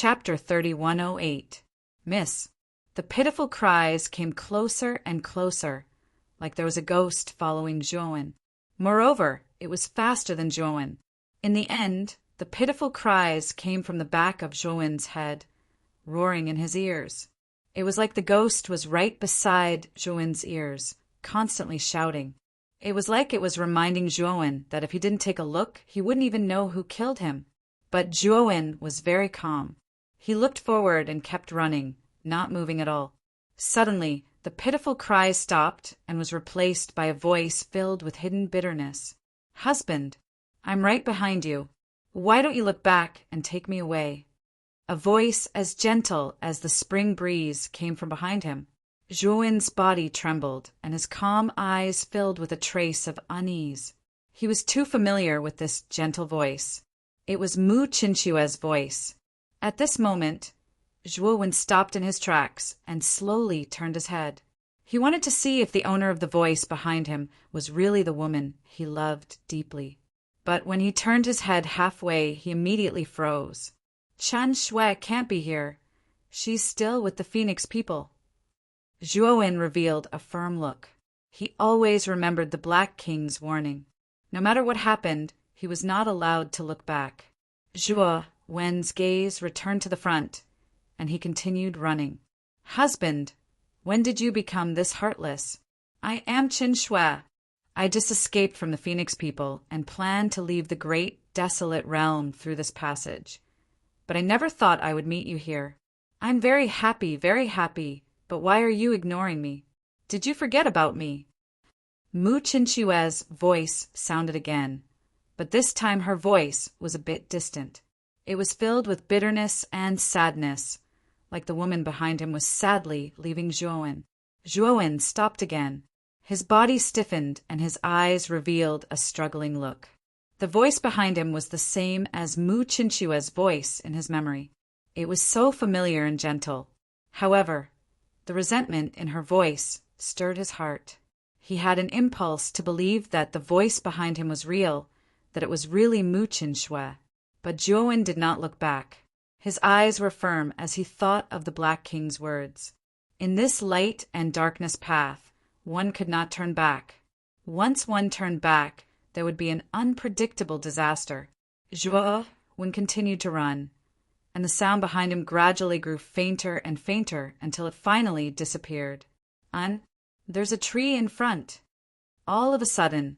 Chapter 3108. Miss. The pitiful cries came closer and closer, like there was a ghost following Joan. Moreover, it was faster than Joan. In the end, the pitiful cries came from the back of Joan's head, roaring in his ears. It was like the ghost was right beside Joan's ears, constantly shouting. It was like it was reminding Joan that if he didn't take a look, he wouldn't even know who killed him. But Joan was very calm. He looked forward and kept running, not moving at all. Suddenly, the pitiful cries stopped and was replaced by a voice filled with hidden bitterness. "Husband, I'm right behind you. Why don't you look back and take me away?" A voice as gentle as the spring breeze came from behind him. Joan's body trembled, and his calm eyes filled with a trace of unease. He was too familiar with this gentle voice. It was Mu Chinchua's voice. At this moment, Joan stopped in his tracks and slowly turned his head. He wanted to see if the owner of the voice behind him was really the woman he loved deeply. But when he turned his head halfway, he immediately froze. "Chen Shui can't be here. She's still with the Phoenix people." Joan revealed a firm look. He always remembered the Black King's warning. No matter what happened, he was not allowed to look back. Wen's gaze returned to the front, and he continued running. "Husband, when did you become this heartless?" "I am Qin Shui. I just escaped from the Phoenix people and planned to leave the great, desolate realm through this passage. But I never thought I would meet you here. I'm very happy, but why are you ignoring me? Did you forget about me?" Mu Chinchua's voice sounded again, but this time her voice was a bit distant. It was filled with bitterness and sadness, like the woman behind him was sadly leaving Joan. Joan stopped again. His body stiffened and his eyes revealed a struggling look. The voice behind him was the same as Mu Chinchua's voice in his memory. It was so familiar and gentle. However, the resentment in her voice stirred his heart. He had an impulse to believe that the voice behind him was real, that it was really Mu Chinchua. But Joan did not look back. His eyes were firm as he thought of the Black King's words. In this light and darkness path, one could not turn back. Once one turned back, there would be an unpredictable disaster. Joan continued to run, and the sound behind him gradually grew fainter and fainter until it finally disappeared. There's a tree in front. All of a sudden,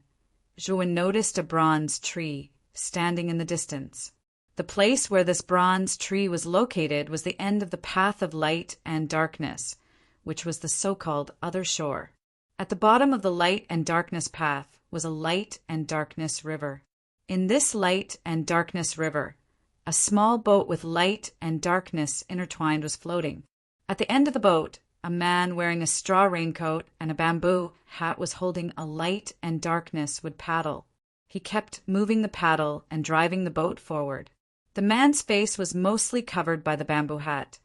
Joan noticed a bronze tree standing in the distance. The place where this bronze tree was located was the end of the path of light and darkness, which was the so-called other shore. At the bottom of the light and darkness path was a light and darkness river. In this light and darkness river, a small boat with light and darkness intertwined was floating. At the end of the boat, a man wearing a straw raincoat and a bamboo hat was holding a light and darkness wood paddle. He kept moving the paddle and driving the boat forward. The man's face was mostly covered by the bamboo hat,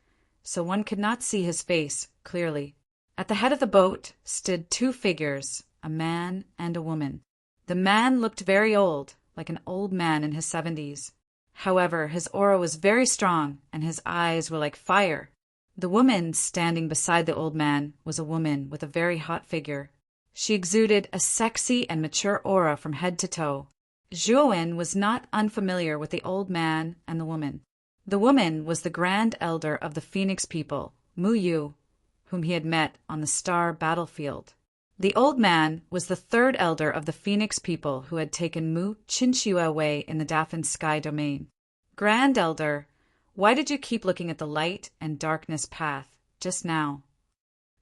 so one could not see his face clearly. At the head of the boat stood two figures, a man and a woman. The man looked very old, like an old man in his 70s. However, his aura was very strong and his eyes were like fire. The woman standing beside the old man was a woman with a very hot figure. She exuded a sexy and mature aura from head to toe. Joan was not unfamiliar with the old man and the woman. The woman was the grand elder of the Phoenix people, Mu Yu, whom he had met on the Star battlefield. The old man was the third elder of the Phoenix people who had taken Mu Chinchua away in the Daffin Sky domain. "Grand elder, why did you keep looking at the light and darkness path just now?"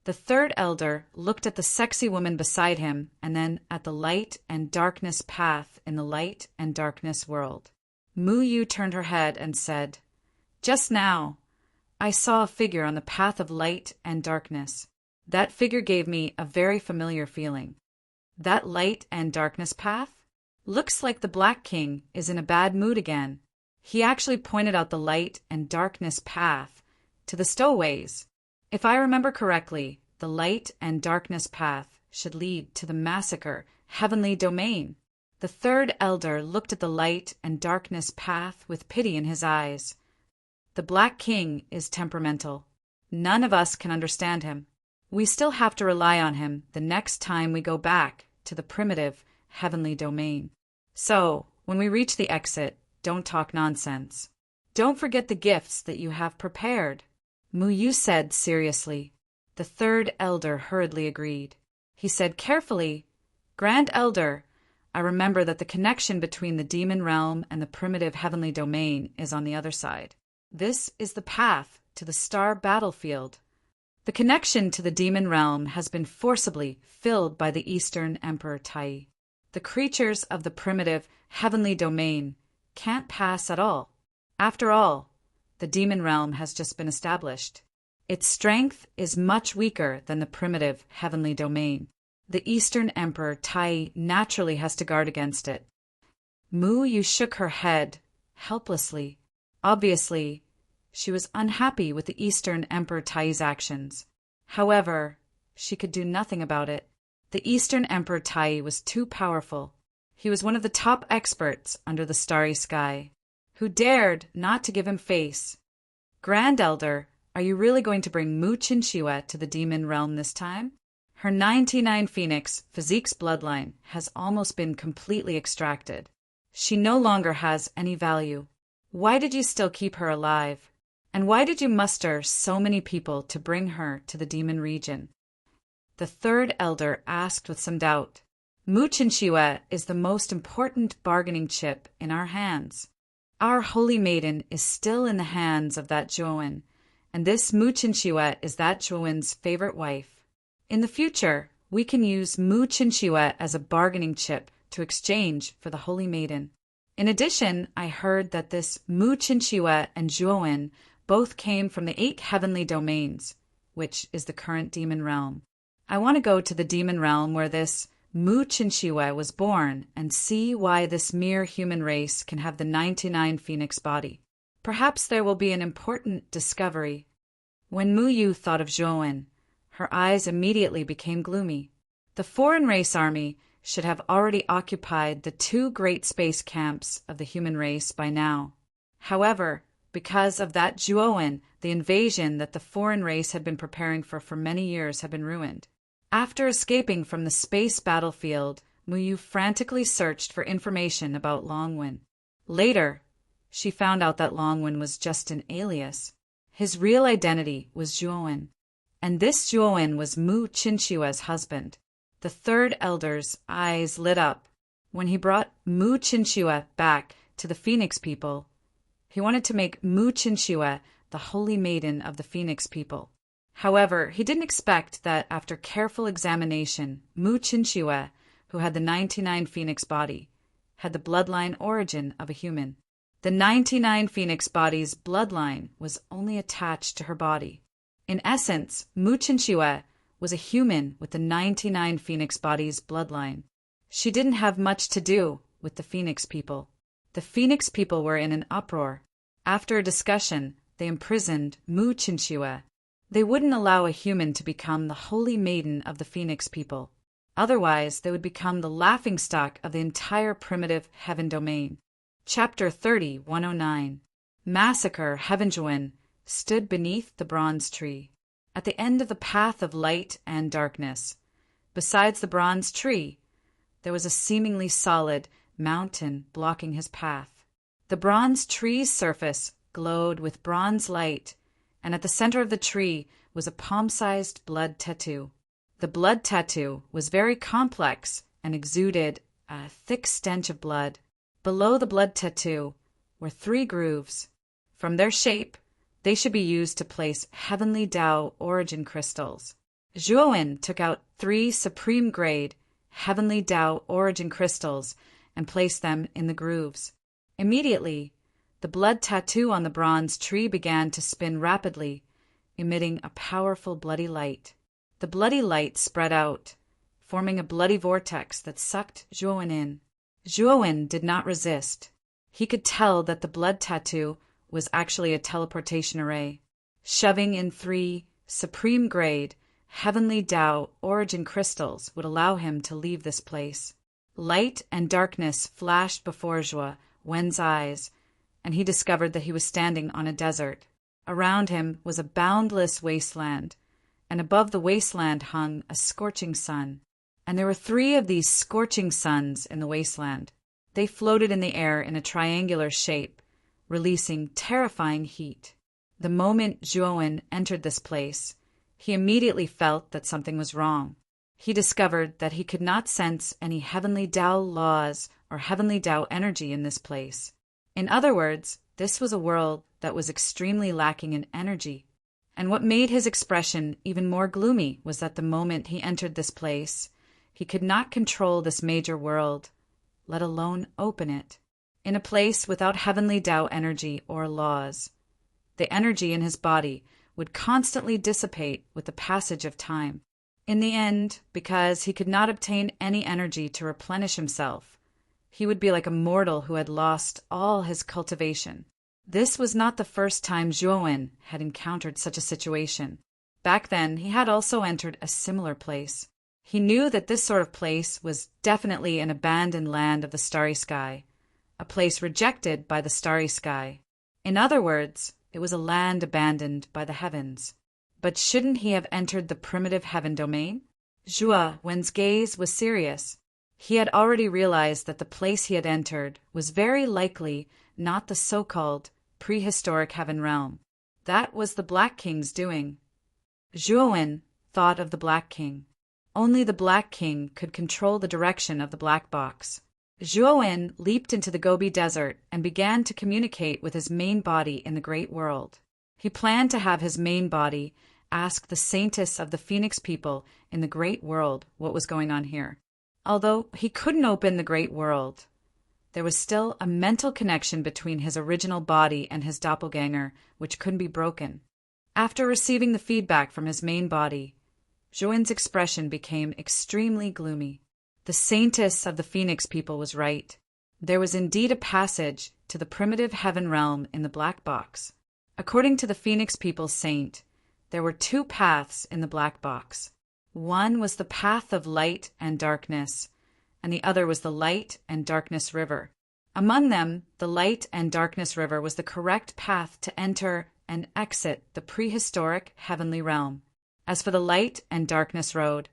The third elder looked at the sexy woman beside him and then at the light and darkness path in the light and darkness world. Mu Yu turned her head and said, "Just now, I saw a figure on the path of light and darkness. That figure gave me a very familiar feeling. That light and darkness path? Looks like the Black King is in a bad mood again. He actually pointed out the light and darkness path to the stowaways. If I remember correctly, the light and darkness path should lead to the massacre, heavenly domain." The third elder looked at the light and darkness path with pity in his eyes. The Black King is temperamental. None of us can understand him. We still have to rely on him the next time we go back to the primitive, heavenly domain. So, when we reach the exit, don't talk nonsense. Don't forget the gifts that you have prepared, Mu Yu said seriously. The third elder hurriedly agreed. He said carefully, Grand Elder, I remember that the connection between the demon realm and the primitive heavenly domain is on the other side. This is the path to the star battlefield. The connection to the demon realm has been forcibly filled by the Eastern Emperor Tai. The creatures of the primitive heavenly domain can't pass at all. After all, the demon realm has just been established. Its strength is much weaker than the primitive heavenly domain. The Eastern Emperor Tai naturally has to guard against it. Mu Yu shook her head helplessly. Obviously, she was unhappy with the Eastern Emperor Tai's actions. However, she could do nothing about it. The Eastern Emperor Tai was too powerful. He was one of the top experts under the starry sky. Who dared not to give him face? Grand Elder, are you really going to bring Mu Chinchua to the demon realm this time? Her 99 Phoenix physique's bloodline has almost been completely extracted. She no longer has any value. Why did you still keep her alive? And why did you muster so many people to bring her to the demon region? The third elder asked with some doubt. Mu Chinchua is the most important bargaining chip in our hands. Our holy maiden is still in the hands of that Zhuowen, and this Mu Chinchua is that Zhuowen's favorite wife. In the future, we can use Mu Chinchua as a bargaining chip to exchange for the holy maiden. In addition, I heard that this Mu Chinchua and Zhuowen both came from the 8 heavenly domains, which is the current demon realm. I want to go to the demon realm where this Mu Chinchua was born and see why this mere human race can have the 99 Phoenix body. Perhaps there will be an important discovery. When Mu Yu thought of Zhuowen, her eyes immediately became gloomy. The foreign race army should have already occupied the 2 great space camps of the human race by now. However, because of that Zhuowen, the invasion that the foreign race had been preparing for many years had been ruined. After escaping from the space battlefield, Mu Yu frantically searched for information about Longwen. Later, she found out that Longwen was just an alias. His real identity was Zhuowen, and this Zhuowen was Mu Chinchua's husband. The third elder's eyes lit up. When he brought Mu Chinchua back to the Phoenix people, he wanted to make Mu Chinchua the holy maiden of the Phoenix people. However, he didn't expect that after careful examination, Mu Chinchua, who had the 99 Phoenix body, had the bloodline origin of a human. The 99 Phoenix body's bloodline was only attached to her body. In essence, Mu Chinchua was a human with the 99 Phoenix body's bloodline. She didn't have much to do with the Phoenix people. The Phoenix people were in an uproar. After a discussion, they imprisoned Mu Chinchua. They wouldn't allow a human to become the holy maiden of the Phoenix people. Otherwise, they would become the laughingstock of the entire primitive heaven domain. Chapter 30:109 Massacre Heavenjuan stood beneath the bronze tree, at the end of the path of light and darkness. Besides the bronze tree, there was a seemingly solid mountain blocking his path. The bronze tree's surface glowed with bronze light, and at the center of the tree was a palm-sized blood tattoo. The blood tattoo was very complex and exuded a thick stench of blood. Below the blood tattoo were 3 grooves. From their shape, they should be used to place heavenly Tao origin crystals. Zhuowen took out 3 supreme-grade heavenly Tao origin crystals and placed them in the grooves. Immediately, the blood tattoo on the bronze tree began to spin rapidly, emitting a powerful bloody light. The bloody light spread out, forming a bloody vortex that sucked Zhuowen in. Zhuowen did not resist. He could tell that the blood tattoo was actually a teleportation array. Shoving in 3 supreme-grade heavenly Tao origin crystals would allow him to leave this place. Light and darkness flashed before Zhuowen's eyes, and he discovered that he was standing on a desert. Around him was a boundless wasteland, and above the wasteland hung a scorching sun. And there were 3 of these scorching suns in the wasteland. They floated in the air in a triangular shape, releasing terrifying heat. The moment Zhuowen entered this place, he immediately felt that something was wrong. He discovered that he could not sense any heavenly Tao laws or heavenly Tao energy in this place. In other words, this was a world that was extremely lacking in energy. And what made his expression even more gloomy was that the moment he entered this place, he could not control this major world, let alone open it. In a place without heavenly Tao energy or laws, the energy in his body would constantly dissipate with the passage of time. In the end, because he could not obtain any energy to replenish himself, he would be like a mortal who had lost all his cultivation. This was not the first time Zhuowen had encountered such a situation. Back then, he had also entered a similar place. He knew that this sort of place was definitely an abandoned land of the starry sky, a place rejected by the starry sky. In other words, it was a land abandoned by the heavens. But shouldn't he have entered the primitive heaven domain? Zhuowen's gaze was serious. He had already realized that the place he had entered was very likely not the so-called prehistoric heaven realm. That was the Black King's doing. Zhuowen thought of the Black King. Only the Black King could control the direction of the black box. Zhuowen leaped into the Gobi Desert and began to communicate with his main body in the great world. He planned to have his main body ask the saintess of the Phoenix people in the great world what was going on here. Although he couldn't open the great world, there was still a mental connection between his original body and his doppelganger which couldn't be broken. After receiving the feedback from his main body, Zhuowen's expression became extremely gloomy. The saintess of the Phoenix people was right. There was indeed a passage to the primitive heaven realm in the black box. According to the Phoenix people's saint, there were 2 paths in the black box. One was the path of light and darkness, and the other was the light and darkness river. Among them, the light and darkness river was the correct path to enter and exit the prehistoric heavenly realm. As for the light and darkness road,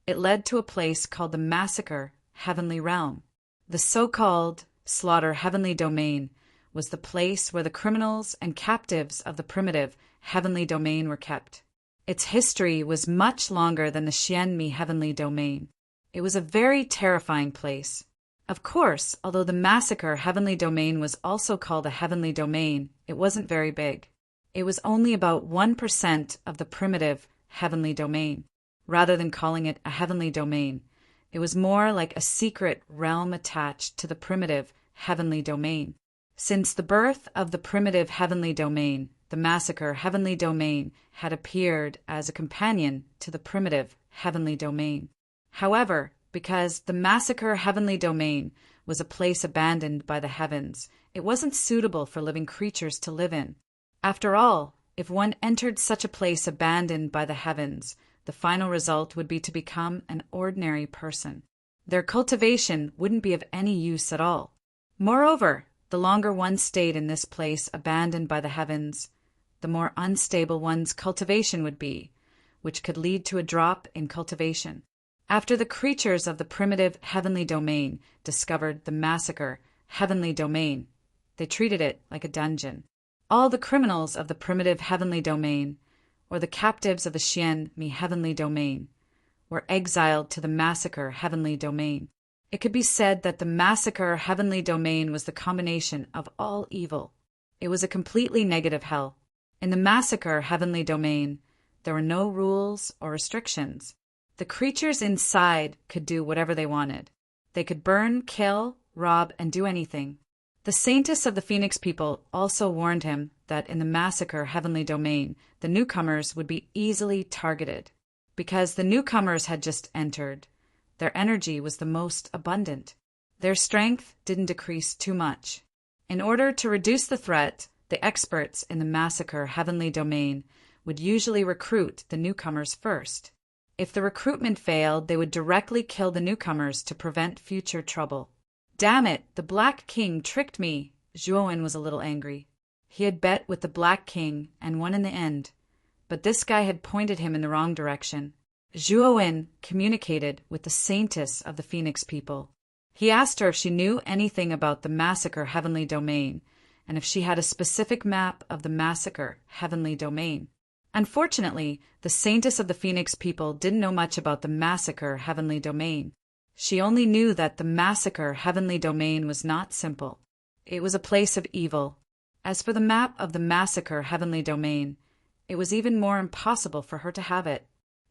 it led to a place called the Massacre Heavenly Realm. The so-called Slaughter Heavenly Domain was the place where the criminals and captives of the primitive heavenly domain were kept. Its history was much longer than the Xianmi Heavenly Domain. It was a very terrifying place. Of course, although the Massacre Heavenly Domain was also called a heavenly domain, it wasn't very big. It was only about 1% of the primitive heavenly domain. Rather than calling it a heavenly domain, it was more like a secret realm attached to the primitive heavenly domain. Since the birth of the primitive heavenly domain, the Massacre Heavenly Domain had appeared as a companion to the primitive heavenly domain. However, because the Massacre Heavenly Domain was a place abandoned by the heavens, it wasn't suitable for living creatures to live in. After all, if one entered such a place abandoned by the heavens, the final result would be to become an ordinary person. Their cultivation wouldn't be of any use at all. Moreover, the longer one stayed in this place abandoned by the heavens, the more unstable one's cultivation would be, which could lead to a drop in cultivation. After the creatures of the primitive heavenly domain discovered the Massacre Heavenly Domain, they treated it like a dungeon. All the criminals of the primitive heavenly domain, or the captives of the Xianmi Heavenly Domain, were exiled to the Massacre Heavenly Domain. It could be said that the Massacre Heavenly Domain was the combination of all evil. It was a completely negative hell. In the Massacre Heavenly Domain, there were no rules or restrictions. The creatures inside could do whatever they wanted. They could burn, kill, rob, and do anything. The saintess of the Phoenix people also warned him that in the Massacre Heavenly Domain, the newcomers would be easily targeted. Because the newcomers had just entered, their energy was the most abundant. Their strength didn't decrease too much. In order to reduce the threat, the experts in the Massacre Heavenly Domain would usually recruit the newcomers first. If the recruitment failed, they would directly kill the newcomers to prevent future trouble. "Damn it, the Black King tricked me," Zhuowen was a little angry. He had bet with the Black King and won in the end, but this guy had pointed him in the wrong direction. Zhuowen communicated with the Saintess of the Phoenix people. He asked her if she knew anything about the Massacre Heavenly Domain, and if she had a specific map of the Massacre Heavenly Domain. Unfortunately, the Saintess of the Phoenix people didn't know much about the Massacre Heavenly Domain. She only knew that the Massacre Heavenly Domain was not simple. It was a place of evil. As for the map of the Massacre Heavenly Domain, it was even more impossible for her to have it.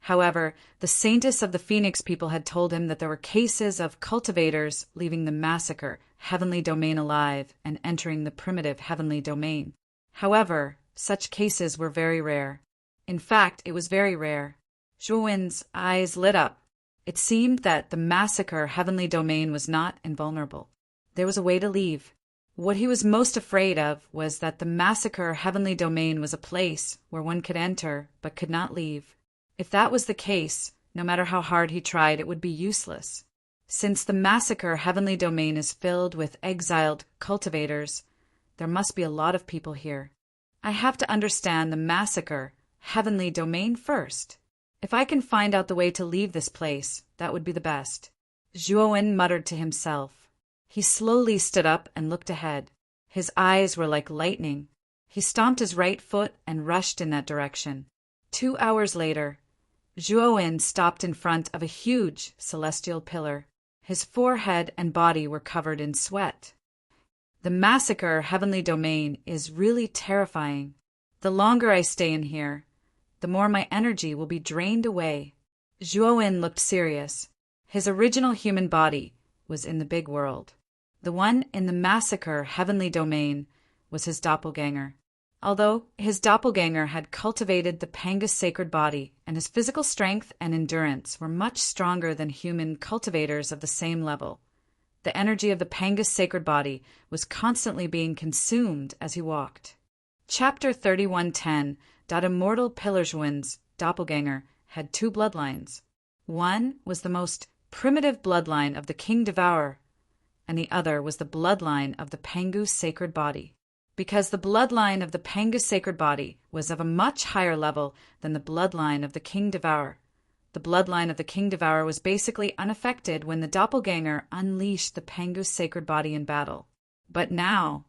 However, the Saintess of the Phoenix people had told him that there were cases of cultivators leaving the Massacre Heavenly Domain alive and entering the primitive Heavenly Domain. However, such cases were very rare. In fact, it was very rare. Zhuowen's eyes lit up. It seemed that the Massacre Heavenly Domain was not invulnerable. There was a way to leave. What he was most afraid of was that the Massacre Heavenly Domain was a place where one could enter but could not leave. If that was the case, no matter how hard he tried, it would be useless. Since the Massacre Heavenly Domain is filled with exiled cultivators, there must be a lot of people here. I have to understand the Massacre Heavenly Domain first. If I can find out the way to leave this place, that would be the best. Zhuowen muttered to himself. He slowly stood up and looked ahead. His eyes were like lightning. He stomped his right foot and rushed in that direction. 2 hours later, Zhuowen stopped in front of a huge celestial pillar. His forehead and body were covered in sweat. The Massacre Heavenly Domain is really terrifying. The longer I stay in here, the more my energy will be drained away. Zhuowen looked serious. His original human body was in the big world. The one in the Massacre Heavenly Domain was his doppelganger. Although his doppelganger had cultivated the Pangus sacred body, and his physical strength and endurance were much stronger than human cultivators of the same level, the energy of the Pangus sacred body was constantly being consumed as he walked. Chapter 3110. Immortal Pillarswin's doppelganger had 2 bloodlines. One was the most primitive bloodline of the King Devourer, and the other was the bloodline of the Pangus sacred body. Because the bloodline of the Pangus sacred body was of a much higher level than the bloodline of the King Devourer, the bloodline of the King Devourer was basically unaffected when the doppelganger unleashed the Pangus sacred body in battle. But now,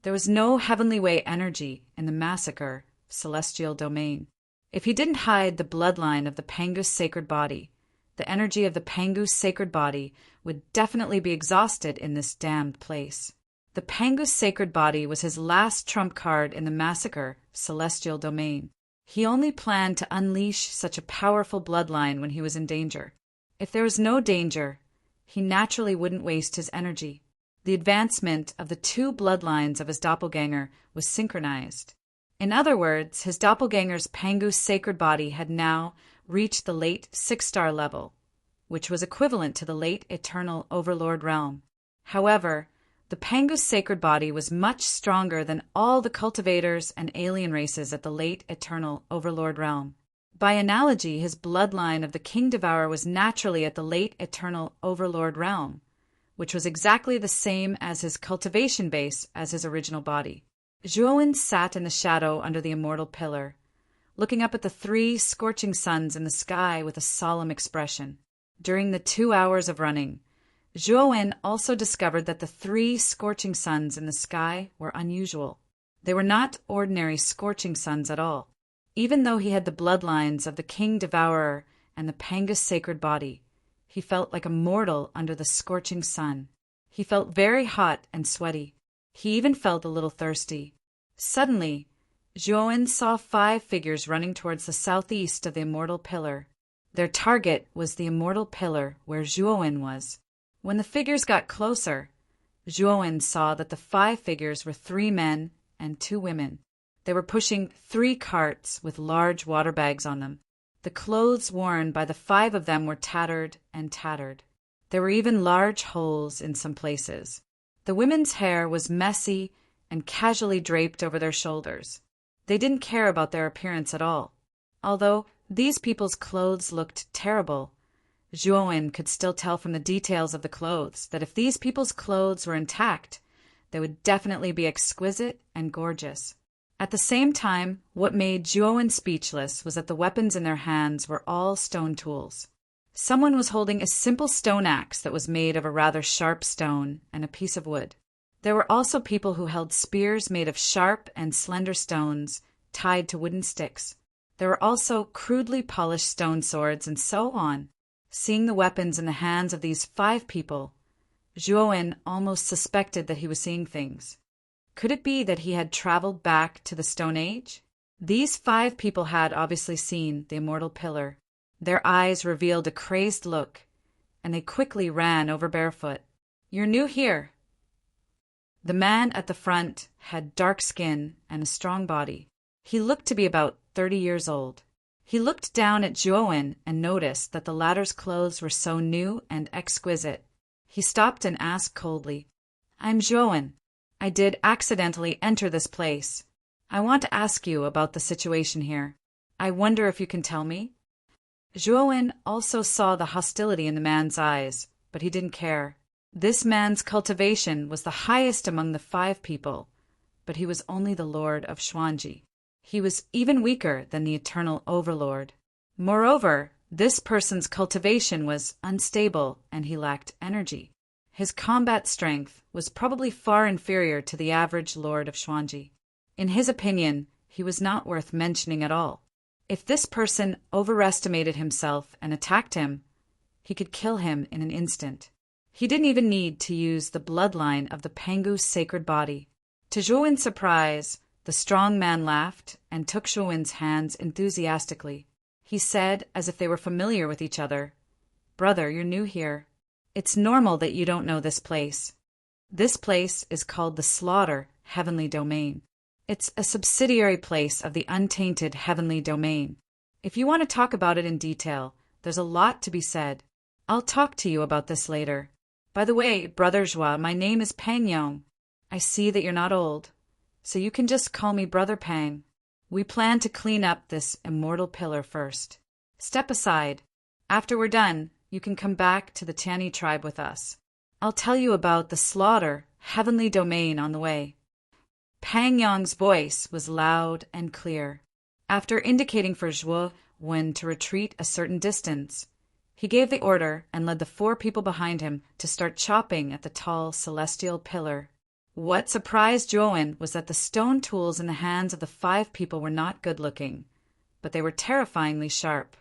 there was no heavenly way energy in the Massacre Celestial Domain. If he didn't hide the bloodline of the Pangus sacred body, the energy of the Pangus sacred body would definitely be exhausted in this damned place. The Pangus sacred body was his last trump card in the Massacre Celestial Domain. He only planned to unleash such a powerful bloodline when he was in danger. If there was no danger, he naturally wouldn't waste his energy. The advancement of the 2 bloodlines of his doppelganger was synchronized. In other words, his doppelganger's Pangus sacred body had now reached the late 6-star level, which was equivalent to the late eternal overlord realm. However, the Pangus sacred body was much stronger than all the cultivators and alien races at the late eternal overlord realm. By analogy, his bloodline of the King Devourer was naturally at the late eternal overlord realm, which was exactly the same as his cultivation base as his original body. Zhuowen sat in the shadow under the immortal pillar, looking up at the 3 scorching suns in the sky with a solemn expression. During the 2 hours of running, Zhuowen also discovered that the 3 scorching suns in the sky were unusual. They were not ordinary scorching suns at all. Even though he had the bloodlines of the King Devourer and the Pangus sacred body, he felt like a mortal under the scorching sun. He felt very hot and sweaty. He even felt a little thirsty. Suddenly, Zhuowen saw 5 figures running towards the southeast of the immortal pillar. Their target was the immortal pillar where Zhuowen was. When the figures got closer, Zhuowen saw that the 5 figures were 3 men and 2 women. They were pushing 3 carts with large water bags on them. The clothes worn by the 5 of them were tattered and tattered. There were even large holes in some places. The women's hair was messy and casually draped over their shoulders. They didn't care about their appearance at all. Although these people's clothes looked terrible, Zhuowen could still tell from the details of the clothes that if these people's clothes were intact, they would definitely be exquisite and gorgeous. At the same time, what made Zhuowen speechless was that the weapons in their hands were all stone tools. Someone was holding a simple stone axe that was made of a rather sharp stone and a piece of wood. There were also people who held spears made of sharp and slender stones tied to wooden sticks. There were also crudely polished stone swords and so on. Seeing the weapons in the hands of these 5 people, Zhuowen almost suspected that he was seeing things. Could it be that he had traveled back to the Stone Age? These 5 people had obviously seen the immortal pillar. Their eyes revealed a crazed look, and they quickly ran over barefoot. "You're new here." The man at the front had dark skin and a strong body. He looked to be about 30 years old. He looked down at Zhuowen and noticed that the latter's clothes were so new and exquisite. He stopped and asked coldly, "I'm Zhuowen. I did accidentally enter this place. I want to ask you about the situation here. I wonder if you can tell me?" Zhuowen also saw the hostility in the man's eyes, but he didn't care. This man's cultivation was the highest among the 5 people, but he was only the lord of Xuanji. He was even weaker than the eternal overlord. Moreover, this person's cultivation was unstable and he lacked energy. His combat strength was probably far inferior to the average lord of Xuanji. In his opinion, he was not worth mentioning at all. If this person overestimated himself and attacked him, he could kill him in an instant. He didn't even need to use the bloodline of the Pengu's sacred body. To Zhuowen's surprise, the strong man laughed and took Zhuowen's hands enthusiastically. He said, as if they were familiar with each other, "Brother, you're new here. It's normal that you don't know this place. This place is called the Slaughter Heavenly Domain. It's a subsidiary place of the untainted Heavenly Domain. If you want to talk about it in detail, there's a lot to be said. I'll talk to you about this later. By the way, Brother Zhua, my name is Pang Yong. I see that you're not old, so you can just call me Brother Pang. We plan to clean up this immortal pillar first. Step aside. After we're done, you can come back to the Tiani tribe with us. I'll tell you about the Slaughter Heavenly Domain on the way." Pang Yong's voice was loud and clear. After indicating for Zhuo when to retreat a certain distance, he gave the order and led the 4 people behind him to start chopping at the tall celestial pillar. What surprised Zhuowen was that the stone tools in the hands of the 5 people were not good-looking, but they were terrifyingly sharp.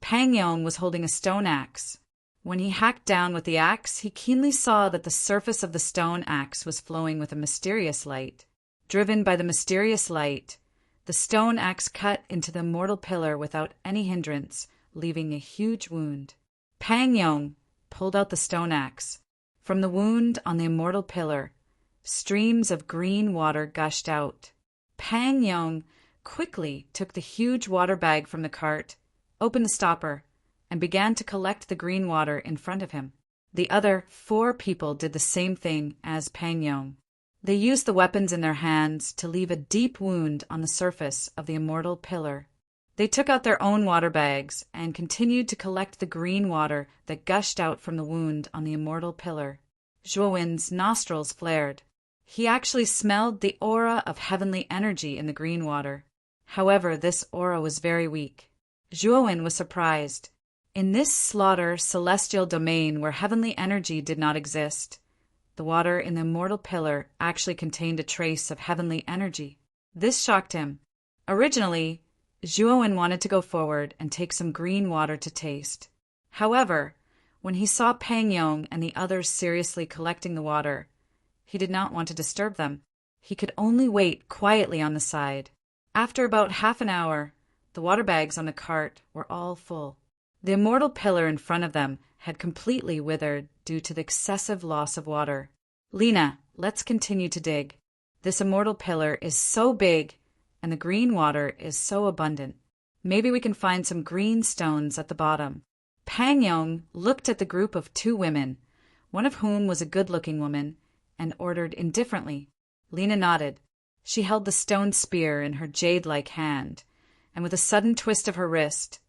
Pang Yong was holding a stone axe. When he hacked down with the axe, he keenly saw that the surface of the stone axe was flowing with a mysterious light. Driven by the mysterious light, the stone axe cut into the immortal pillar without any hindrance, leaving a huge wound. Pang Yong pulled out the stone axe. From the wound on the immortal pillar, streams of green water gushed out. Pang Yong quickly took the huge water bag from the cart, opened the stopper, and began to collect the green water in front of him. The other 4 people did the same thing as Pang Yong. They used the weapons in their hands to leave a deep wound on the surface of the immortal pillar. They took out their own water bags and continued to collect the green water that gushed out from the wound on the immortal pillar. Zhuowen's nostrils flared. He actually smelled the aura of heavenly energy in the green water. However, this aura was very weak. Zhuowen was surprised. In this slaughter celestial domain where heavenly energy did not exist, the water in the immortal pillar actually contained a trace of heavenly energy. This shocked him. Originally, Zhuowen wanted to go forward and take some green water to taste. However, when he saw Pang Yong and the others seriously collecting the water, he did not want to disturb them. He could only wait quietly on the side. After about half an hour, the water bags on the cart were all full. The immortal pillar in front of them had completely withered due to the excessive loss of water. "Lena, let's continue to dig. This immortal pillar is so big and the green water is so abundant. Maybe we can find some green stones at the bottom." Pang Yong looked at the group of 2 women, one of whom was a good-looking woman, and ordered indifferently. Lena nodded. She held the stone spear in her jade-like hand, and with a sudden twist of her wrist,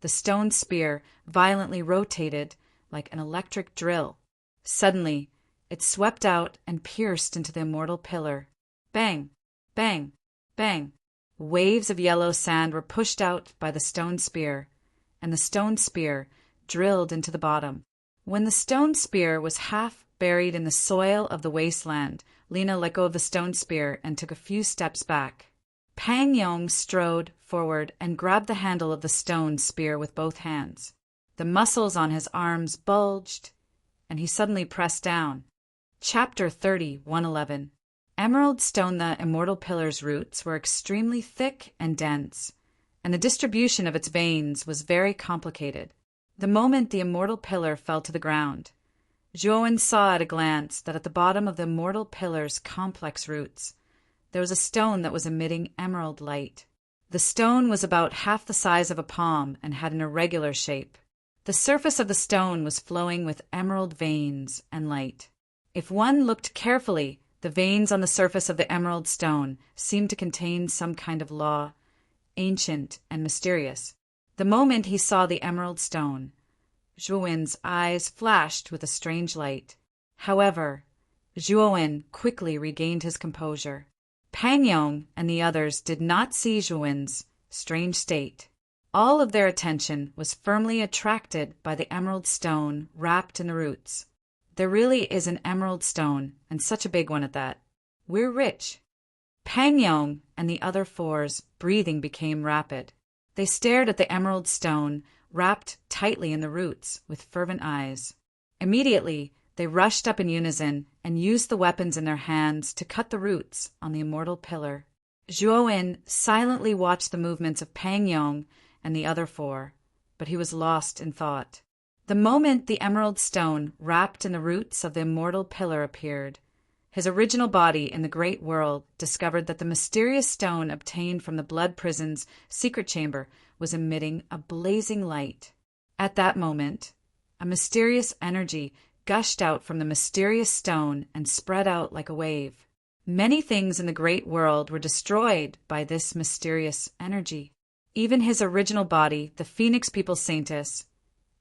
the stone spear violently rotated like an electric drill. Suddenly, It swept out and pierced into the immortal pillar. Bang! Bang! Bang! Waves of yellow sand were pushed out by the stone spear, and the stone spear drilled into the bottom. When the stone spear was half buried in the soil of the wasteland, Lena let go of the stone spear and took a few steps back. Pang Yong strode forward and grabbed the handle of the stone spear with both hands. The muscles on his arms bulged, and he suddenly pressed down. Chapter 30, 111. Emerald stone. The immortal pillar's roots were extremely thick and dense, and the distribution of its veins was very complicated. The moment the immortal pillar fell to the ground, Zhuowen saw at a glance that at the bottom of the immortal pillar's complex roots, there was a stone that was emitting emerald light. The stone was about half the size of a palm and had an irregular shape. The surface of the stone was flowing with emerald veins and light. If one looked carefully, the veins on the surface of the emerald stone seemed to contain some kind of law, ancient and mysterious. The moment he saw the emerald stone, Zhuowen's eyes flashed with a strange light. However, Zhuowen quickly regained his composure. Pang Yong and the others did not see Zhuowen's strange state. All of their attention was firmly attracted by the emerald stone wrapped in the roots. There really is an emerald stone, and such a big one at that. We're rich. Pang Yong and the other four's breathing became rapid. They stared at the emerald stone wrapped tightly in the roots with fervent eyes. Immediately, they rushed up in unison and used the weapons in their hands to cut the roots on the immortal pillar. Zhuowen silently watched the movements of Pang Yong and the other four, but he was lost in thought. The moment the emerald stone wrapped in the roots of the immortal pillar appeared, his original body in the great world discovered that the mysterious stone obtained from the blood prison's secret chamber was emitting a blazing light. At that moment, a mysterious energy gushed out from the mysterious stone and spread out like a wave. Many things in the great world were destroyed by this mysterious energy. Even his original body, the Phoenix People Saintess,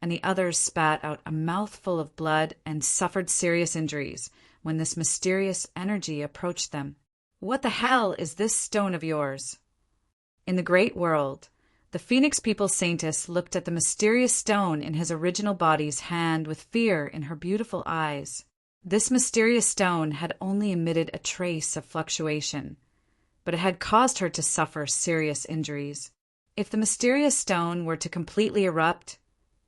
and the others spat out a mouthful of blood and suffered serious injuries when this mysterious energy approached them. What the hell is this stone of yours? In the great world, the Phoenix People Saintess looked at the mysterious stone in his original body's hand with fear in her beautiful eyes. This mysterious stone had only emitted a trace of fluctuation, but it had caused her to suffer serious injuries. If the mysterious stone were to completely erupt,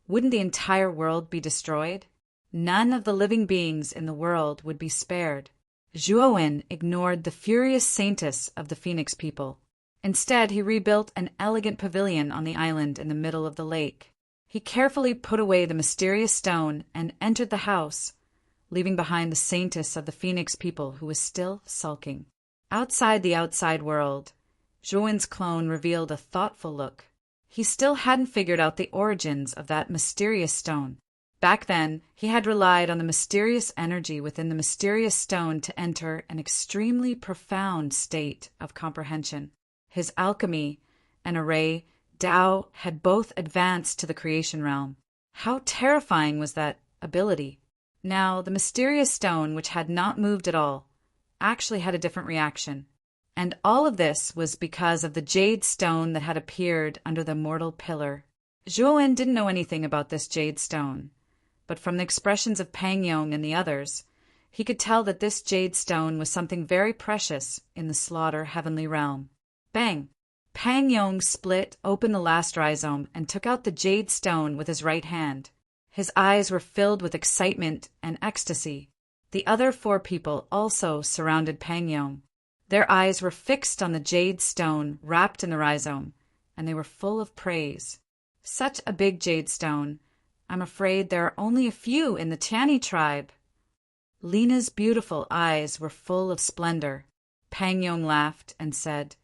wouldn't the entire world be destroyed? None of the living beings in the world would be spared. Zhuowen ignored the furious saintess of the Phoenix people. Instead, he rebuilt an elegant pavilion on the island in the middle of the lake. He carefully put away the mysterious stone and entered the house, leaving behind the saintess of the Phoenix people who was still sulking. Outside the outside world, Zhuowen's clone revealed a thoughtful look. He still hadn't figured out the origins of that mysterious stone. Back then, he had relied on the mysterious energy within the mysterious stone to enter an extremely profound state of comprehension. His alchemy and array, Tao, had both advanced to the creation realm. How terrifying was that ability! Now, the mysterious stone, which had not moved at all, actually had a different reaction. And all of this was because of the jade stone that had appeared under the immortal pillar. Zhuowen didn't know anything about this jade stone, but from the expressions of Pang Yong and the others, he could tell that this jade stone was something very precious in the slaughter heavenly realm. Bang! Pang Yong split open the last rhizome and took out the jade stone with his right hand. His eyes were filled with excitement and ecstasy. The other four people also surrounded Pang Yong. Their eyes were fixed on the jade stone wrapped in the rhizome, and they were full of praise. Such a big jade stone. I'm afraid there are only a few in the Tiani tribe. Lena's beautiful eyes were full of splendor. Pang Yong laughed and said,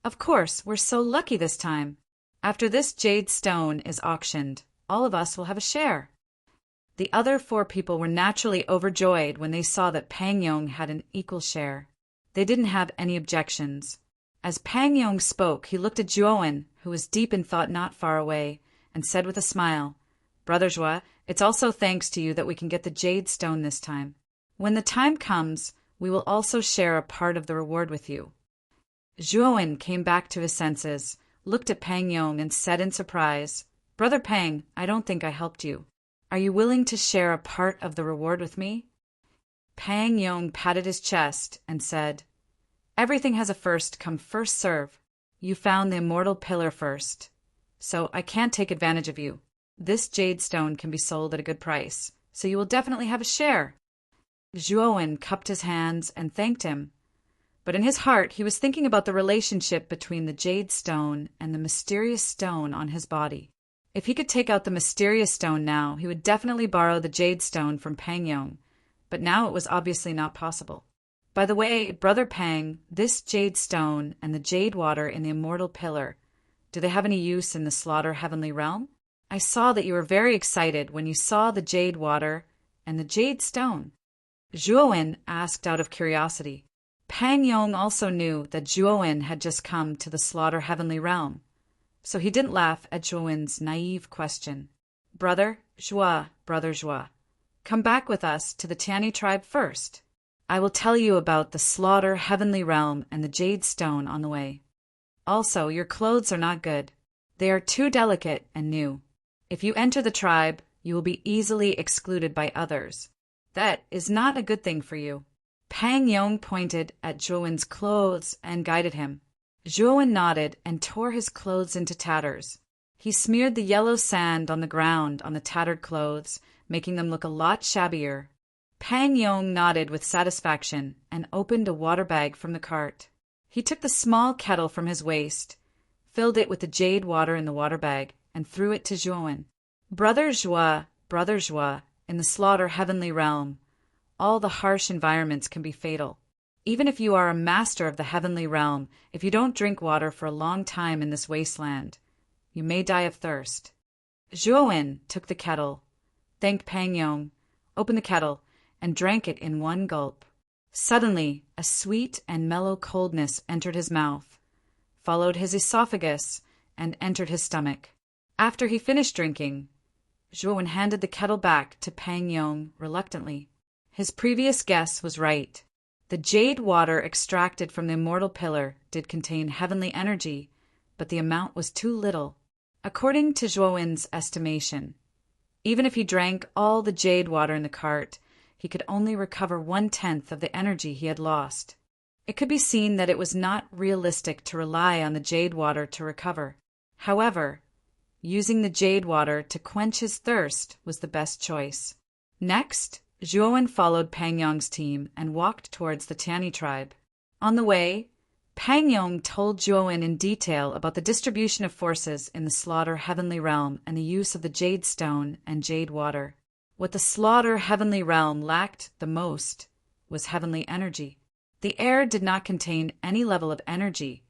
"Of course, we're so lucky this time. After this jade stone is auctioned, all of us will have a share." The other four people were naturally overjoyed when they saw that Pang Yong had an equal share. They didn't have any objections. As Pang Yong spoke, he looked at Zhuowen, who was deep in thought not far away, and said with a smile, "Brother Zhua, it's also thanks to you that we can get the jade stone this time. When the time comes, we will also share a part of the reward with you." Zhuowen came back to his senses, looked at Pang Yong and said in surprise, "Brother Pang, I don't think I helped you. Are you willing to share a part of the reward with me?" Pang Yong patted his chest and said, "Everything has a first come first serve. You found the immortal pillar first, so I can't take advantage of you. This jade stone can be sold at a good price, so you will definitely have a share." Zhuowen cupped his hands and thanked him, but in his heart he was thinking about the relationship between the jade stone and the mysterious stone on his body. If he could take out the mysterious stone now, he would definitely borrow the jade stone from Pang Yong, but now it was obviously not possible. "By the way, Brother Pang, this jade stone and the jade water in the immortal pillar, do they have any use in the slaughter heavenly realm? I saw that you were very excited when you saw the jade water and the jade stone." Zhuowen asked out of curiosity. Pang Yong also knew that Zhuowen had just come to the slaughter heavenly realm, so he didn't laugh at Zhuowen's naive question. Brother Zhua, come back with us to the Tiani tribe first. I will tell you about the slaughter heavenly realm and the jade stone on the way. Also, your clothes are not good. They are too delicate and new. If you enter the tribe, you will be easily excluded by others. That is not a good thing for you." Pang Yong pointed at Zhuowen's clothes and guided him. Zhuowen nodded and tore his clothes into tatters. He smeared the yellow sand on the ground on the tattered clothes, making them look a lot shabbier. Pang Yong nodded with satisfaction and opened a water bag from the cart. He took the small kettle from his waist, filled it with the jade water in the water bag, and threw it to Zhuowen. Brother Zhua, in the slaughter heavenly realm, all the harsh environments can be fatal. Even if you are a master of the heavenly realm, if you don't drink water for a long time in this wasteland, you may die of thirst." Zhuowen took the kettle, thanked Pang Yong, opened the kettle, and drank it in one gulp. Suddenly, a sweet and mellow coldness entered his mouth, followed his esophagus, and entered his stomach. After he finished drinking, Zhuowen handed the kettle back to Pang Yong reluctantly. His previous guess was right. The jade water extracted from the immortal pillar did contain heavenly energy, but the amount was too little. According to Zhuowen's estimation, even if he drank all the jade water in the cart, he could only recover 1/10 of the energy he had lost. It could be seen that it was not realistic to rely on the jade water to recover. However, using the jade water to quench his thirst was the best choice. Next, Zhuowen followed Pang Yong's team and walked towards the Tiani tribe. On the way, Pang Yong told Zhuowen in detail about the distribution of forces in the slaughter heavenly realm and the use of the jade stone and jade water. What the slaughter heavenly realm lacked the most was heavenly energy. The air did not contain any level of energy,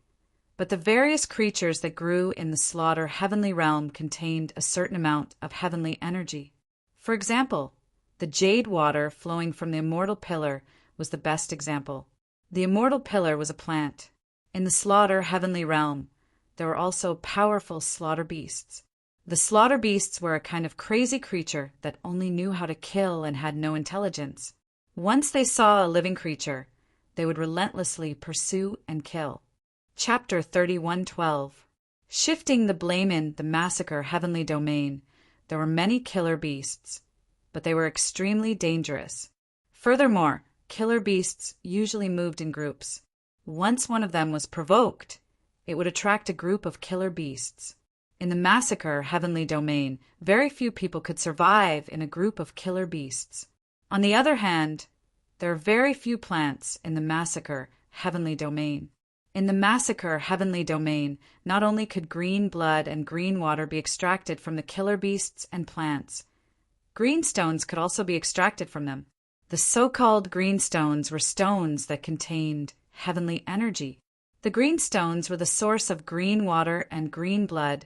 but the various creatures that grew in the slaughter heavenly realm contained a certain amount of heavenly energy. For example, the jade water flowing from the immortal pillar was the best example. The immortal pillar was a plant. In the slaughter heavenly realm, there were also powerful slaughter beasts. The slaughter beasts were a kind of crazy creature that only knew how to kill and had no intelligence. Once they saw a living creature, they would relentlessly pursue and kill. Chapter 31:12. Shifting the blame in the massacre heavenly domain, there were many killer beasts, but they were extremely dangerous. Furthermore, killer beasts usually moved in groups. Once one of them was provoked, it would attract a group of killer beasts. In the massacre heavenly domain, very few people could survive in a group of killer beasts. On the other hand, there are very few plants in the massacre heavenly domain. In the massacre heavenly domain, not only could green blood and green water be extracted from the killer beasts and plants, green stones could also be extracted from them. The so-called green stones were stones that contained heavenly energy. The green stones were the source of green water and green blood,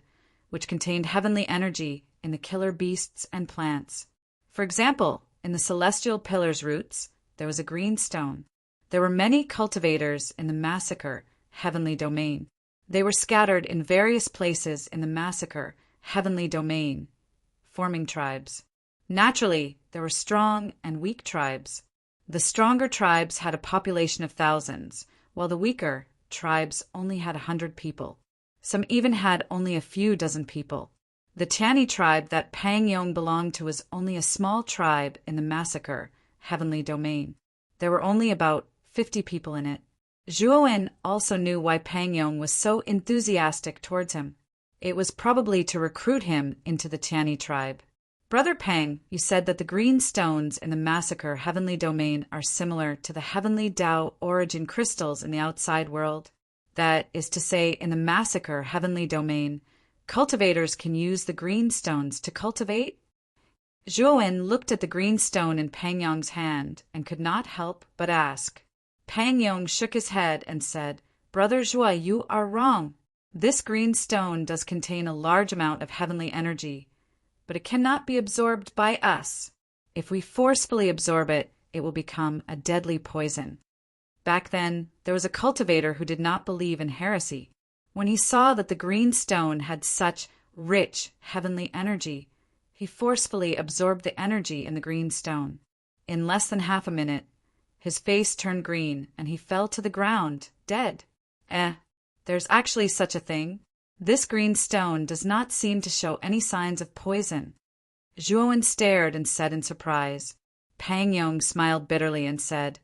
which contained heavenly energy in the killer beasts and plants. For example, in the celestial pillar's roots, there was a green stone. There were many cultivators in the massacre heavenly domain. They were scattered in various places in the massacre heavenly domain, forming tribes. Naturally, there were strong and weak tribes. The stronger tribes had a population of thousands, while the weaker tribes only had 100 people. Some even had only a few dozen people. The Tani tribe that Pang Yong belonged to was only a small tribe in the massacre, heavenly domain. There were only about 50 people in it. Zhuowen also knew why Pang Yong was so enthusiastic towards him. It was probably to recruit him into the Tani tribe. Brother Pang, you said that the green stones in the massacre heavenly domain are similar to the heavenly Tao origin crystals in the outside world. That is to say, in the massacre heavenly domain, cultivators can use the green stones to cultivate? Zhuowen looked at the green stone in Pang Yong's hand and could not help but ask. Pang Yong shook his head and said, Brother Zhuo, you are wrong. This green stone does contain a large amount of heavenly energy, but it cannot be absorbed by us. If we forcefully absorb it, it will become a deadly poison. Back then, there was a cultivator who did not believe in heresy. When he saw that the green stone had such rich heavenly energy, he forcefully absorbed the energy in the green stone. In less than half a minute, his face turned green and he fell to the ground, dead. There's actually such a thing. This green stone does not seem to show any signs of poison. Zhuowen stared and said in surprise. Pang Yong smiled bitterly and said,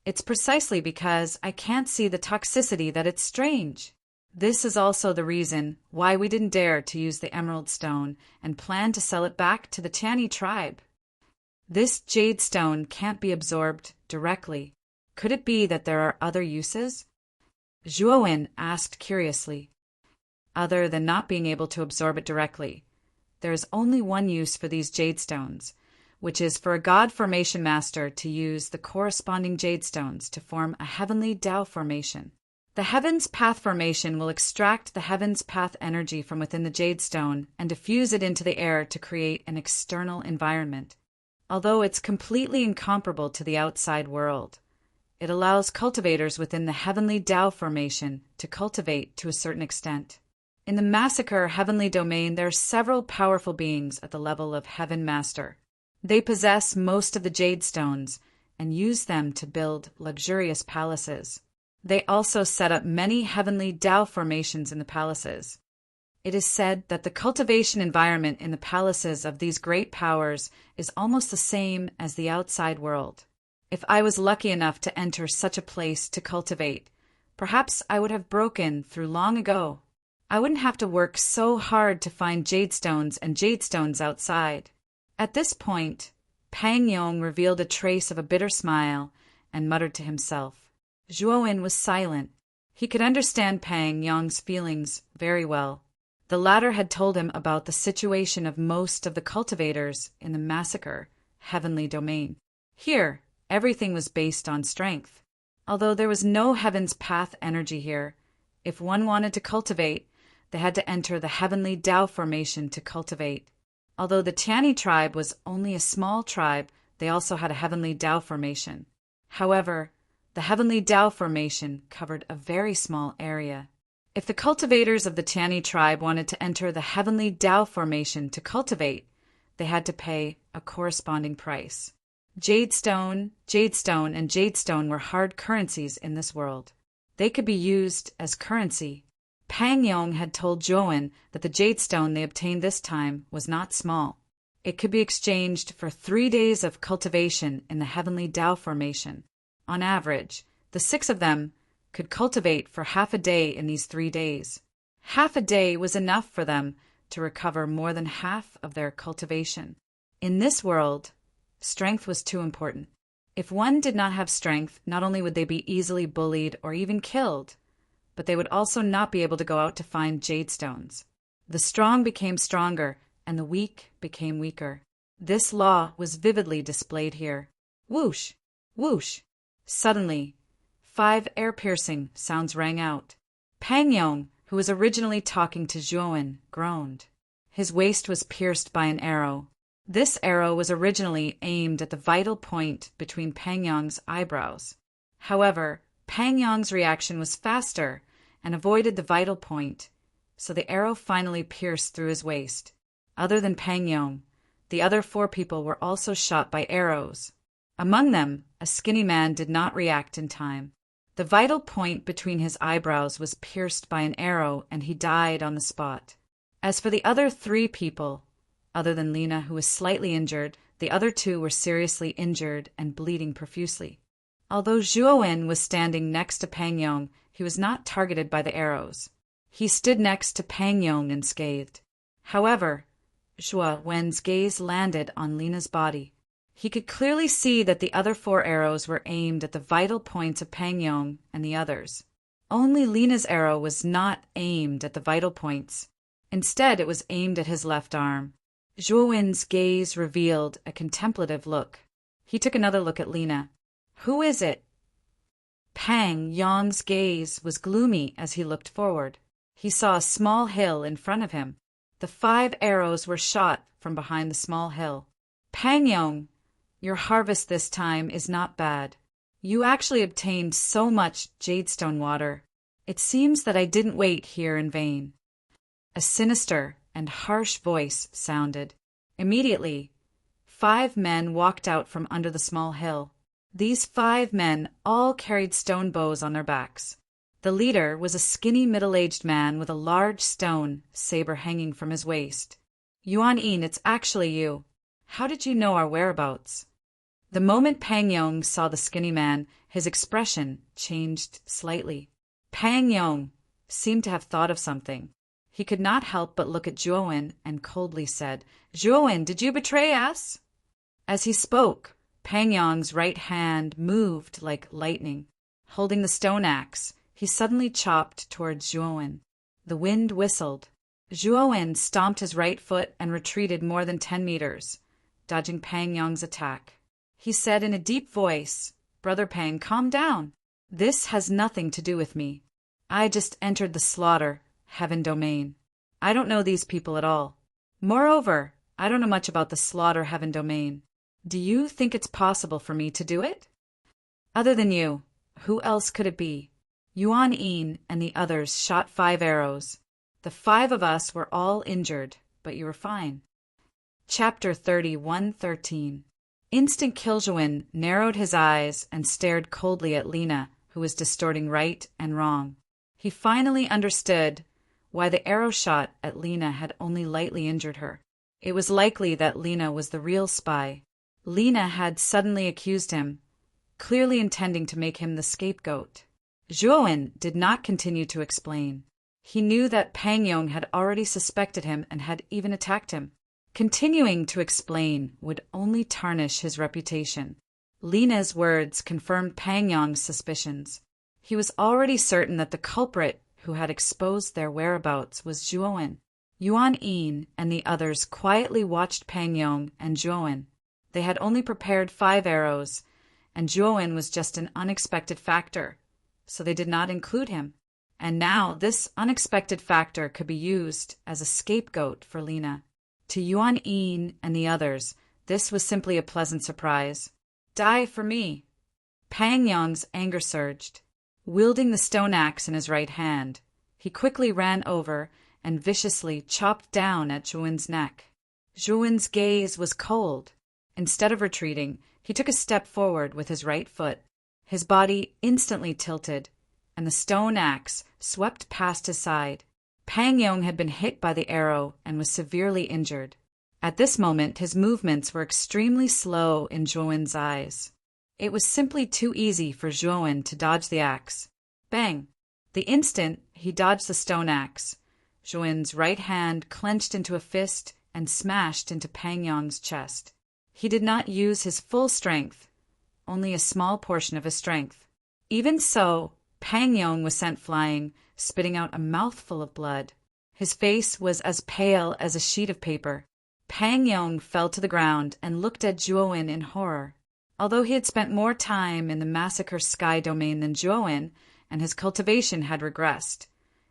It's precisely because I can't see the toxicity that it's strange. This is also the reason why we didn't dare to use the emerald stone and plan to sell it back to the Tani tribe. This jade stone can't be absorbed directly. Could it be that there are other uses? Zhuowen asked curiously. Other than not being able to absorb it directly, there is only one use for these jade stones, which is for a god formation master to use the corresponding jade stones to form a heavenly Tao formation. The Heaven's Path formation will extract the Heaven's Path energy from within the jade stone and diffuse it into the air to create an external environment. Although it's completely incomparable to the outside world, it allows cultivators within the heavenly Tao formation to cultivate to a certain extent. In the massacre heavenly domain, there are several powerful beings at the level of Heaven Master. They possess most of the jade stones and use them to build luxurious palaces. They also set up many heavenly Tao formations in the palaces. It is said that the cultivation environment in the palaces of these great powers is almost the same as the outside world. If I was lucky enough to enter such a place to cultivate, perhaps I would have broken through long ago. I wouldn't have to work so hard to find jade stones and jade stones outside. At this point, Pang Yong revealed a trace of a bitter smile and muttered to himself. Zhuowen was silent. He could understand Pang Yong's feelings very well. The latter had told him about the situation of most of the cultivators in the massacre heavenly domain. Here, everything was based on strength. Although there was no Heaven's Path energy here, if one wanted to cultivate, they had to enter the heavenly Tao formation to cultivate. Although the Tani tribe was only a small tribe, they also had a heavenly Tao formation. However, the heavenly Tao formation covered a very small area. If the cultivators of the Tani tribe wanted to enter the heavenly Tao formation to cultivate, they had to pay a corresponding price. Jadestone, and jadestone were hard currencies in this world. They could be used as currency. Pang Yong had told Zhuowen that the jadestone they obtained this time was not small. It could be exchanged for 3 days of cultivation in the heavenly Tao formation. On average, the 6 of them could cultivate for half a day in these 3 days. Half a day was enough for them to recover more than half of their cultivation. In this world, strength was too important. If one did not have strength, not only would they be easily bullied or even killed, but they would also not be able to go out to find jade stones. The strong became stronger, and the weak became weaker. This law was vividly displayed here. Whoosh! Whoosh! Suddenly, 5 air-piercing sounds rang out. Pang Yong, who was originally talking to Zhuowen, groaned. His waist was pierced by an arrow. This arrow was originally aimed at the vital point between Pang Yong's eyebrows. However, Pang Yong's reaction was faster and avoided the vital point, so the arrow finally pierced through his waist. Other than Pang Yong, the other 4 people were also shot by arrows. Among them, a skinny man did not react in time. The vital point between his eyebrows was pierced by an arrow, and he died on the spot. As for the other 3 people, other than Lena, who was slightly injured, the other 2 were seriously injured and bleeding profusely. Although Zhuowen was standing next to Pang Yong, he was not targeted by the arrows. He stood next to Pang Yong unscathed. However, Zhuowen's gaze landed on Lena's body. He could clearly see that the other 4 arrows were aimed at the vital points of Pang Yong and the others. Only Lena's arrow was not aimed at the vital points. Instead, it was aimed at his left arm. Zhuowen's gaze revealed a contemplative look. He took another look at Lena. "Who is it?" Pang Yong's gaze was gloomy as he looked forward. He saw a small hill in front of him. The 5 arrows were shot from behind the small hill. "Pang Yong, your harvest this time is not bad. You actually obtained so much jadestone water. It seems that I didn't wait here in vain." A sinister and harsh voice sounded. Immediately, 5 men walked out from under the small hill. These 5 men all carried stone bows on their backs. The leader was a skinny middle-aged man with a large stone saber hanging from his waist. "Yuan Yin, it's actually you. How did you know our whereabouts?" The moment Pang Yong saw the skinny man, his expression changed slightly. Pang Yong seemed to have thought of something. He could not help but look at Zhuowen and coldly said, "Zhuowen, did you betray us?" As he spoke, Pang Yong's right hand moved like lightning. Holding the stone axe, he suddenly chopped towards Zhuowen. The wind whistled. Zhuowen stomped his right foot and retreated more than 10 meters, dodging Pang Yong's attack. He said in a deep voice, "Brother Pang, calm down. This has nothing to do with me. I just entered the slaughter, heaven domain. I don't know these people at all. Moreover, I don't know much about the slaughter heaven domain. Do you think it's possible for me to do it?" "Other than you, who else could it be? Yuan Yin and the others shot 5 arrows. The 5 of us were all injured, but you were fine." Chapter 31:13. Instant Kiljuan narrowed his eyes and stared coldly at Lena, who was distorting right and wrong. He finally understood why the arrow shot at Lena had only lightly injured her. It was likely that Lena was the real spy. Lena had suddenly accused him, clearly intending to make him the scapegoat. Zhuowen did not continue to explain. He knew that Pang Yong had already suspected him and had even attacked him. Continuing to explain would only tarnish his reputation. Lena's words confirmed Pang Yong's suspicions. He was already certain that the culprit who had exposed their whereabouts was Zhuowen. Yuan Yin and the others quietly watched Pang Yong and Zhuowen. They had only prepared 5 arrows, and Zhuowen was just an unexpected factor, so they did not include him. And now this unexpected factor could be used as a scapegoat for Lena. To Yuan Yin and the others, this was simply a pleasant surprise. "Die for me." Pang Yong's anger surged. Wielding the stone axe in his right hand, he quickly ran over and viciously chopped down at Zhuowen's neck. Zhuowen's gaze was cold. Instead of retreating, he took a step forward with his right foot. His body instantly tilted, and the stone axe swept past his side. Pang Yong had been hit by the arrow and was severely injured. At this moment, his movements were extremely slow in Zhuowen's eyes. It was simply too easy for Zhuowen to dodge the axe. Bang! The instant he dodged the stone axe, Zhuowen's right hand clenched into a fist and smashed into Pang Yong's chest. He did not use his full strength, only a small portion of his strength. Even so, Pang Yong was sent flying, spitting out a mouthful of blood. His face was as pale as a sheet of paper. Pang Yong fell to the ground and looked at Zhuowen in horror. Although he had spent more time in the massacre sky domain than Zhuowen, and his cultivation had regressed,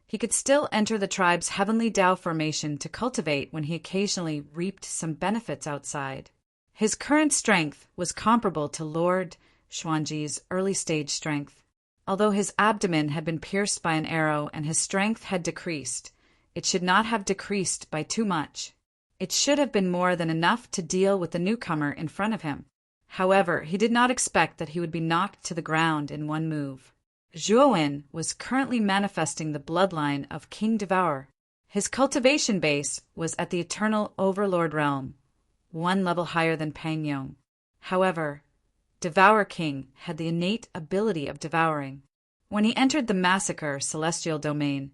he could still enter the tribe's heavenly Tao formation to cultivate when he occasionally reaped some benefits outside. His current strength was comparable to Lord Xuanji's early-stage strength. Although his abdomen had been pierced by an arrow and his strength had decreased, it should not have decreased by too much. It should have been more than enough to deal with the newcomer in front of him. However, he did not expect that he would be knocked to the ground in one move. Zhuowen was currently manifesting the bloodline of King Devour. His cultivation base was at the Eternal Overlord realm, one level higher than Pangyong. However, Devour King had the innate ability of devouring. When he entered the Massacre Celestial Domain,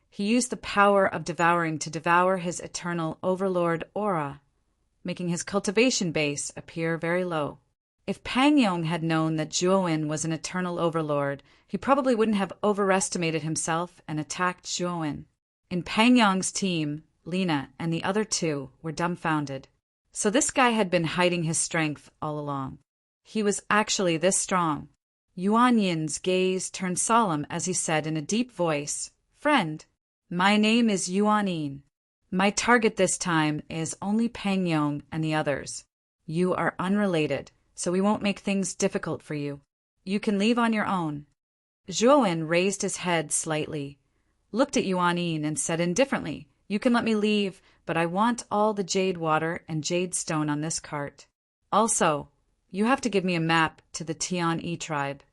he used the power of devouring to devour his Eternal Overlord aura, making his cultivation base appear very low. If Pangyong had known that Zhuowen was an Eternal Overlord, he probably wouldn't have overestimated himself and attacked Zhuowen. In Pangyong's team, Lena and the other two were dumbfounded. So this guy had been hiding his strength all along. He was actually this strong. Yuan Yin's gaze turned solemn as he said in a deep voice, "Friend, my name is Yuan Yin. My target this time is only Pangyong and the others. You are unrelated, so we won't make things difficult for you. You can leave on your own." Zhuowen raised his head slightly, looked at Yuan Yin and said indifferently, "You can let me leave, but I want all the jade water and jade stone on this cart. Also, you have to give me a map to the Tian-E tribe."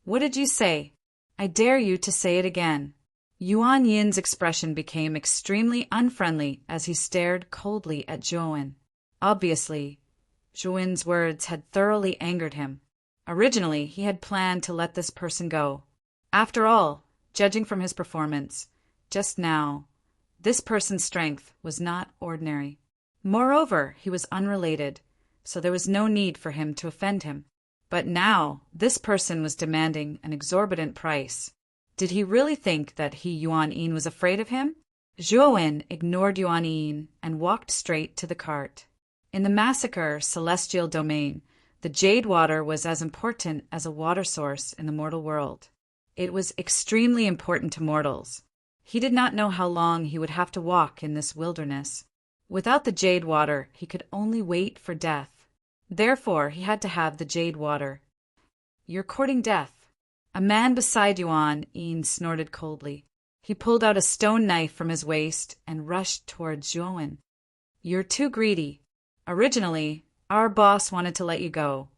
"What did you say?" "I dare you to say it again." Yuan Yin's expression became extremely unfriendly as he stared coldly at Zhuowen. Obviously, Zhuowen's words had thoroughly angered him. Originally, he had planned to let this person go. After all, judging from his performance, just now, this person's strength was not ordinary. Moreover, he was unrelated, so there was no need for him to offend him. But now, this person was demanding an exorbitant price. Did he really think that Yuan Yin was afraid of him? Zhuowen ignored Yuan Yin and walked straight to the cart. In the Massacre Celestial Domain, the jade water was as important as a water source in the mortal world. It was extremely important to mortals. He did not know how long he would have to walk in this wilderness. Without the jade water, he could only wait for death. Therefore, he had to have the jade water. "You're courting death." A man beside Yuan Yin snorted coldly. He pulled out a stone knife from his waist and rushed towards Zhuowen. "You're too greedy. Originally, our boss wanted to let you go.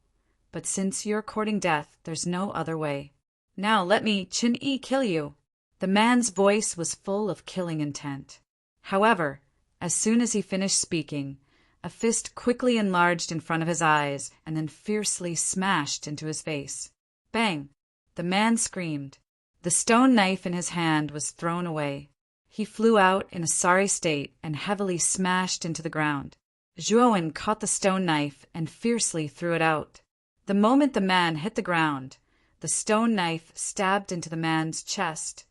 But since you're courting death, there's no other way. Now let me Qin-E kill you." The man's voice was full of killing intent. However, as soon as he finished speaking, a fist quickly enlarged in front of his eyes and then fiercely smashed into his face. Bang! The man screamed. The stone knife in his hand was thrown away. He flew out in a sorry state and heavily smashed into the ground. Zhuowen caught the stone knife and fiercely threw it out. The moment the man hit the ground, the stone knife stabbed into the man's chest,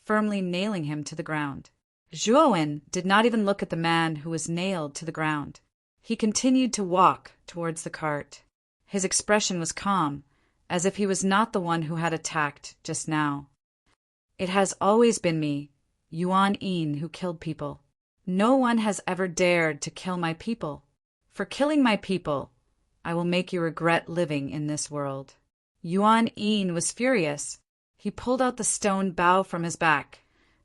firmly nailing him to the ground. Zhuowen did not even look at the man who was nailed to the ground. He continued to walk towards the cart. His expression was calm, as if he was not the one who had attacked just now. "It has always been me, Yuan Yin, who killed people. No one has ever dared to kill my people. For killing my people, I will make you regret living in this world." Yuan Yin was furious. He pulled out the stone bow from his back,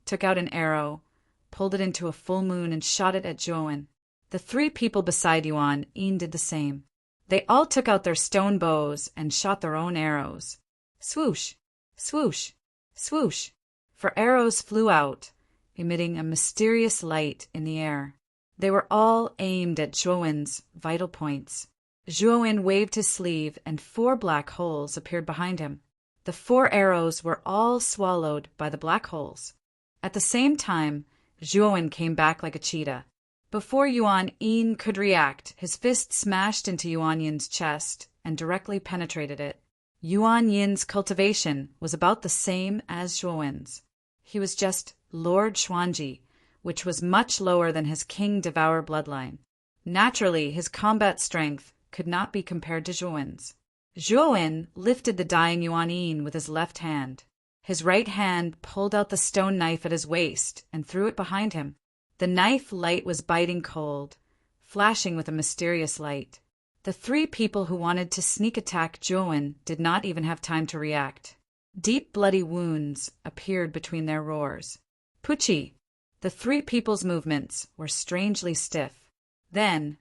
took out an arrow, pulled it into a full moon and shot it at Zhuowen. The three people beside Yuan Yin did the same. They all took out their stone bows and shot their own arrows. Swoosh, swoosh, swoosh, for arrows flew out, emitting a mysterious light in the air. They were all aimed at Zhuowen's vital points. Zhuowen waved his sleeve and 4 black holes appeared behind him. The 4 arrows were all swallowed by the black holes. At the same time, Zhuowen came back like a cheetah. Before Yuan Yin could react, his fist smashed into Yuan Yin's chest and directly penetrated it. Yuan Yin's cultivation was about the same as Zhuowen's. He was just Lord Xuanji, which was much lower than his King Devour bloodline. Naturally, his combat strength could not be compared to Zhuowen's. Zhuowen lifted the dying Yuan Yin with his left hand. His right hand pulled out the stone knife at his waist and threw it behind him. The knife light was biting cold, flashing with a mysterious light. The 3 people who wanted to sneak attack Zhuowen did not even have time to react. Deep bloody wounds appeared between their roars. Pucci! The 3 people's movements were strangely stiff. Then,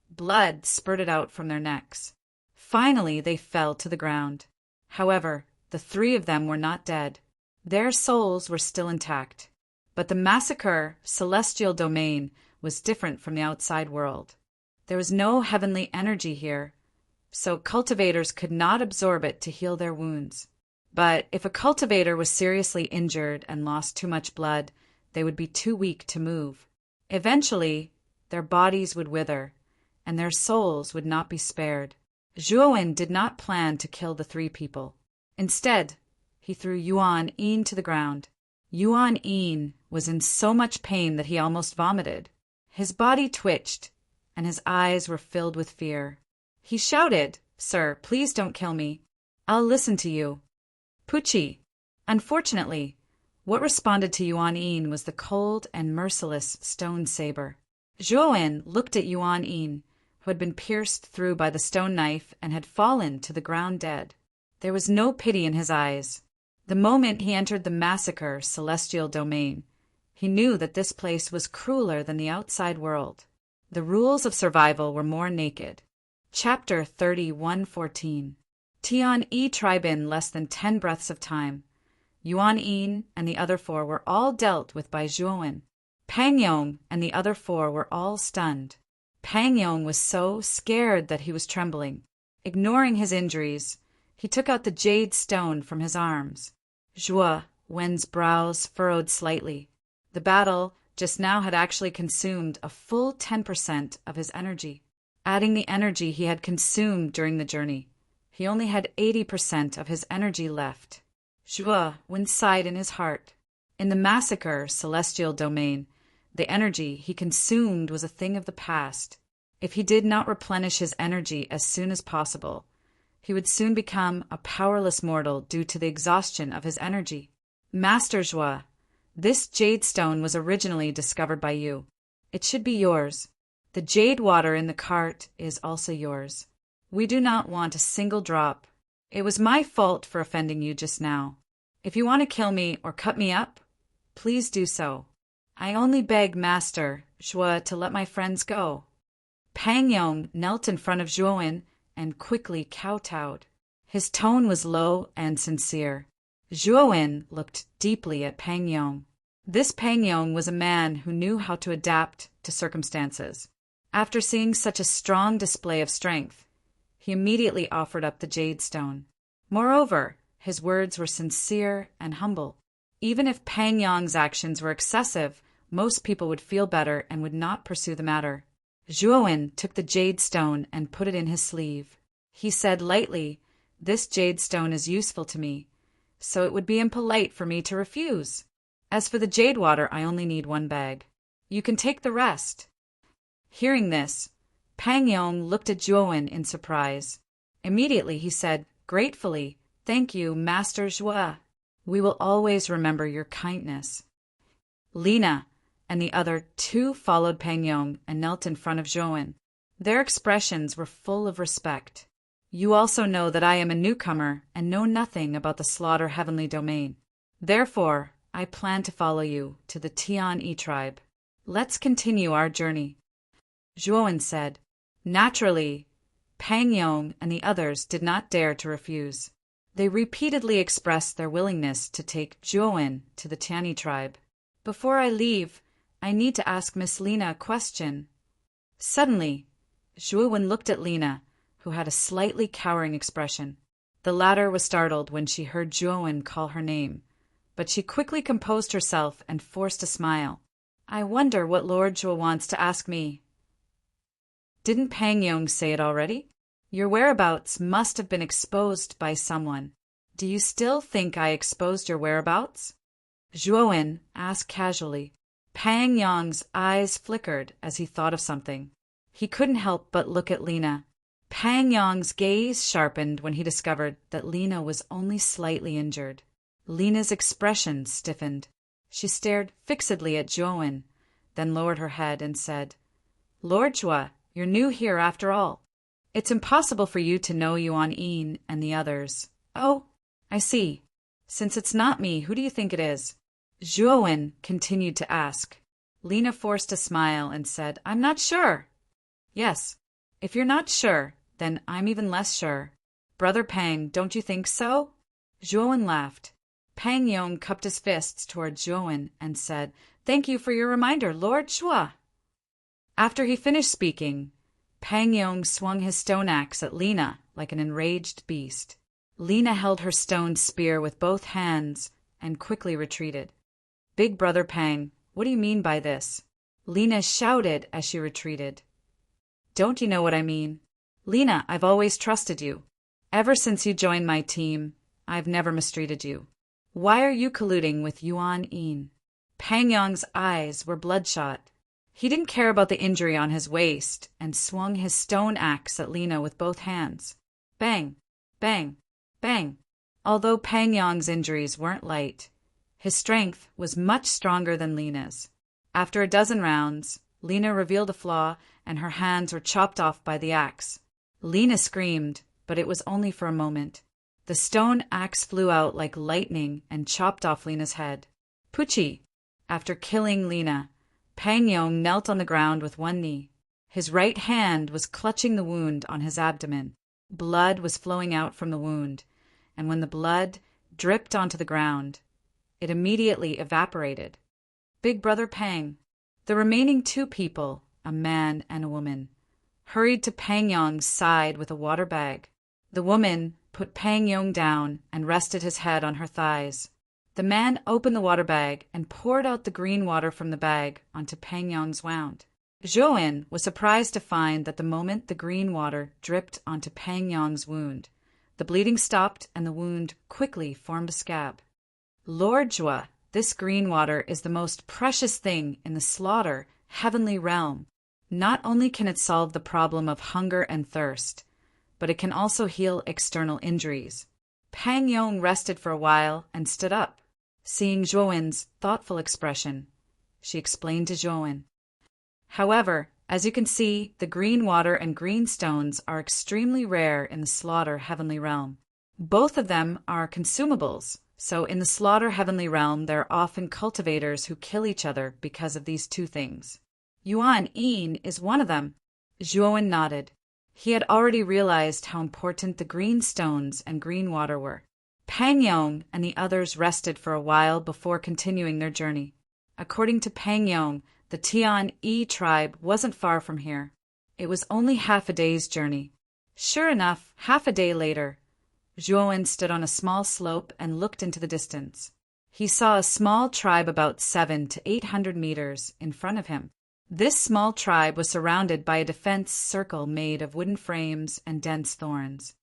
blood spurted out from their necks. Finally, they fell to the ground. However, the three of them were not dead. Their souls were still intact. But the massacre celestial domain was different from the outside world. There was no heavenly energy here, so cultivators could not absorb it to heal their wounds. But if a cultivator was seriously injured and lost too much blood, they would be too weak to move. Eventually, their bodies would wither, and their souls would not be spared. Zhuowen did not plan to kill the three people. Instead, he threw Yuan Yin to the ground. Yuan Yin was in so much pain that he almost vomited. His body twitched, and his eyes were filled with fear. He shouted, "Sir, please don't kill me. I'll listen to you." Puchi. Unfortunately, what responded to Yuan Yin was the cold and merciless stone saber. Zhuowen looked at Yuan Yin, who had been pierced through by the stone knife and had fallen to the ground dead. There was no pity in his eyes. The moment he entered the massacre celestial domain, he knew that this place was crueler than the outside world. The rules of survival were more naked. Chapter 31:14. Tian Yi tribe in less than 10 breaths of time. Yuan Yin and the other 4 were all dealt with by Zhuowen. Pang Yong and the other 4 were all stunned. Pang Yong was so scared that he was trembling. Ignoring his injuries, he took out the jade stone from his arms. Zhuowen's brows furrowed slightly. The battle just now had actually consumed a full 10% of his energy. Adding the energy he had consumed during the journey, he only had 80% of his energy left. Zhuowen sighed in his heart. In the massacre celestial domain, the energy he consumed was a thing of the past. If he did not replenish his energy as soon as possible, he would soon become a powerless mortal due to the exhaustion of his energy. Master Zhuo, this jade stone was originally discovered by you. It should be yours. The jade water in the cart is also yours. We do not want a single drop. It was my fault for offending you just now. If you want to kill me or cut me up, please do so. I only beg Master Zhuo to let my friends go. Pang Yong knelt in front of Zhuowen and quickly kowtowed. His tone was low and sincere. Zhuowen looked deeply at Pang Yong. This Pang Yong was a man who knew how to adapt to circumstances. After seeing such a strong display of strength, he immediately offered up the jade stone. Moreover, his words were sincere and humble. Even if Pang Yong's actions were excessive, most people would feel better and would not pursue the matter. Zhuowen took the jade stone and put it in his sleeve. He said lightly, "This jade stone is useful to me, so it would be impolite for me to refuse. As for the jade water, I only need 1 bag. You can take the rest." Hearing this, Pang Yong looked at Zhuowen in surprise. Immediately he said, gratefully, "Thank you, Master Zhuo. We will always remember your kindness." Lina and the other 2 followed Pang Yong and knelt in front of Zhuowen. Their expressions were full of respect. "You also know that I am a newcomer and know nothing about the slaughter heavenly domain. Therefore, I plan to follow you to the Tian Yi tribe. Let's continue our journey." Zhuowen said. Naturally, Pang Yong and the others did not dare to refuse. They repeatedly expressed their willingness to take Zhuowen to the Tian Yi tribe. "Before I leave, I need to ask Miss Lina a question." Suddenly, Zhuowen looked at Lina, who had a slightly cowering expression. The latter was startled when she heard Zhuowen call her name, but she quickly composed herself and forced a smile. "I wonder what Lord Zhuo wants to ask me." "Didn't Pang Yong say it already? Your whereabouts must have been exposed by someone. Do you still think I exposed your whereabouts?" Zhuowen asked casually. Pang Yong's eyes flickered as he thought of something. He couldn't help but look at Lina. Pang Yong's gaze sharpened when he discovered that Lina was only slightly injured. Lina's expression stiffened. She stared fixedly at Zhuowen, then lowered her head and said, "Lord Zhuo, you're new here after all. It's impossible for you to know Yuan Yin and the others." "Oh, I see. Since it's not me, who do you think it is?" Zhuowen continued to ask. Lina forced a smile and said, "I'm not sure." "Yes, if you're not sure, Then I'm even less sure. Brother Pang, don't you think so? Zhuowen laughed. Pang Yong cupped his fists toward Zhuowen and said, "Thank you for your reminder, Lord Shua." After he finished speaking, Pang Yong swung his stone axe at Lena like an enraged beast. Lena held her stone spear with both hands and quickly retreated. "Big Brother Pang, what do you mean by this?" Lena shouted as she retreated. "Don't you know what I mean? Lena, I've always trusted you. Ever since you joined my team, I've never mistreated you. Why are you colluding with Yuan Yin?" Pang Yong's eyes were bloodshot. He didn't care about the injury on his waist and swung his stone axe at Lena with both hands. Bang, bang, bang. Although Pang Yong's injuries weren't light, his strength was much stronger than Lena's. After a dozen rounds, Lena revealed a flaw and her hands were chopped off by the axe. Lena screamed, but it was only for a moment. The stone axe flew out like lightning and chopped off Lena's head. Pucci! After killing Lena, Pang Yong knelt on the ground with one knee. His right hand was clutching the wound on his abdomen. Blood was flowing out from the wound, and when the blood dripped onto the ground, it immediately evaporated. Big Brother Pang, the remaining two people, a man and a woman, hurried to Pang Yong's side with a water bag. The woman put Pang Yong down and rested his head on her thighs. The man opened the water bag and poured out the green water from the bag onto Pang Yong's wound. Zhuowen was surprised to find that the moment the green water dripped onto Pang Yong's wound, the bleeding stopped and the wound quickly formed a scab. "Lord Zhua, this green water is the most precious thing in the slaughter heavenly realm. Not only can it solve the problem of hunger and thirst, but it can also heal external injuries." Pang Yong rested for a while and stood up. Seeing Zhuowen's thoughtful expression, she explained to Zhuowen. "However, as you can see, the green water and green stones are extremely rare in the slaughter heavenly realm. Both of them are consumables, so in the slaughter heavenly realm there are often cultivators who kill each other because of these two things. Yuan Yin is one of them." Zhuowen nodded. He had already realized how important the green stones and green water were. Pang Yong and the others rested for a while before continuing their journey. According to Pang Yong, the Tian Yi tribe wasn't far from here. It was only half a day's journey. Sure enough, half a day later, Zhuowen stood on a small slope and looked into the distance. He saw a small tribe about 700 to 800 meters in front of him. This small tribe was surrounded by a defense circle made of wooden frames and dense thorns.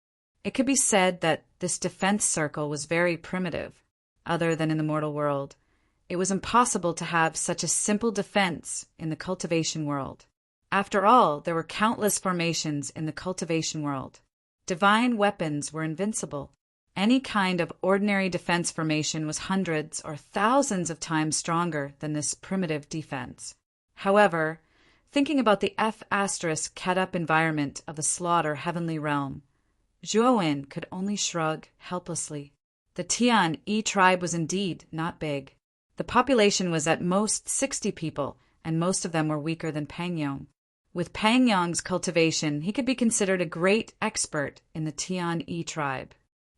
It could be said that this defense circle was very primitive. Other than in the mortal world, it was impossible to have such a simple defense in the cultivation world. After all, there were countless formations in the cultivation world. Divine weapons were invincible. Any kind of ordinary defense formation was hundreds or thousands of times stronger than this primitive defense. However, thinking about the F***-ket-up environment of the slaughter heavenly realm, Zhuowen could only shrug helplessly. The Tian Yi tribe was indeed not big. The population was at most 60 people, and most of them were weaker than Pang Yong. With Pang Yong's cultivation, he could be considered a great expert in the Tian Yi tribe.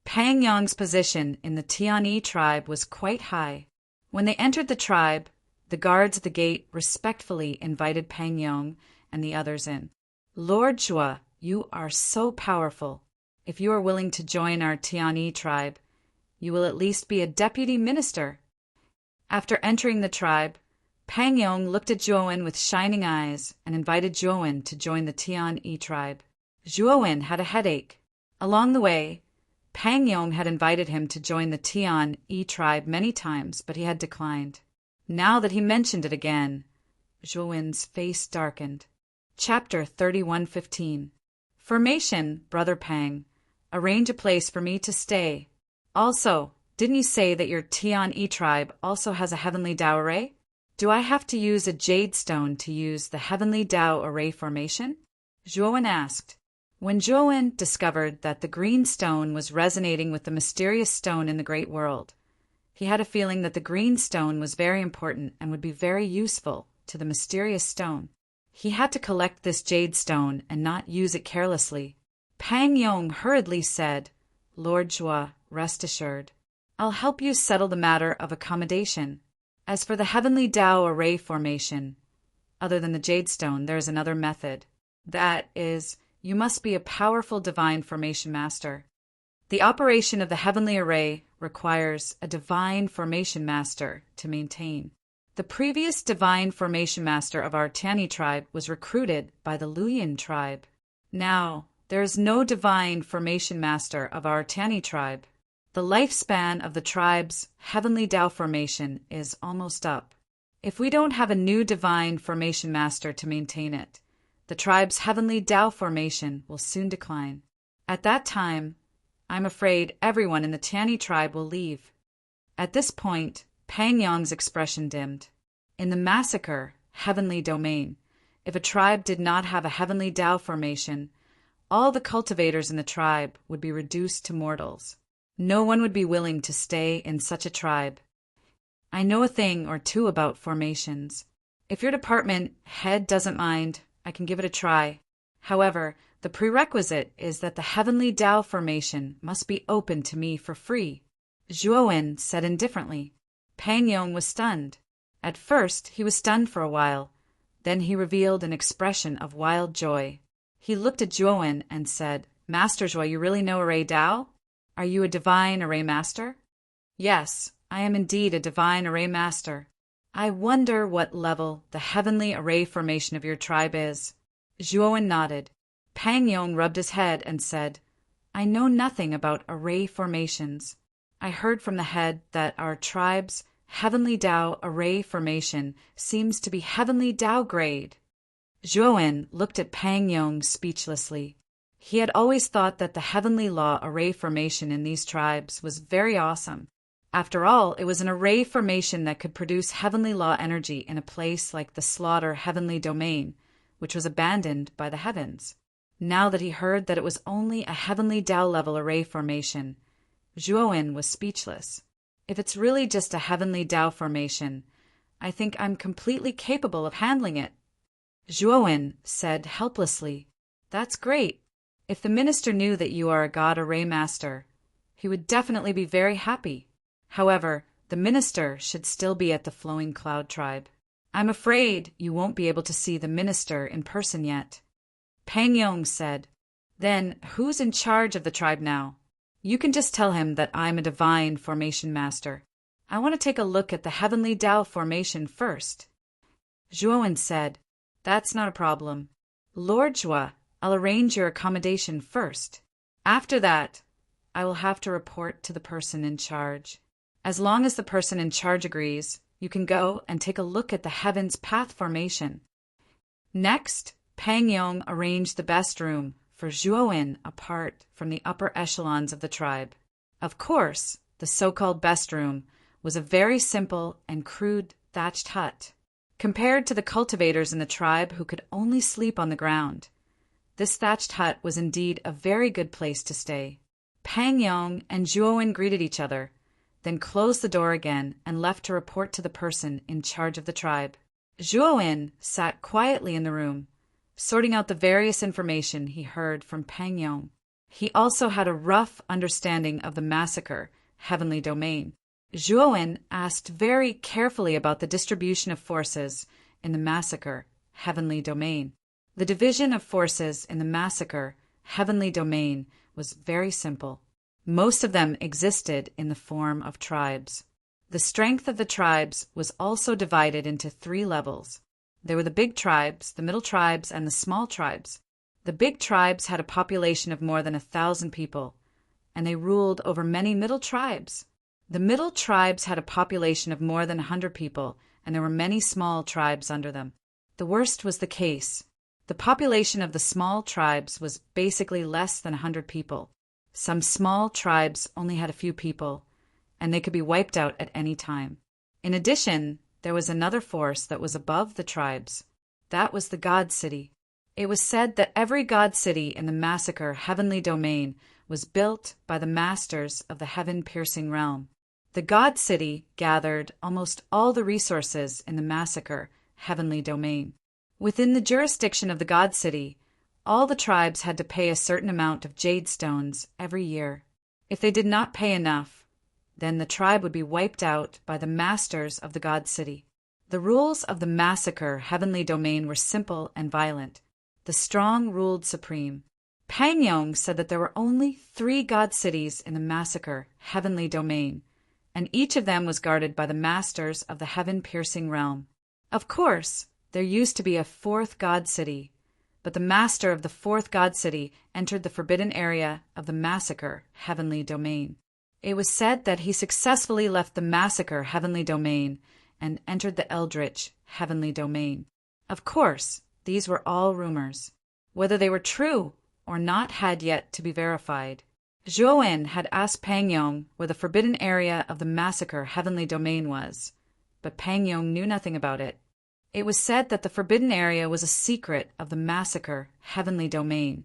Pang Yong's position in the Tian Yi tribe was quite high. When they entered the tribe, the guards at the gate respectfully invited Pang Yong and the others in. "Lord Zhua, you are so powerful. If you are willing to join our Tian Yi tribe, you will at least be a deputy minister." After entering the tribe, Pang Yong looked at Zhuowen with shining eyes and invited Zhuowen to join the Tian Yi tribe. Zhuowen had a headache. Along the way, Pang Yong had invited him to join the Tian Yi tribe many times, but he had declined. Now that he mentioned it again, Zhuowen's face darkened. Chapter 31:15. Formation, Brother Pang. Arrange a place for me to stay. Also, didn't you say that your Tian Yi tribe also has a heavenly Dao array? Do I have to use a jade stone to use the heavenly Dao array formation? Zhuowen asked. When Zhuowen discovered that the green stone was resonating with the mysterious stone in the great world, he had a feeling that the green stone was very important and would be very useful to the mysterious stone. He had to collect this jade stone and not use it carelessly. Pang Yong hurriedly said, "Lord Jua, rest assured. I'll help you settle the matter of accommodation. As for the heavenly Tao array formation, other than the jade stone, there is another method. That is, you must be a powerful divine formation master. The operation of the heavenly array requires a divine formation master to maintain. The previous divine formation master of our Tani tribe was recruited by the Luyin tribe. Now, there is no divine formation master of our Tani tribe. The lifespan of the tribe's heavenly Tao formation is almost up. If we don't have a new divine formation master to maintain it, the tribe's heavenly Tao formation will soon decline. At that time, I'm afraid everyone in the Tani tribe will leave." At this point, Pang Yong's expression dimmed. In the massacre, heavenly domain, if a tribe did not have a heavenly Tao formation, all the cultivators in the tribe would be reduced to mortals. No one would be willing to stay in such a tribe. I know a thing or two about formations. If your department head doesn't mind, I can give it a try. However, the prerequisite is that the heavenly Tao formation must be open to me for free. Zhuowen said indifferently. Pang Yong was stunned. At first, he was stunned for a while. Then he revealed an expression of wild joy. He looked at Zhuowen and said, "Master Zhuo, you really know Array Tao? Are you a divine array master?" "Yes, I am indeed a divine array master." "I wonder what level the heavenly array formation of your tribe is." Zhuowen nodded. Pang Yong rubbed his head and said, "I know nothing about array formations. I heard from the head that our tribe's heavenly Tao array formation seems to be heavenly Tao grade." Zhuowen looked at Pang Yong speechlessly. He had always thought that the heavenly law array formation in these tribes was very awesome. After all, it was an array formation that could produce heavenly law energy in a place like the Slaughter heavenly domain, which was abandoned by the heavens. Now that he heard that it was only a heavenly Tao level array formation, Zhuowen was speechless. If it's really just a heavenly Tao formation, I think I'm completely capable of handling it. Zhuowen said helplessly, "That's great. If the minister knew that you are a god array master, he would definitely be very happy. However, the minister should still be at the Flowing Cloud tribe. I'm afraid you won't be able to see the minister in person yet." Pang Yong said, "Then who's in charge of the tribe now? You can just tell him that I'm a divine formation master. I want to take a look at the heavenly Tao formation first." Zhuowen said, "That's not a problem. Lord Jua, I'll arrange your accommodation first. After that, I will have to report to the person in charge. As long as the person in charge agrees, you can go and take a look at the Heaven's Path formation." Next, Pang Yong arranged the best room for Zhuowen apart from the upper echelons of the tribe. Of course, the so-called best room was a very simple and crude thatched hut. Compared to the cultivators in the tribe who could only sleep on the ground, this thatched hut was indeed a very good place to stay. Pang Yong and Zhuowen greeted each other, then closed the door again and left to report to the person in charge of the tribe. Zhuowen sat quietly in the room, sorting out the various information he heard from Pang Yong. He also had a rough understanding of the massacre, heavenly domain. Zhuowen asked very carefully about the distribution of forces in the massacre, heavenly domain. The division of forces in the massacre, heavenly domain, was very simple. Most of them existed in the form of tribes. The strength of the tribes was also divided into 3 levels. There were the big tribes, the middle tribes, and the small tribes. The big tribes had a population of more than 1,000 people, and they ruled over many middle tribes. The middle tribes had a population of more than 100 people, and there were many small tribes under them. The worst was the case. The population of the small tribes was basically less than 100 people. Some small tribes only had a few people, and they could be wiped out at any time. In addition, there was another force that was above the tribes. That was the God City. It was said that every God City in the massacre heavenly domain was built by the masters of the heaven-piercing realm. The God City gathered almost all the resources in the massacre heavenly domain. Within the jurisdiction of the God City, All the tribes had to pay a certain amount of jade stones every year. If they did not pay enough, then the tribe would be wiped out by the masters of the god city. The rules of the massacre heavenly domain were simple and violent. The strong ruled supreme. Pangyong said that there were only 3 god cities in the massacre heavenly domain, and each of them was guarded by the masters of the heaven-piercing realm. Of course, there used to be a 4th god city, but the master of the 4th god city entered the forbidden area of the massacre heavenly domain. It was said that he successfully left the massacre heavenly domain and entered the eldritch heavenly domain. Of course, these were all rumors. Whether they were true or not had yet to be verified. Zhuowen had asked Pangyong where the forbidden area of the massacre heavenly domain was, but Pangyong knew nothing about it. It was said that the forbidden area was a secret of the massacre heavenly domain,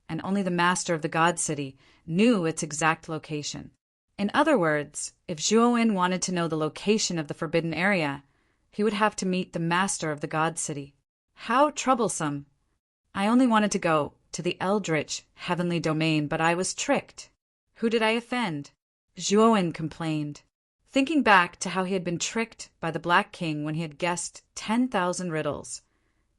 and only the master of the god city knew its exact location. In other words, if Zhuowen wanted to know the location of the forbidden area, he would have to meet the master of the god city. How troublesome! I only wanted to go to the eldritch heavenly domain, but I was tricked. Who did I offend? Zhuowen complained, thinking back to how he had been tricked by the Black King when he had guessed 10,000 riddles.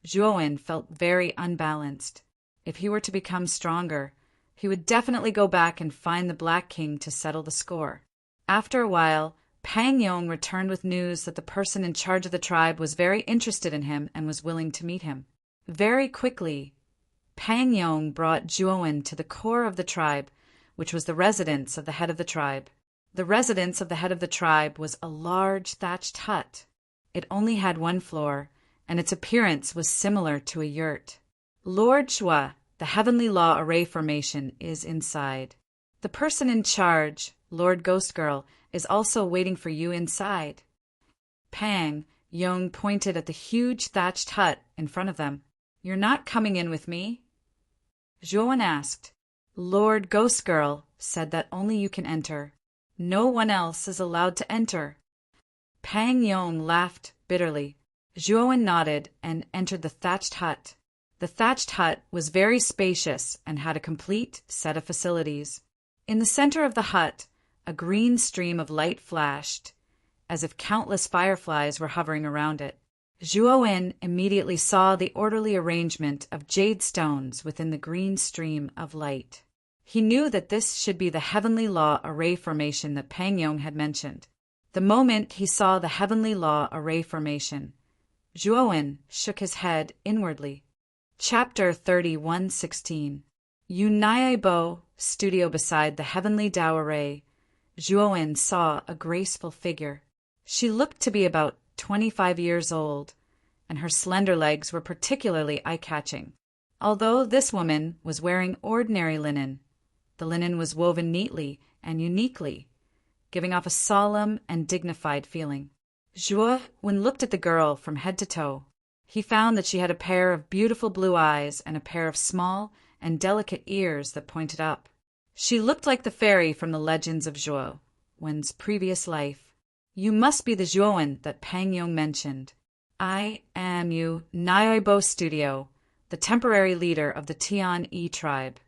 Zhuowen felt very unbalanced. If he were to become stronger, he would definitely go back and find the Black King to settle the score. After a while, Pangyong returned with news that the person in charge of the tribe was very interested in him and was willing to meet him. Very quickly, Pangyong brought Zhuowen to the core of the tribe, which was the residence of the head of the tribe. The residence of the head of the tribe was a large thatched hut. It only had 1 floor, and its appearance was similar to a yurt. Lord Shua, the heavenly law array formation, is inside. The person in charge, Lord Ghost Girl, is also waiting for you inside. Pangyong pointed at the huge thatched hut in front of them. You're not coming in with me? Zhuowen asked. Lord Ghost Girl said that only you can enter. No one else is allowed to enter. Pangyong laughed bitterly. Zhuowen nodded and entered the thatched hut. The thatched hut was very spacious and had a complete set of facilities. In the center of the hut, a green stream of light flashed, as if countless fireflies were hovering around it. Zhuowen immediately saw the orderly arrangement of jade stones within the green stream of light. He knew that this should be the heavenly law array formation that Pangyong had mentioned. The moment he saw the heavenly law array formation, Zhuowen shook his head inwardly. Chapter 31:16. Unaibo studio beside the heavenly Tao array, Zhuowen saw a graceful figure. She looked to be about 25 years old, and her slender legs were particularly eye-catching. Although this woman was wearing ordinary linen, the linen was woven neatly and uniquely, giving off a solemn and dignified feeling. Zhuowen looked at the girl from head to toe. He found that she had a pair of beautiful blue eyes and a pair of small and delicate ears that pointed up. She looked like the fairy from the legends of Zhuowen's previous life. You must be the Zhuowen that Pangyong mentioned. I am Unaibo Studio, the temporary leader of the Tian-E tribe.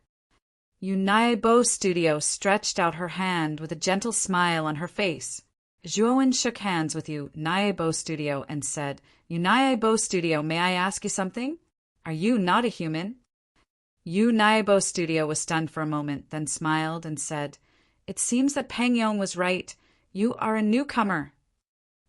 Unaibo Studio stretched out her hand with a gentle smile on her face. Zhuowen shook hands with Unaibo Studio and said, Unaibo Studio, may I ask you something? Are you not a human? Unaibo Studio was stunned for a moment, then smiled and said, It seems that Pangyong was right. You are a newcomer.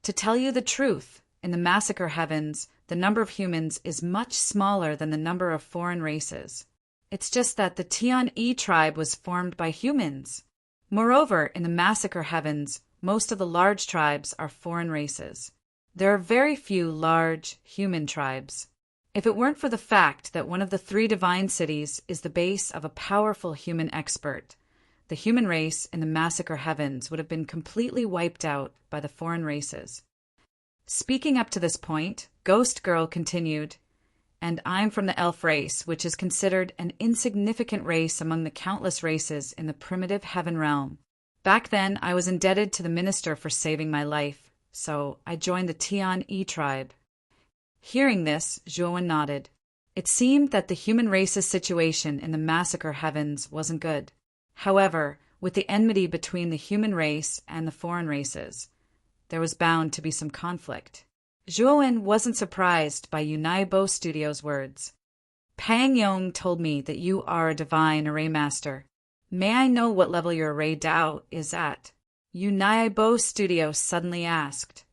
To tell you the truth, in the massacre heavens, the number of humans is much smaller than the number of foreign races. It's just that the Tian-E tribe was formed by humans. Moreover, in the massacre heavens, most of the large tribes are foreign races. There are very few large human tribes. If it weren't for the fact that one of the 3 divine cities is the base of a powerful human expert, the human race in the massacre heavens would have been completely wiped out by the foreign races. Speaking up to this point, Ghost Girl continued, And I'm from the elf race, which is considered an insignificant race among the countless races in the primitive heaven realm. Back then, I was indebted to the minister for saving my life, so I joined the Tian-E tribe. Hearing this, Zhuowen nodded. It seemed that the human race's situation in the massacre heavens wasn't good. However, with the enmity between the human race and the foreign races, there was bound to be some conflict. Zhuowen wasn't surprised by Unaibo Studio's words. Pang Yong told me that you are a divine array master. May I know what level your array Dao is at? Unaibo Studio suddenly asked.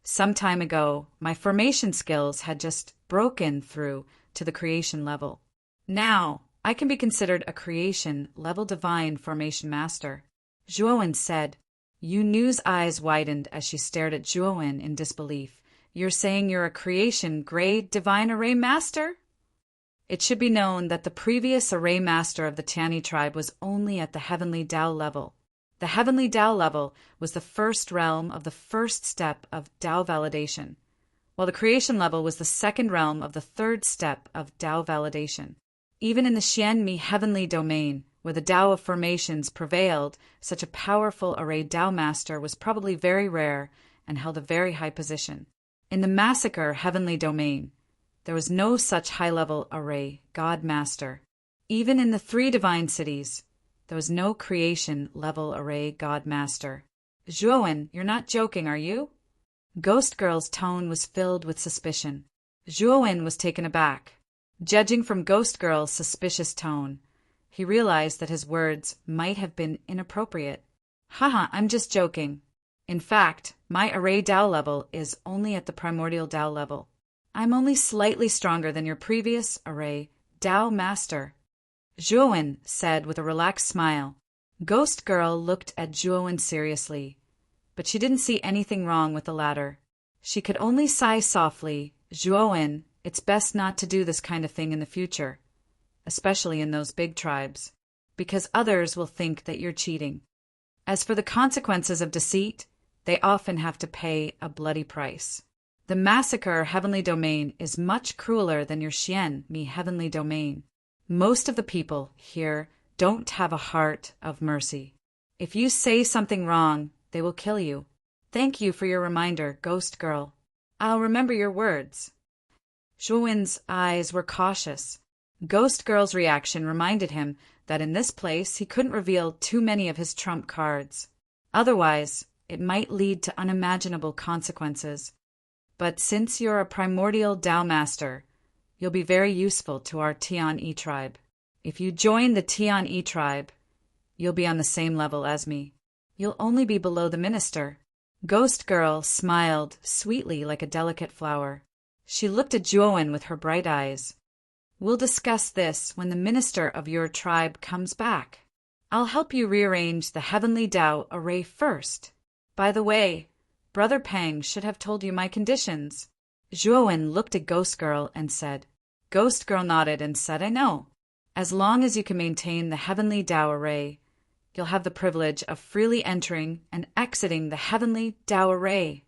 Some time ago, my formation skills had just broken through to the creation level. Now, I can be considered a creation level divine formation master. Zhuowen said. Yu Nu's eyes widened as she stared at Zhuowen in disbelief. You're saying you're a creation grade divine array master? It should be known that the previous array master of the Tiani tribe was only at the heavenly Dao level. The heavenly Dao level was the first realm of the first step of Dao validation, while the creation level was the second realm of the third step of Dao validation. Even in the Xianmi heavenly domain, where the Dao of formations prevailed, such a powerful array Dao master was probably very rare and held a very high position. In the massacre heavenly domain, there was no such high-level array God master. Even in the three divine cities, there was no creation-level array God master. Zhuowen, you're not joking, are you? Ghost Girl's tone was filled with suspicion. Zhuowen was taken aback. Judging from Ghost Girl's suspicious tone, he realized that his words might have been inappropriate. Haha, I'm just joking. In fact, my array Dao level is only at the primordial Dao level. I'm only slightly stronger than your previous array Dao master. Zhuowen said with a relaxed smile. Ghost Girl looked at Zhuowen seriously, but she didn't see anything wrong with the latter. She could only sigh softly. Zhuowen, it's best not to do this kind of thing in the future, especially in those big tribes, because others will think that you're cheating. As for the consequences of deceit, they often have to pay a bloody price. The massacre heavenly domain is much crueler than your Xianmi heavenly domain. Most of the people here don't have a heart of mercy. If you say something wrong, they will kill you. Thank you for your reminder, Ghost Girl. I'll remember your words. Zhuowen's eyes were cautious. Ghost Girl's reaction reminded him that in this place he couldn't reveal too many of his trump cards. Otherwise, it might lead to unimaginable consequences. But since you're a primordial Dao master, you'll be very useful to our Tian-E tribe. If you join the Tian-E tribe, you'll be on the same level as me. You'll only be below the minister. Ghost Girl smiled sweetly like a delicate flower. She looked at Zhuowen with her bright eyes. We'll discuss this when the minister of your tribe comes back. I'll help you rearrange the heavenly Dao array first. By the way, Brother Pang should have told you my conditions. Zhuowen looked at Ghost Girl and said. Ghost Girl nodded and said, I know. As long as you can maintain the heavenly Dao array, you'll have the privilege of freely entering and exiting the heavenly Dao array.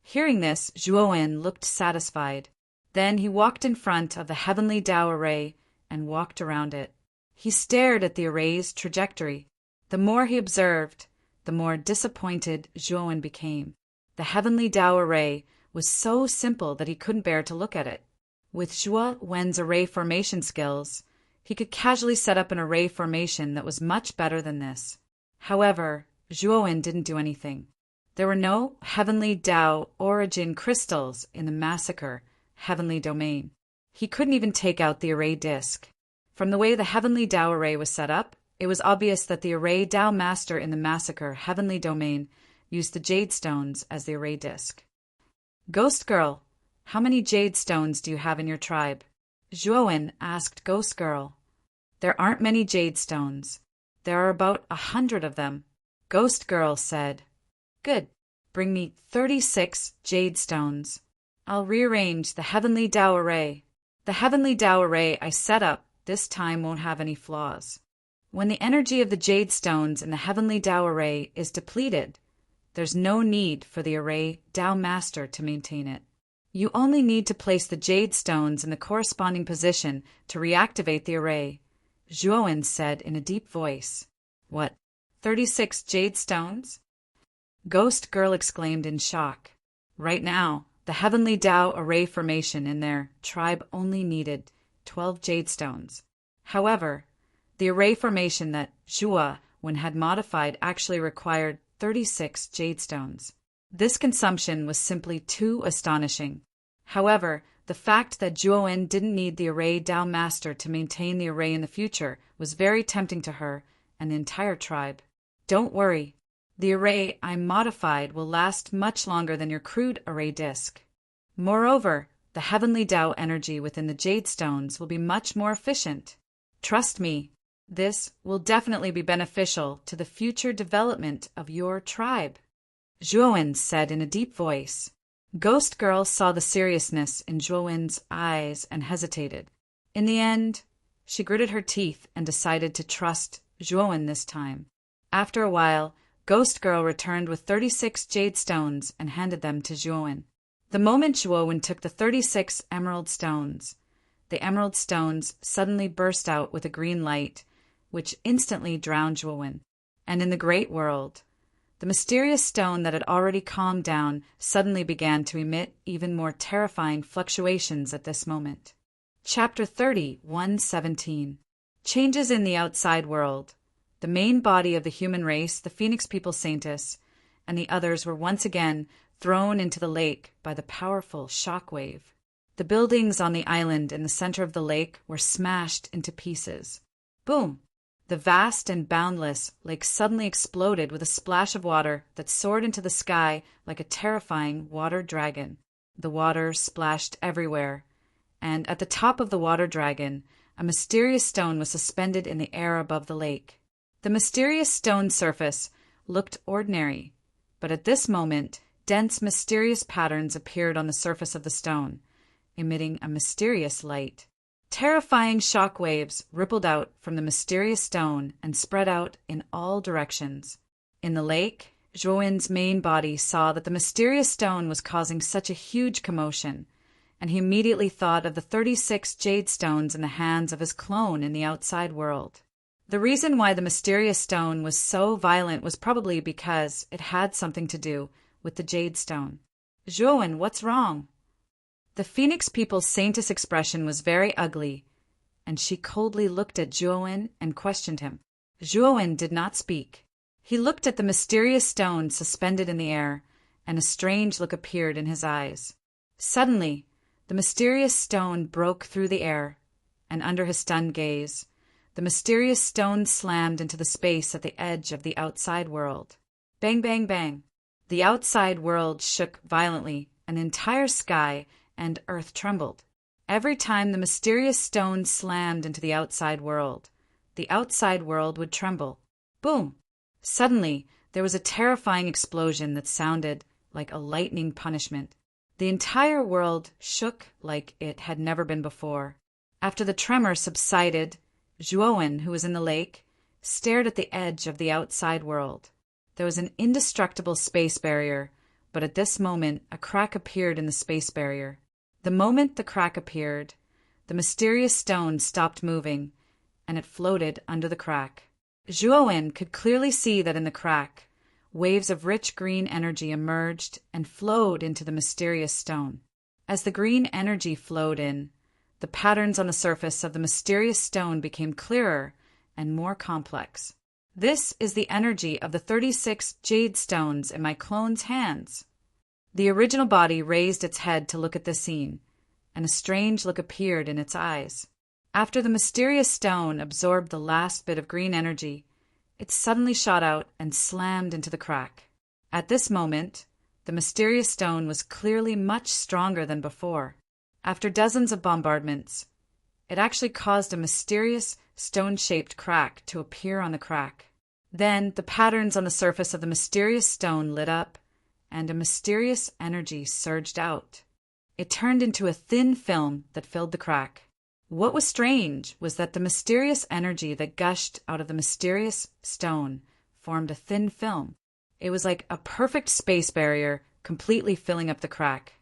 Hearing this, Zhuowen looked satisfied. Then he walked in front of the heavenly Dao array and walked around it. He stared at the array's trajectory. The more he observed, the more disappointed Zhuowen became. The heavenly Dao array was so simple that he couldn't bear to look at it. With Zhuowen's array formation skills, he could casually set up an array formation that was much better than this. However, Zhuowen didn't do anything. There were no heavenly Dao origin crystals in the massacre heavenly domain. He couldn't even take out the array disk. From the way the heavenly Dao array was set up, it was obvious that the array Dao master in the massacre heavenly domain used the jade stones as the array disk. Ghost Girl, how many jade stones do you have in your tribe? Zhuowen asked Ghost Girl. There aren't many jade stones. There are about 100 of them. Ghost Girl said. Good. Bring me 36 jade stones. I'll rearrange the heavenly Dao array. The heavenly Dao array I set up this time won't have any flaws. When the energy of the jade stones in the heavenly Dao array is depleted, there's no need for the array Dao master to maintain it. You only need to place the jade stones in the corresponding position to reactivate the array, Zhuowen said in a deep voice. What, 36 jade stones? Ghost Girl exclaimed in shock. Right now, the heavenly Dao array formation in their tribe only needed 12 jade stones. However, the array formation that Zhuo had modified actually required 36 jade stones. This consumption was simply too astonishing. However, the fact that Zhuo didn't need the array Dao Master to maintain the array in the future was very tempting to her and the entire tribe. Don't worry. The array I modified will last much longer than your crude array disk. Moreover, the heavenly Dao energy within the jade stones will be much more efficient. Trust me, this will definitely be beneficial to the future development of your tribe. Zhuo said in a deep voice. Ghost Girl saw the seriousness in Zhuo's eyes and hesitated. In the end, she gritted her teeth and decided to trust Zhuo this time. After a while, Ghost Girl returned with 36 jade stones and handed them to Zhuo. The moment Zhuo took the 36 emerald stones, the emerald stones suddenly burst out with a green light, which instantly drowned Zhuo. And in the great world, the mysterious stone that had already calmed down suddenly began to emit even more terrifying fluctuations at this moment. Chapter 30, 117. Changes in the outside world. The main body of the human race, the Phoenix People Saintess, and the others were once again thrown into the lake by the powerful shock wave. The buildings on the island in the center of the lake were smashed into pieces. Boom! The vast and boundless lake suddenly exploded with a splash of water that soared into the sky like a terrifying water dragon. The water splashed everywhere, and at the top of the water dragon, a mysterious stone was suspended in the air above the lake. The mysterious stone surface looked ordinary, but at this moment, dense mysterious patterns appeared on the surface of the stone, emitting a mysterious light. Terrifying shock waves rippled out from the mysterious stone and spread out in all directions. In the lake, Zhuo's main body saw that the mysterious stone was causing such a huge commotion, and he immediately thought of the 36 jade stones in the hands of his clone in the outside world. The reason why the mysterious stone was so violent was probably because it had something to do with the jade stone. Zhuo, what's wrong? The Phoenix People's Saintess expression was very ugly, and she coldly looked at Zhuo and questioned him. Zhuo did not speak. He looked at the mysterious stone suspended in the air, and a strange look appeared in his eyes. Suddenly, the mysterious stone broke through the air, and under his stunned gaze, the mysterious stone slammed into the space at the edge of the outside world. Bang, bang, bang. The outside world shook violently, and the entire sky and earth trembled. Every time the mysterious stone slammed into the outside world would tremble. Boom! Suddenly, there was a terrifying explosion that sounded like a lightning punishment. The entire world shook like it had never been before. After the tremor subsided, Zhuo, who was in the lake, stared at the edge of the outside world. There was an indestructible space barrier, but at this moment a crack appeared in the space barrier. The moment the crack appeared, the mysterious stone stopped moving, and it floated under the crack. Zhuo could clearly see that in the crack, waves of rich green energy emerged and flowed into the mysterious stone. As the green energy flowed in, the patterns on the surface of the mysterious stone became clearer and more complex. This is the energy of the 36 jade stones in my clone's hands. The original body raised its head to look at the scene, and a strange look appeared in its eyes. After the mysterious stone absorbed the last bit of green energy, it suddenly shot out and slammed into the crack. At this moment, the mysterious stone was clearly much stronger than before. After dozens of bombardments, it actually caused a mysterious stone-shaped crack to appear on the crack. Then the patterns on the surface of the mysterious stone lit up, and a mysterious energy surged out. It turned into a thin film that filled the crack. What was strange was that the mysterious energy that gushed out of the mysterious stone formed a thin film. It was like a perfect space barrier completely filling up the crack.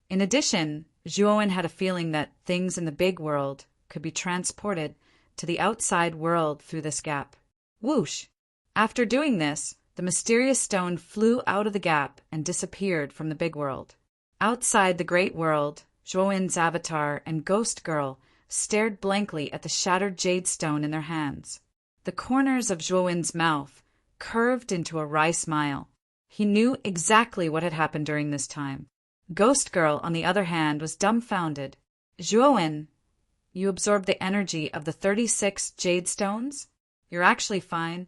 In addition, Zhuo had a feeling that things in the big world could be transported to the outside world through this gap. Whoosh! After doing this, the mysterious stone flew out of the gap and disappeared from the big world. Outside the great world, Zhuo's avatar and Ghost Girl stared blankly at the shattered jade stone in their hands. The corners of Zhuowen's mouth curved into a wry smile. He knew exactly what had happened during this time. Ghost Girl, on the other hand, was dumbfounded. Zhuowen, you absorbed the energy of the 36 jade stones? You're actually fine.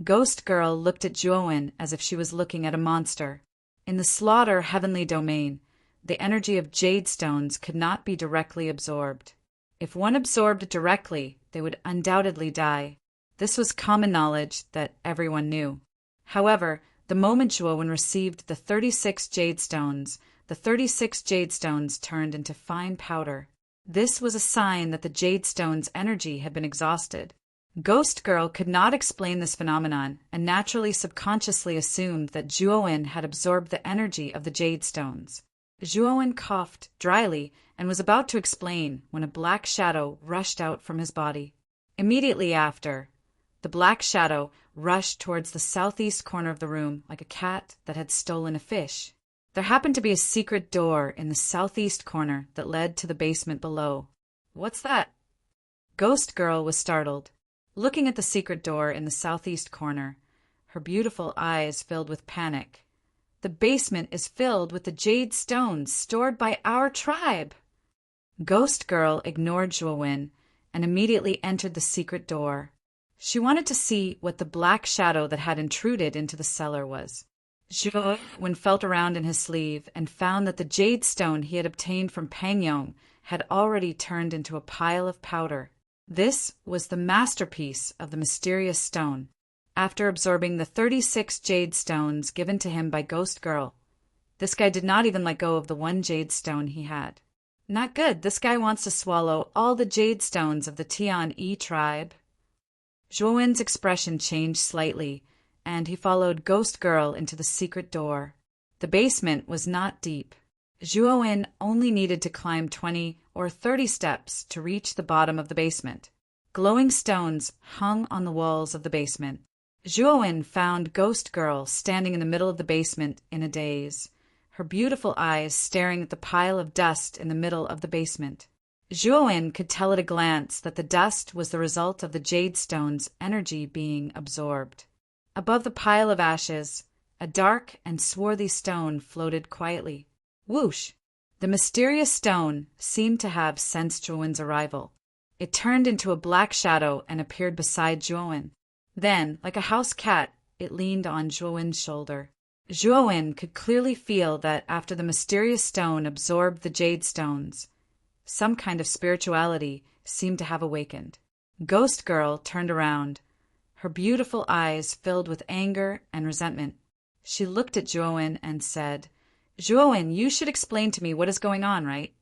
Ghost Girl looked at Zhuowen as if she was looking at a monster. In the slaughter heavenly domain, the energy of jade stones could not be directly absorbed. If one absorbed directly, they would undoubtedly die. This was common knowledge that everyone knew. However, the moment Zhuowen received the 36 jade stones, the 36 jade stones turned into fine powder. This was a sign that the jade stone's energy had been exhausted. Ghost Girl could not explain this phenomenon and naturally subconsciously assumed that Zhuowen had absorbed the energy of the jade stones. Zhuowen coughed dryly and was about to explain when a black shadow rushed out from his body. Immediately after, the black shadow rushed towards the southeast corner of the room like a cat that had stolen a fish. There happened to be a secret door in the southeast corner that led to the basement below. What's that? Ghost Girl was startled. Looking at the secret door in the southeast corner, her beautiful eyes filled with panic. The basement is filled with the jade stones stored by our tribe. Ghost Girl ignored Zhuowen and immediately entered the secret door. She wanted to see what the black shadow that had intruded into the cellar was. Zhuowen felt around in his sleeve and found that the jade stone he had obtained from Pangyong had already turned into a pile of powder. This was the masterpiece of the mysterious stone. After absorbing the 36 jade stones given to him by Ghost Girl, this guy did not even let go of the one jade stone he had. Not good. This guy wants to swallow all the jade stones of the Tian-Yi tribe. Zhuowen's expression changed slightly, and he followed Ghost Girl into the secret door. The basement was not deep. Zhuowen only needed to climb 20 or 30 steps to reach the bottom of the basement. Glowing stones hung on the walls of the basement. Zhuowen found Ghost Girl standing in the middle of the basement in a daze, her beautiful eyes staring at the pile of dust in the middle of the basement. Zhuowen could tell at a glance that the dust was the result of the jade stone's energy being absorbed. Above the pile of ashes, a dark and swarthy stone floated quietly. Whoosh! The mysterious stone seemed to have sensed Zhuowen's arrival. It turned into a black shadow and appeared beside Zhuowen. Then, like a house cat, it leaned on Zhuowen's shoulder. Zhuowen could clearly feel that after the mysterious stone absorbed the jade stones, some kind of spirituality seemed to have awakened. Ghost Girl turned around, her beautiful eyes filled with anger and resentment. She looked at Zhuowen and said, "Zhuowen, you should explain to me what is going on, right?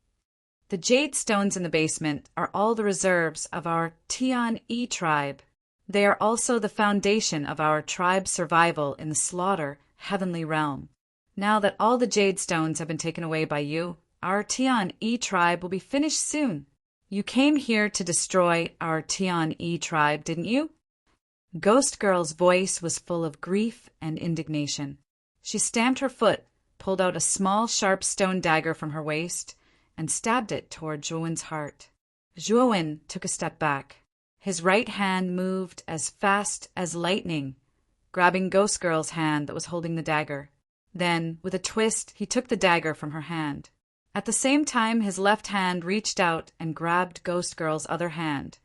The jade stones in the basement are all the reserves of our Tian-Yi tribe. They are also the foundation of our tribe's survival in the slaughter heavenly realm. Now that all the jade stones have been taken away by you, our Tian-Yi tribe will be finished soon. You came here to destroy our Tian-Yi tribe, didn't you?" Ghost Girl's voice was full of grief and indignation. She stamped her foot, pulled out a small sharp stone dagger from her waist, and stabbed it toward Zhuowen's heart. Zhuowen took a step back. His right hand moved as fast as lightning, grabbing Ghost Girl's hand that was holding the dagger. Then, with a twist, he took the dagger from her hand. At the same time, his left hand reached out and grabbed Ghost Girl's other hand,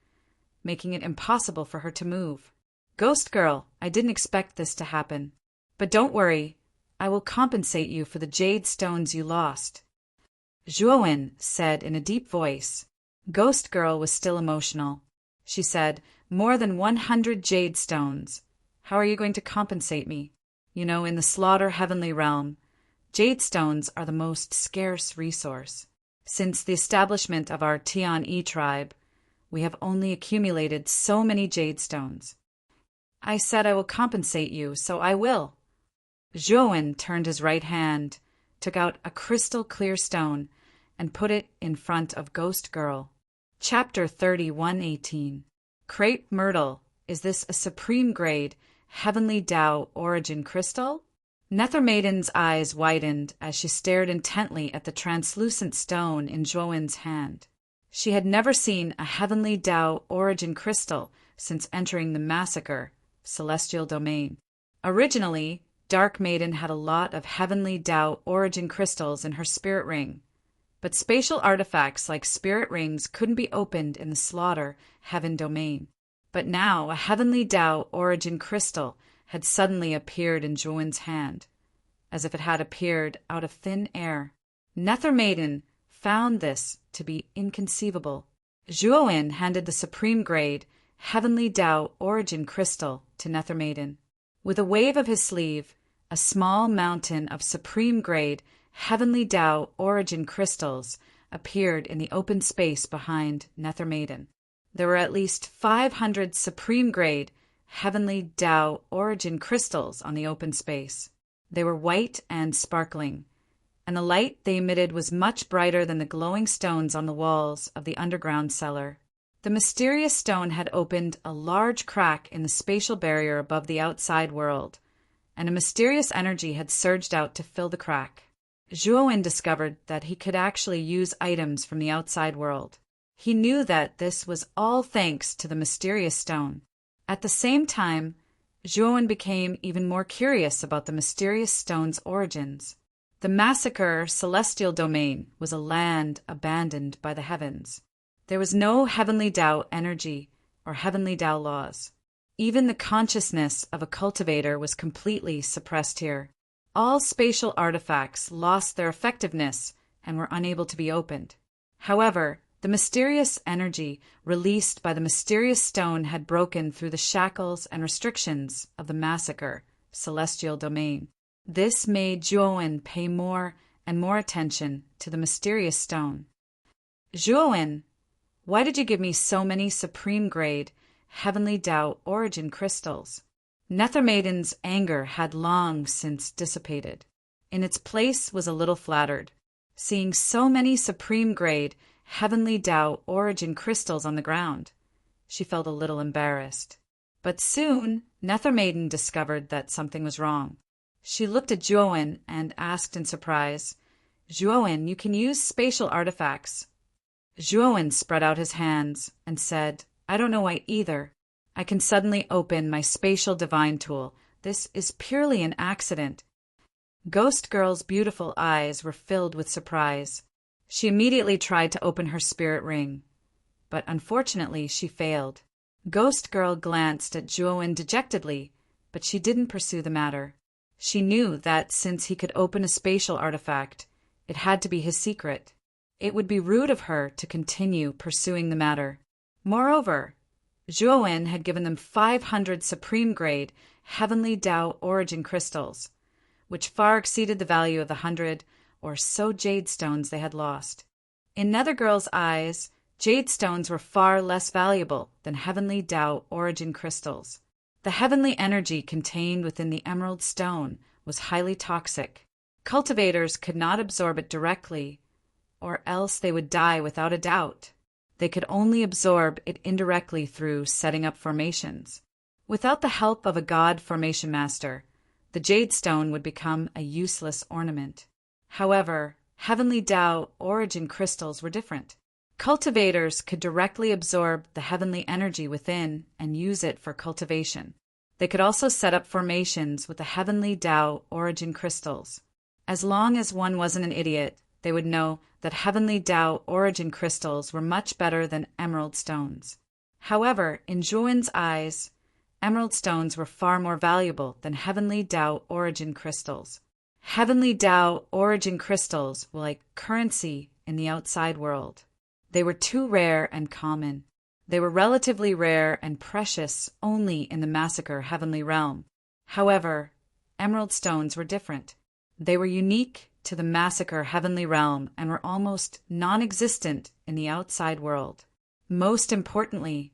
making it impossible for her to move. "Ghost Girl, I didn't expect this to happen. But don't worry, I will compensate you for the jade stones you lost," Zhuowen said in a deep voice. Ghost Girl was still emotional. She said, "More than 100 jade stones. How are you going to compensate me? You know, in the slaughter heavenly realm, jade stones are the most scarce resource. Since the establishment of our Tian-Yi tribe, we have only accumulated so many jade stones." "I said I will compensate you, so I will." Zhuowen turned his right hand, took out a crystal clear stone, and put it in front of Ghost Girl. Chapter 31:18. Crepe Myrtle, is this a supreme grade, heavenly Tao origin crystal? Nether Maiden's eyes widened as she stared intently at the translucent stone in Zhuowen's hand. She had never seen a heavenly Tao origin crystal since entering the massacre, celestial domain. Originally, Dark Maiden had a lot of heavenly Tao origin crystals in her spirit ring, but spatial artifacts like spirit rings couldn't be opened in the slaughter heaven domain. But now a heavenly Tao origin crystal had suddenly appeared in Zhuan's hand, as if it had appeared out of thin air. Nether Maiden found this to be inconceivable. Zhuan handed the supreme grade heavenly Tao origin crystal to Nether Maiden. With a wave of his sleeve, a small mountain of supreme grade heavenly Tao origin crystals appeared in the open space behind Nether Maiden. There were at least 500 supreme grade heavenly Tao origin crystals on the open space. They were white and sparkling, and the light they emitted was much brighter than the glowing stones on the walls of the underground cellar. The mysterious stone had opened a large crack in the spatial barrier above the outside world, and a mysterious energy had surged out to fill the crack. Zhuan discovered that he could actually use items from the outside world. He knew that this was all thanks to the mysterious stone. At the same time, Zhuan became even more curious about the mysterious stone's origins. The massacre celestial domain was a land abandoned by the heavens. There was no heavenly Tao energy or heavenly Tao laws. Even the consciousness of a cultivator was completely suppressed here. All spatial artifacts lost their effectiveness and were unable to be opened. However, the mysterious energy released by the mysterious stone had broken through the shackles and restrictions of the massacre celestial domain. This made Zhuan pay more and more attention to the mysterious stone. Zhuan, why did you give me so many supreme grade heavenly Tao origin crystals? Nether Maiden's anger had long since dissipated. In its place was a little flattered. Seeing so many supreme grade heavenly Tao origin crystals on the ground, she felt a little embarrassed. But soon Nether Maiden discovered that something was wrong. She looked at Zhuan and asked in surprise, "Zhuan, you can use spatial artifacts." Zhuan spread out his hands and said, "I don't know why either. I can suddenly open my spatial divine tool. This is purely an accident." Ghost Girl's beautiful eyes were filled with surprise. She immediately tried to open her spirit ring, but unfortunately she failed. Ghost Girl glanced at Zhuan dejectedly, but she didn't pursue the matter. She knew that since he could open a spatial artifact, it had to be his secret. It would be rude of her to continue pursuing the matter. Moreover, Zhuan had given them 500 supreme grade heavenly Tao origin crystals, which far exceeded the value of the 100 or so jade stones they had lost. In Nether Girl's eyes, jade stones were far less valuable than heavenly Tao origin crystals. The heavenly energy contained within the emerald stone was highly toxic. Cultivators could not absorb it directly, or else they would die without a doubt. They could only absorb it indirectly through setting up formations. Without the help of a god formation master, the jade stone would become a useless ornament. However, heavenly Tao origin crystals were different. Cultivators could directly absorb the heavenly energy within and use it for cultivation. They could also set up formations with the heavenly Tao origin crystals. As long as one wasn't an idiot, they would know that heavenly Tao origin crystals were much better than emerald stones. However, in Zhuan's eyes, emerald stones were far more valuable than heavenly Tao origin crystals. Heavenly Tao origin crystals were like currency in the outside world. They were too rare and common. They were relatively rare and precious only in the massacre heavenly realm. However, emerald stones were different. They were unique to the massacre heavenly realm and were almost non-existent in the outside world. Most importantly,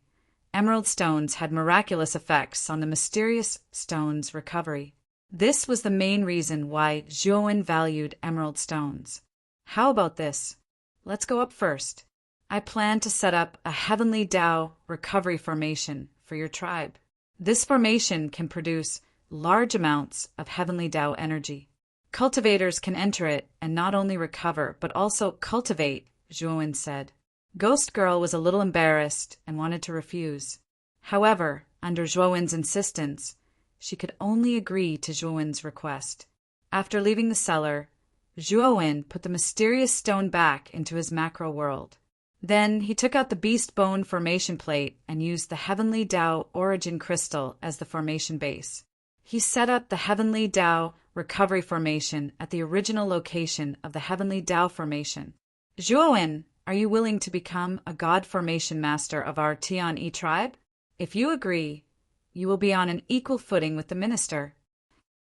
emerald stones had miraculous effects on the mysterious stone's recovery. This was the main reason why Zhuan valued emerald stones. How about this? Let's go up first. I plan to set up a heavenly Tao recovery formation for your tribe. This formation can produce large amounts of heavenly Tao energy. Cultivators can enter it and not only recover, but also cultivate, Zhuan said. Ghost Girl was a little embarrassed and wanted to refuse. However, under Zhuowen's insistence, she could only agree to Zhuowen's request. After leaving the cellar, Zhuowen put the mysterious stone back into his macro world. Then he took out the Beast Bone formation plate and used the Heavenly Tao Origin Crystal as the formation base. He set up the Heavenly Tao Recovery Formation at the original location of the Heavenly Tao Formation. Zhuowen, are you willing to become a God Formation Master of our Tian-Yi tribe? If you agree, you will be on an equal footing with the minister.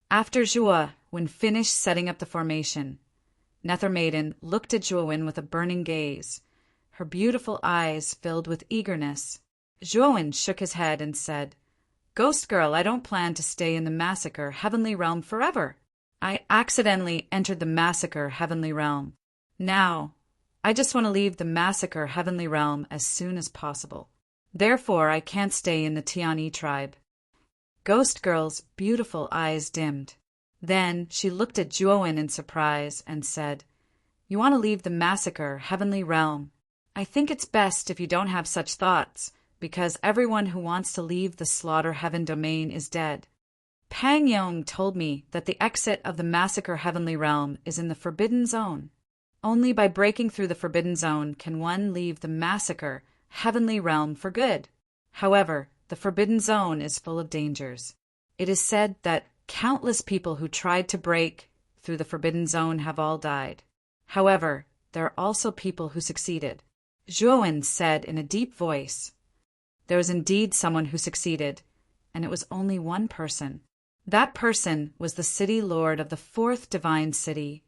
After Zhuowen finished setting up the formation, Nether Maiden looked at Zhuowen with a burning gaze. Her beautiful eyes filled with eagerness. Zhuowen shook his head and said, Ghost Girl, I don't plan to stay in the Massacre Heavenly Realm forever. I accidentally entered the Massacre Heavenly Realm. Now, I just want to leave the Massacre Heavenly Realm as soon as possible. Therefore, I can't stay in the Tian-Yi tribe. Ghost Girl's beautiful eyes dimmed. Then she looked at Zhuowen in surprise and said, You want to leave the Massacre Heavenly Realm? I think it's best if you don't have such thoughts, because everyone who wants to leave the Slaughter Heaven domain is dead. Pang Yong told me that the exit of the Massacre Heavenly Realm is in the Forbidden Zone. Only by breaking through the Forbidden Zone can one leave the Massacre Heavenly Realm for good. However, the Forbidden Zone is full of dangers. It is said that countless people who tried to break through the Forbidden Zone have all died. However, there are also people who succeeded. Zhuowen said in a deep voice, There was indeed someone who succeeded, and it was only one person. That person was the city lord of the fourth divine city,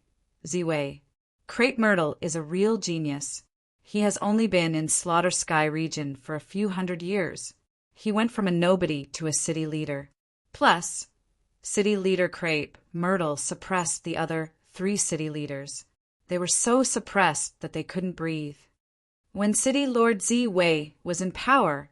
Ziwei. Crepe Myrtle is a real genius. He has only been in Slaughter Sky region for a few hundred years. He went from a nobody to a city leader. Plus, city leader Crepe Myrtle suppressed the other 3 city leaders. They were so suppressed that they couldn't breathe. When City Lord Ziwei was in power,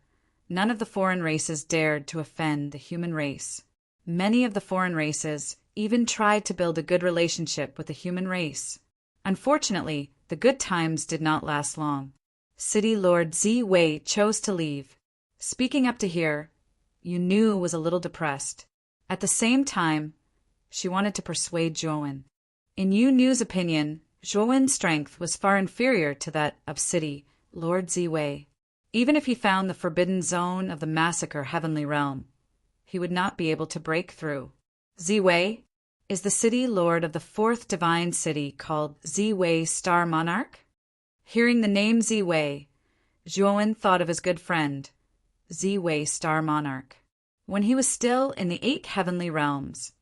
none of the foreign races dared to offend the human race. Many of the foreign races even tried to build a good relationship with the human race. Unfortunately, the good times did not last long. City Lord Ziwei chose to leave. Speaking up to here, Yu was a little depressed. At the same time, she wanted to persuade Zhuowen. In Yu's opinion, Zhuowen's strength was far inferior to that of City Lord Ziwei. Even if he found the Forbidden Zone of the Massacre Heavenly Realm, he would not be able to break through. Ziwei is the city lord of the fourth divine city called Ziwei Star Monarch. Hearing the name Ziwei, Zhuowen thought of his good friend, Ziwei Star Monarch. When he was still in the 8 heavenly realms,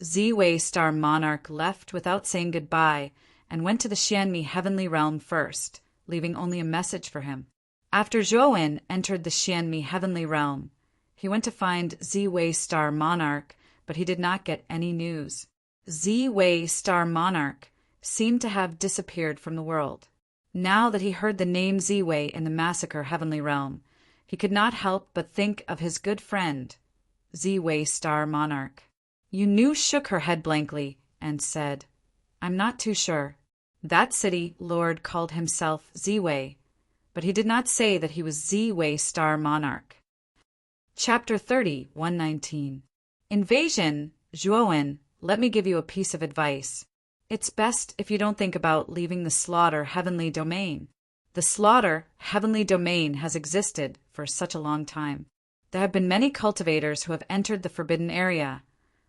Ziwei Star Monarch left without saying goodbye and went to the Xianmi Heavenly Realm first, leaving only a message for him. After Zhuowen entered the Xianmi Heavenly Realm, he went to find Ziwei Star Monarch, but he did not get any news. Ziwei Star Monarch seemed to have disappeared from the world. Now that he heard the name Ziwei in the Massacre Heavenly Realm, he could not help but think of his good friend, Ziwei Star Monarch. Yu shook her head blankly and said, I'm not too sure. That city lord called himself Ziwei, but he did not say that he was Ziwei Star Monarch. Chapter 30, 119. Invasion, Zhuowen, let me give you a piece of advice. It's best if you don't think about leaving the Slaughter Heavenly Domain. The Slaughter Heavenly Domain has existed for such a long time. There have been many cultivators who have entered the Forbidden Area,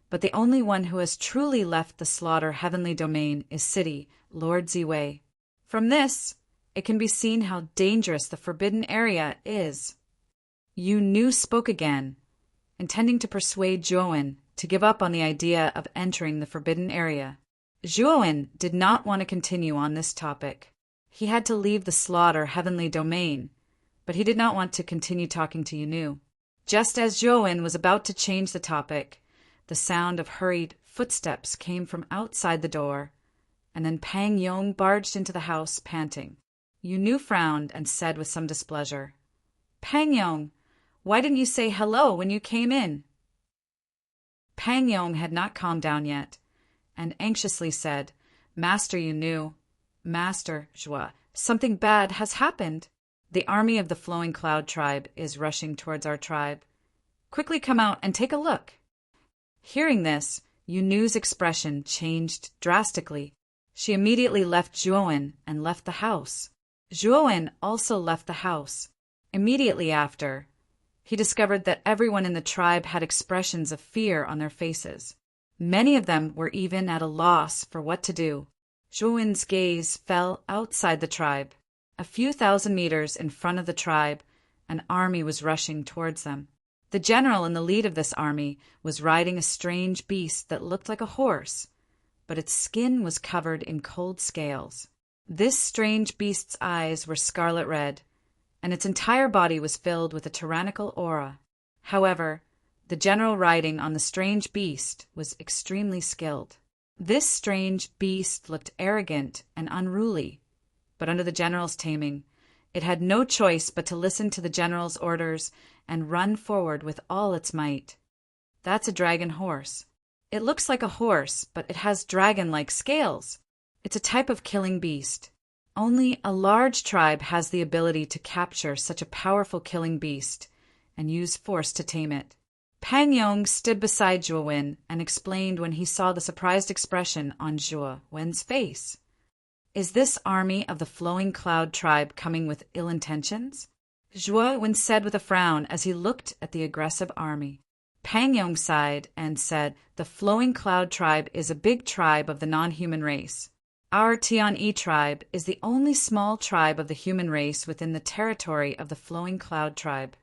but the only one who has truly left the Slaughter Heavenly Domain is City Lord Ziwei. From this, it can be seen how dangerous the Forbidden Area is. Yu spoke again, intending to persuade Zhuowen to give up on the idea of entering the Forbidden Area. Zhuowen did not want to continue on this topic. He had to leave the Slaughter Heavenly Domain, but he did not want to continue talking to Yu. Just as Zhuowen was about to change the topic, the sound of hurried footsteps came from outside the door, and then Pang Yong barged into the house, panting. Yu frowned and said with some displeasure, Pang Yong, why didn't you say hello when you came in? Pang Yong had not calmed down yet, and anxiously said, Master Yu, Master Zhua, Something bad has happened. The army of the Flowing Cloud tribe is rushing towards our tribe. Quickly come out and take a look." Hearing this, Yunu's expression changed drastically. She immediately left Zhuowen and left the house. Zhuowen also left the house. Immediately after, he discovered that everyone in the tribe had expressions of fear on their faces. Many of them were even at a loss for what to do. Zhuowen's gaze fell outside the tribe. A few thousand meters in front of the tribe, an army was rushing towards them. The general in the lead of this army was riding a strange beast that looked like a horse, but its skin was covered in cold scales. This strange beast's eyes were scarlet red, and its entire body was filled with a tyrannical aura. However, the general riding on the strange beast was extremely skilled. This strange beast looked arrogant and unruly, but under the general's taming, it had no choice but to listen to the general's orders and run forward with all its might. That's a dragon horse. It looks like a horse, but it has dragon-like scales. It's a type of killing beast. Only a large tribe has the ability to capture such a powerful killing beast and use force to tame it. Pang Yong stood beside Zhuowen and explained when he saw the surprised expression on Zhuowen's face. "Is this army of the Flowing Cloud tribe coming with ill intentions?" Zhuowen said with a frown as he looked at the aggressive army. Pang Yong sighed and said, "The Flowing Cloud tribe is a big tribe of the non-human race. Our Tian-Yi tribe is the only small tribe of the human race within the territory of the Flowing Cloud tribe.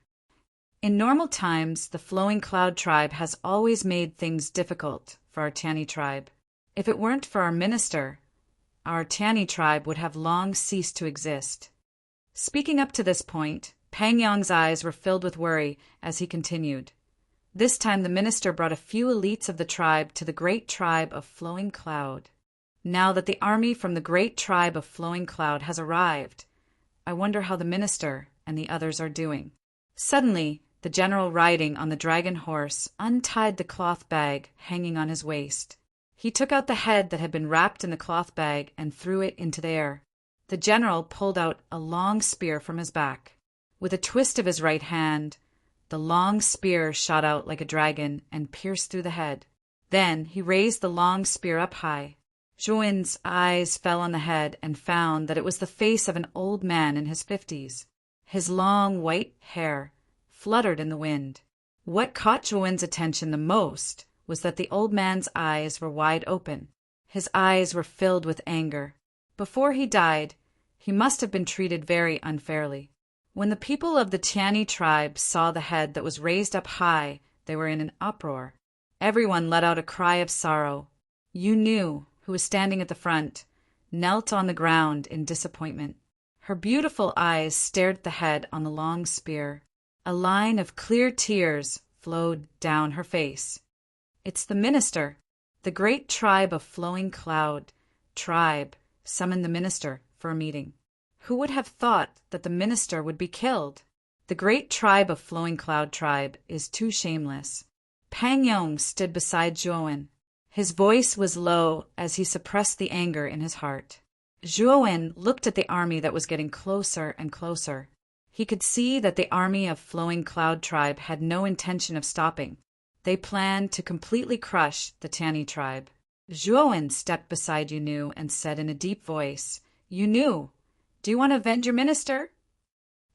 In normal times, the Flowing Cloud tribe has always made things difficult for our Tian-Yi tribe. If it weren't for our minister, our Tian-Yi tribe would have long ceased to exist." Speaking up to this point, Pang Yong's eyes were filled with worry as he continued. This time the minister brought a few elites of the tribe to the great tribe of Flowing Cloud. Now that the army from the great tribe of Flowing Cloud has arrived, I wonder how the minister and the others are doing. Suddenly, the general riding on the dragon horse untied the cloth bag hanging on his waist. He took out the head that had been wrapped in the cloth bag and threw it into the air. The general pulled out a long spear from his back. With a twist of his right hand, the long spear shot out like a dragon and pierced through the head. Then he raised the long spear up high. Zhuowen's eyes fell on the head and found that it was the face of an old man in his 50s. His long white hair fluttered in the wind. What caught Zhuowen's attention the most was that the old man's eyes were wide open. His eyes were filled with anger. Before he died, he must have been treated very unfairly. When the people of the Tian-Yi tribe saw the head that was raised up high, they were in an uproar. Everyone let out a cry of sorrow. Yunu, who was standing at the front, knelt on the ground in disappointment. Her beautiful eyes stared at the head on the long spear. A line of clear tears flowed down her face. "It's the minister." The great tribe of Flowing Cloud tribe summoned the minister for a meeting. Who would have thought that the minister would be killed? The great tribe of Flowing Cloud tribe is too shameless. Pang Yong stood beside Zhuowen. His voice was low as he suppressed the anger in his heart. Zhuowen looked at the army that was getting closer and closer. He could see that the army of Flowing Cloud tribe had no intention of stopping. They planned to completely crush the Tian-Yi tribe. Zhuowen stepped beside Yunu and said in a deep voice, "Yunu, do you want to avenge your minister?"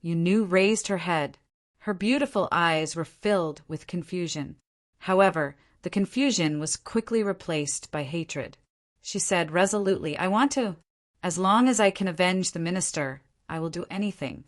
Yunu raised her head. Her beautiful eyes were filled with confusion. However, the confusion was quickly replaced by hatred. She said resolutely, "I want to. As long as I can avenge the minister, I will do anything.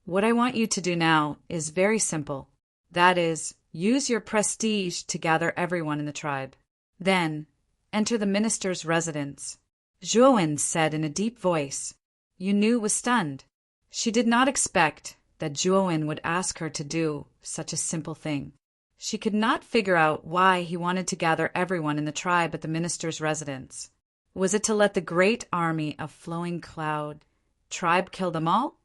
What I want you to do now is very simple. That is, use your prestige to gather everyone in the tribe. Then, enter the minister's residence." Zhuowen said in a deep voice. Yunu was stunned. She did not expect that Zhuowen would ask her to do such a simple thing. She could not figure out why he wanted to gather everyone in the tribe at the minister's residence. Was it to let the great army of Flowing Cloud tribe kill them all?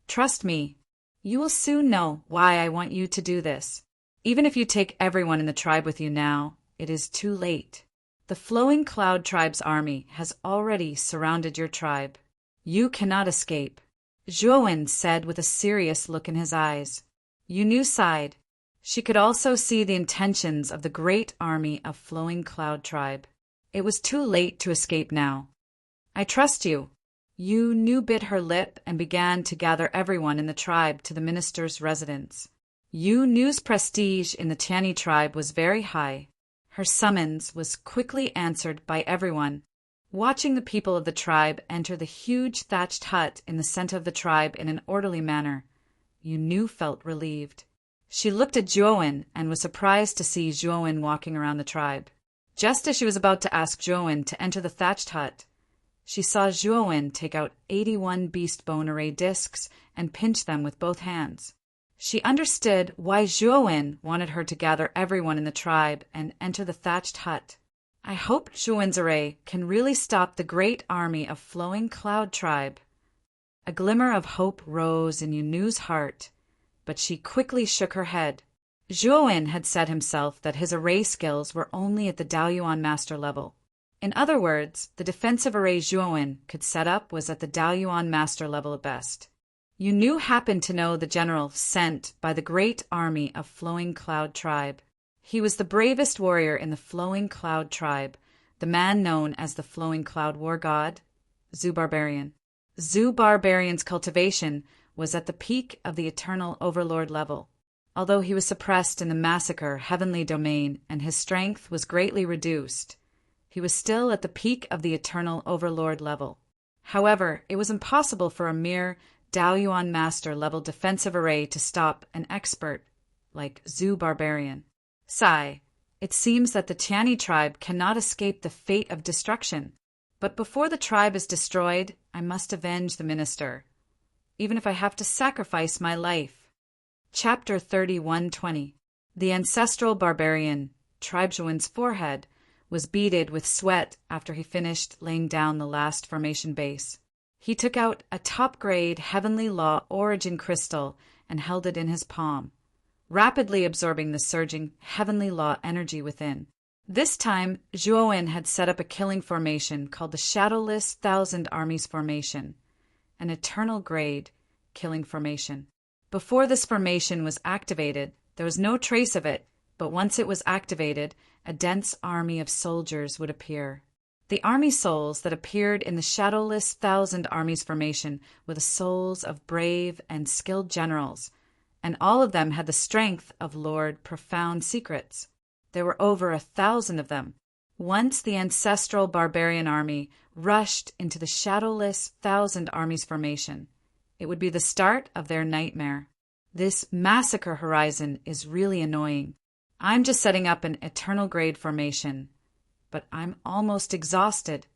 Trust me, you will soon know why I want you to do this. Even if you take everyone in the tribe with you now, it is too late. The Flowing Cloud tribe's army has already surrounded your tribe. You cannot escape, Zhuowen said with a serious look in his eyes. Yu Nu sighed. She could also see the intentions of the great army of Flowing Cloud tribe. It was too late to escape now. I trust you. Yu Nu bit her lip and began to gather everyone in the tribe to the minister's residence. Yu Nu's prestige in the Tiani tribe was very high. Her summons was quickly answered by everyone. Watching the people of the tribe enter the huge thatched hut in the center of the tribe in an orderly manner, Yu Nu felt relieved. She looked at Zhuowen and was surprised to see Zhuowen walking around the tribe. Just as she was about to ask Zhuowen to enter the thatched hut, she saw Zhuowen take out 81 beast bone array discs and pinch them with both hands. She understood why Zhuowen wanted her to gather everyone in the tribe and enter the thatched hut. I hope Zhuowen's array can really stop the great army of Flowing Cloud tribe. A glimmer of hope rose in Yu Nu's heart, but she quickly shook her head. Zhuowen had said himself that his array skills were only at the Daoyuan master level. In other words, the defensive array Zhuowen could set up was at the Daoyuan master level at best. Yu Nu happened to know the general sent by the great army of Flowing Cloud tribe. He was the bravest warrior in the Flowing Cloud tribe, the man known as the Flowing Cloud war god, Zhu Barbarian. Zhu Barbarian's cultivation was at the peak of the Eternal Overlord level. Although he was suppressed in the massacre Heavenly Domain and his strength was greatly reduced, he was still at the peak of the Eternal Overlord level. However, it was impossible for a mere Daoyuan Master level defensive array to stop an expert like Zhu Barbarian. Sigh, it seems that the Tiani tribe cannot escape the fate of destruction. But before the tribe is destroyed, I must avenge the minister, even if I have to sacrifice my life. Chapter 31:20. The ancestral barbarian, Tribe Zhuowen's forehead, was beaded with sweat after he finished laying down the last formation base. He took out a top-grade Heavenly Law origin crystal and held it in his palm, rapidly absorbing the surging Heavenly Law energy within. This time, Zhuowen had set up a killing formation called the Shadowless Thousand Armies Formation, an eternal grade killing formation. Before this formation was activated, there was no trace of it, but once it was activated, a dense army of soldiers would appear. The army souls that appeared in the Shadowless Thousand Armies Formation were the souls of brave and skilled generals, and all of them had the strength of Lord Profound Secrets. There were over 1,000 of them. Once the ancestral barbarian army rushed into the Shadowless Thousand Armies Formation, it would be the start of their nightmare. This massacre horizon is really annoying. I'm just setting up an eternal grade formation, but I'm almost exhausted.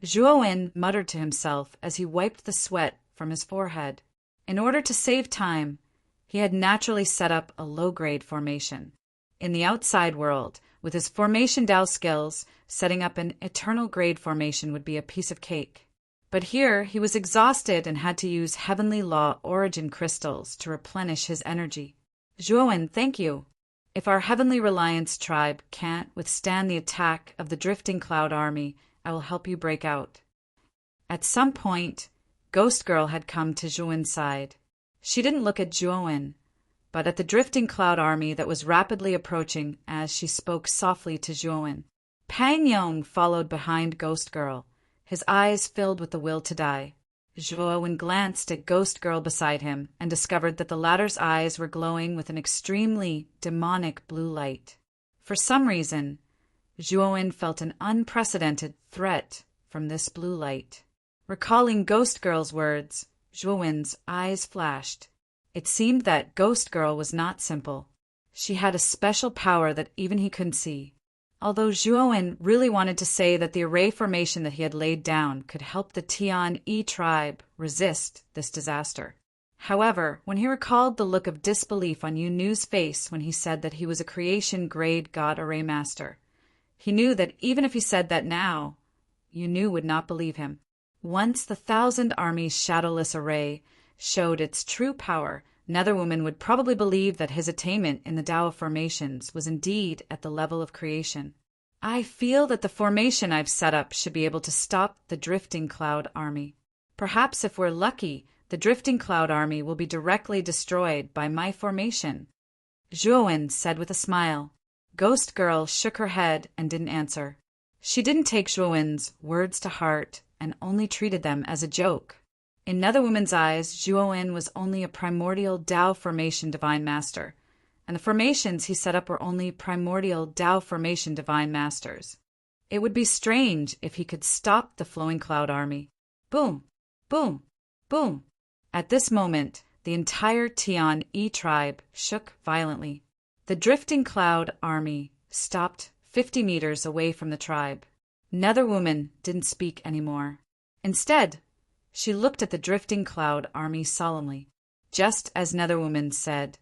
Zhuowen muttered to himself as he wiped the sweat from his forehead. In order to save time, he had naturally set up a low-grade formation. In the outside world, with his formation Dao skills, setting up an eternal grade formation would be a piece of cake. But here he was exhausted and had to use Heavenly Law origin crystals to replenish his energy. Zhuowen, thank you. If our Heavenly Reliance tribe can't withstand the attack of the Drifting Cloud army, I will help you break out. At some point, Ghost Girl had come to Zhuowen's side. She didn't look at Zhuowen, but at the Drifting Cloud army that was rapidly approaching as she spoke softly to Zhuowen. Pang Yong followed behind Ghost Girl, his eyes filled with the will to die. Zhuowen glanced at Ghost Girl beside him and discovered that the latter's eyes were glowing with an extremely demonic blue light. For some reason, Zhuowen felt an unprecedented threat from this blue light. Recalling Ghost Girl's words, Zhuowen's eyes flashed. It seemed that Ghost Girl was not simple. She had a special power that even he couldn't see. Although Zhuowen really wanted to say that the array formation that he had laid down could help the Tian-Yi tribe resist this disaster. However, when he recalled the look of disbelief on Yu Nu's face when he said that he was a creation-grade god array master, he knew that even if he said that now, Yu Nu would not believe him. Once the Thousand Armies Shadowless array showed its true power, Netherwoman would probably believe that his attainment in the Tao of formations was indeed at the level of creation. I feel that the formation I've set up should be able to stop the Drifting Cloud army. Perhaps if we're lucky, the drifting cloud army will be directly destroyed by my formation. Zhuowen said with a smile. Ghost Girl shook her head and didn't answer. She didn't take Zhuowen's words to heart and only treated them as a joke. In Nether Woman's eyes, Zhuowen was only a primordial Tao formation divine master, and the formations he set up were only primordial Tao formation divine masters. It would be strange if he could stop the flowing cloud army. Boom, boom, boom. At this moment, the entire Tian E tribe shook violently. The drifting cloud army stopped 50 meters away from the tribe. Nether Woman didn't speak anymore. Instead, she looked at the drifting cloud army solemnly. Just as Nether Woman said,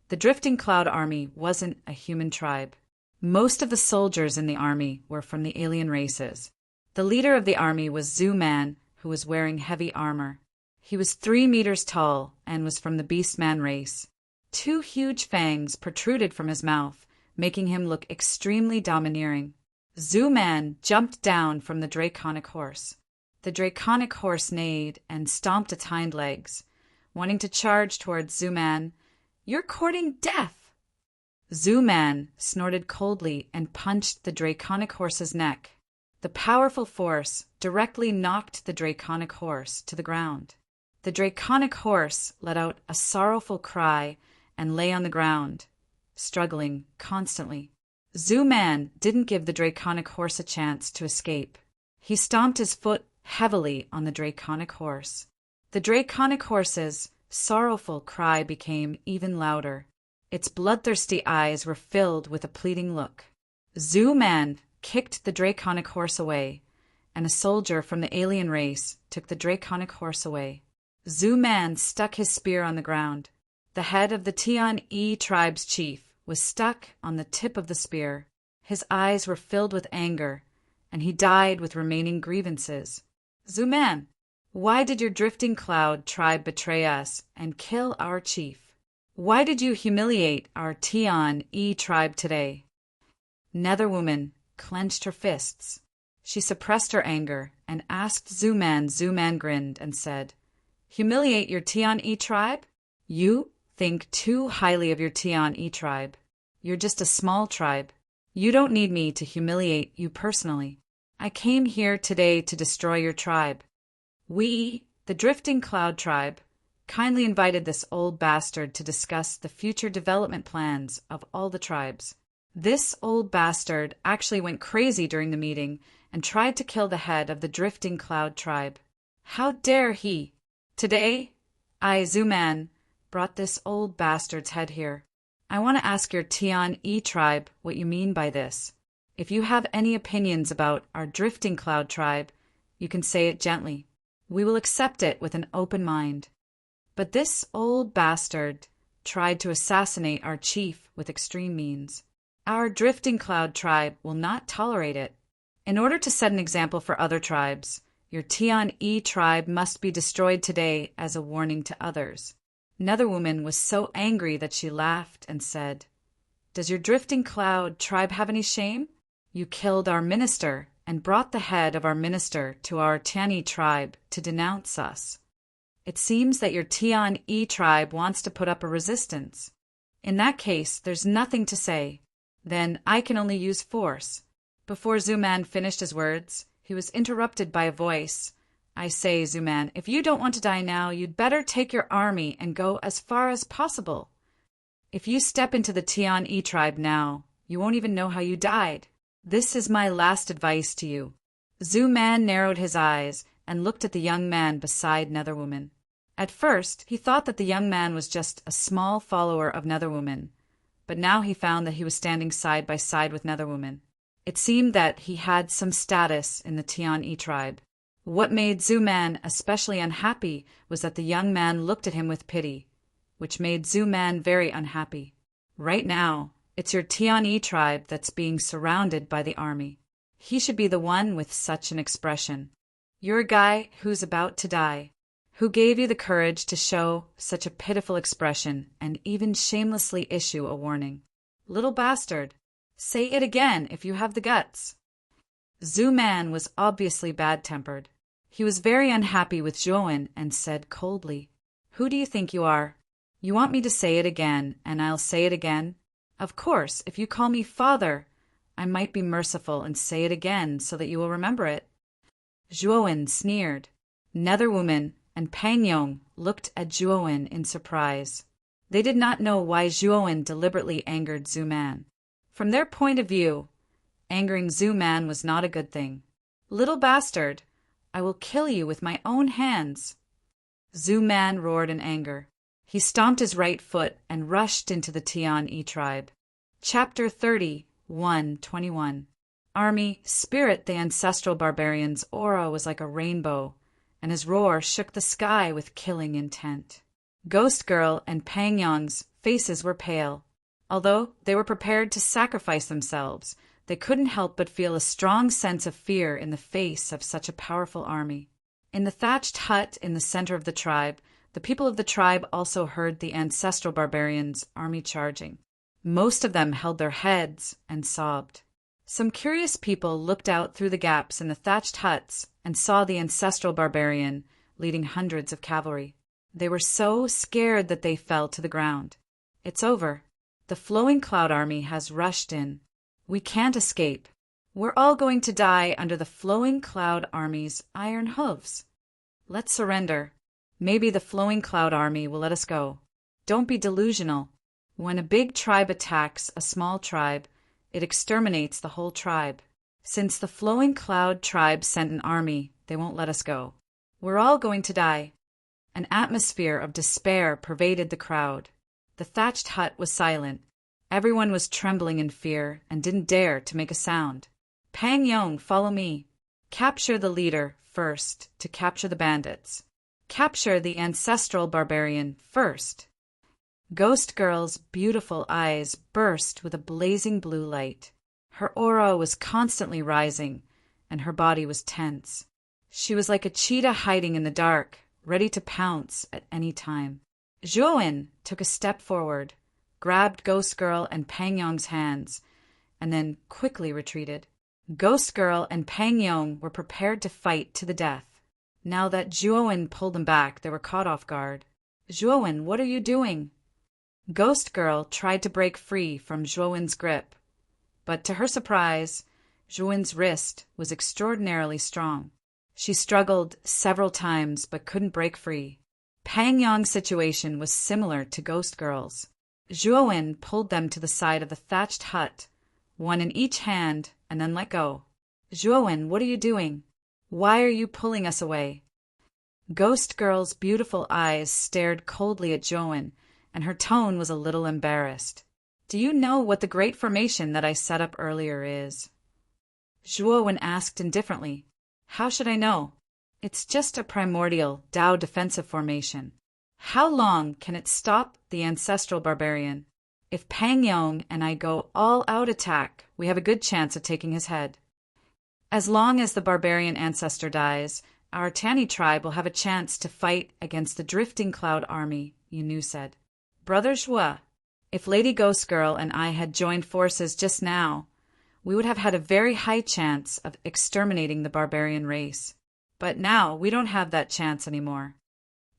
the drifting cloud army wasn't a human tribe. Most of the soldiers in the army were from the alien races. The leader of the army was Zhu-Man, who was wearing heavy armor. He was 3 meters tall and was from the Beastman race. 2 huge fangs protruded from his mouth, making him look extremely domineering. Zhu-Man jumped down from the draconic horse. The draconic horse neighed and stomped its hind legs, wanting to charge towards Zhu-Man. You're courting death! Zhu-Man snorted coldly and punched the draconic horse's neck. The powerful force directly knocked the draconic horse to the ground. The draconic horse let out a sorrowful cry and lay on the ground, struggling constantly. Zhu-Man didn't give the draconic horse a chance to escape. He stomped his foot heavily on the draconic horse. The draconic horse's sorrowful cry became even louder. Its bloodthirsty eyes were filled with a pleading look. Zhu-Man kicked the draconic horse away, and a soldier from the alien race took the draconic horse away. Zhu-Man stuck his spear on the ground. The head of the Tian E tribe's chief was stuck on the tip of the spear. His eyes were filled with anger, and he died with remaining grievances. Zhu-Man, why did your drifting cloud tribe betray us and kill our chief? Why did you humiliate our Tian E tribe today? Nether Woman clenched her fists. She suppressed her anger and asked Zhu-Man. Zhu-Man grinned and said, Humiliate your Tian E tribe? You think too highly of your Tian E tribe. You're just a small tribe. You don't need me to humiliate you personally. I came here today to destroy your tribe. We, the Drifting Cloud tribe, kindly invited this old bastard to discuss the future development plans of all the tribes. This old bastard actually went crazy during the meeting and tried to kill the head of the Drifting Cloud tribe. How dare he? Today, I, Zhu-Man, brought this old bastard's head here. I want to ask your Tian E tribe what you mean by this. If you have any opinions about our Drifting Cloud tribe, you can say it gently. We will accept it with an open mind. But this old bastard tried to assassinate our chief with extreme means. Our Drifting Cloud tribe will not tolerate it. In order to set an example for other tribes, your Tian E tribe must be destroyed today as a warning to others. Nether Woman was so angry that she laughed and said, Does your Drifting Cloud tribe have any shame? You killed our minister and brought the head of our minister to our Tian E tribe to denounce us. It seems that your Tian E tribe wants to put up a resistance. In that case, there's nothing to say. Then I can only use force. Before Zhu-Man finished his words, he was interrupted by a voice. I say, Zhu-Man, if you don't want to die now, you'd better take your army and go as far as possible. If you step into the Tian E tribe now, you won't even know how you died. This is my last advice to you. Zhu-Man narrowed his eyes and looked at the young man beside Nether Woman. At first, he thought that the young man was just a small follower of Nether Woman, but now he found that he was standing side by side with Nether Woman. It seemed that he had some status in the Tian E tribe. What made Zhu-Man especially unhappy was that the young man looked at him with pity, which made Zhu-Man very unhappy. Right now, it's your Tian E tribe that's being surrounded by the army. He should be the one with such an expression. You're a guy who's about to die. Who gave you the courage to show such a pitiful expression and even shamelessly issue a warning? Little bastard, say it again if you have the guts. Zhu-Man was obviously bad-tempered. He was very unhappy with Zhuowen and said coldly, "Who do you think you are? You want me to say it again, and I'll say it again? Of course, if you call me father, I might be merciful and say it again so that you will remember it." Zhuowen sneered. Netherwoman and Pang Yong looked at Zhuowen in surprise. They did not know why Zhuowen deliberately angered Zhu Man. From their point of view, angering Zhu Man was not a good thing. "Little bastard, I will kill you with my own hands." Zhu Man roared in anger. He stomped his right foot and rushed into the Tian-Yi tribe. Chapter 30:1-21. Army, Spirit the ancestral barbarian's aura was like a rainbow, and his roar shook the sky with killing intent. Ghost Girl and Pang Yong's faces were pale. Although they were prepared to sacrifice themselves, they couldn't help but feel a strong sense of fear in the face of such a powerful army. In the thatched hut in the center of the tribe, the people of the tribe also heard the ancestral barbarians' army charging. Most of them held their heads and sobbed. Some curious people looked out through the gaps in the thatched huts and saw the ancestral barbarian leading hundreds of cavalry. They were so scared that they fell to the ground. "It's over. The Flowing Cloud Army has rushed in. We can't escape. We're all going to die under the Flowing Cloud Army's iron hooves. Let's surrender. Maybe the Flowing Cloud Army will let us go." Don't be delusional. When a big tribe attacks a small tribe, it exterminates the whole tribe. Since the Flowing Cloud tribe sent an army, they won't let us go. We're all going to die. An atmosphere of despair pervaded the crowd. The thatched hut was silent. Everyone was trembling in fear and didn't dare to make a sound. "Pang Yong, follow me. Capture the leader first to capture the bandits. Capture the ancestral barbarian first." Ghost Girl's beautiful eyes burst with a blazing blue light. Her aura was constantly rising, and her body was tense. She was like a cheetah hiding in the dark, ready to pounce at any time. Zhuowen took a step forward, grabbed Ghost Girl and Pang Yong's hands, and then quickly retreated. Ghost Girl and Pang Yong were prepared to fight to the death. Now that Zhuowen pulled them back, they were caught off guard. "Zhuowen, what are you doing?" Ghost Girl tried to break free from Zhuowen's grip, but to her surprise, Zhuowen's wrist was extraordinarily strong. She struggled several times but couldn't break free. Pang Yong's situation was similar to Ghost Girl's. Zhuowen pulled them to the side of the thatched hut, one in each hand, and then let go. "Zhuowen, what are you doing? Why are you pulling us away?" Ghost Girl's beautiful eyes stared coldly at Zhuowen, and her tone was a little embarrassed. "Do you know what the great formation that I set up earlier is?" Zhuowen asked indifferently. "How should I know? It's just a primordial Tao defensive formation. How long can it stop the ancestral barbarian? If Pang Yong and I go all-out attack, we have a good chance of taking his head. As long as the barbarian ancestor dies, our Tani tribe will have a chance to fight against the Drifting Cloud Army," Yunu said. "Brother Zhua, if Lady Ghost Girl and I had joined forces just now, we would have had a very high chance of exterminating the barbarian race. But now we don't have that chance anymore."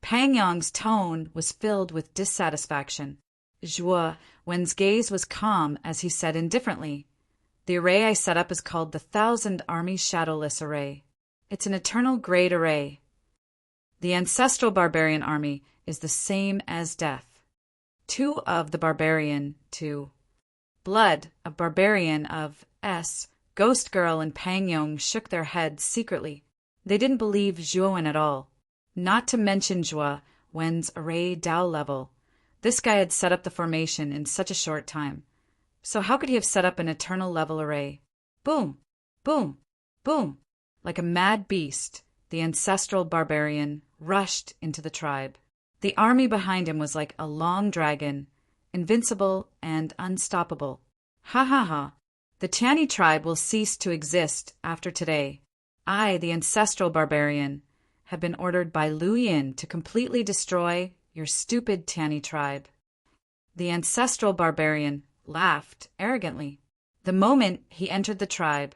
Pang Yong's tone was filled with dissatisfaction. Zhuowen's gaze was calm as he said indifferently, "The array I set up is called the 1,000 Army Shadowless Array. It's an eternal grade array. The ancestral barbarian army is the same as death. 2 of the barbarian, 2 blood of barbarian of S." Ghost Girl and Pang Yong shook their heads secretly. They didn't believe Zhuowen at all. Not to mention Zhuowen's array Tao level. This guy had set up the formation in such a short time. So how could he have set up an eternal level array? Boom! Boom! Boom! Like a mad beast, the ancestral barbarian rushed into the tribe. The army behind him was like a long dragon, invincible and unstoppable. Ha ha ha! The Tiani tribe will cease to exist after today. I, the ancestral barbarian, have been ordered by Lu Yin to completely destroy your stupid Tiani tribe. The ancestral barbarian laughed arrogantly. The moment he entered the tribe,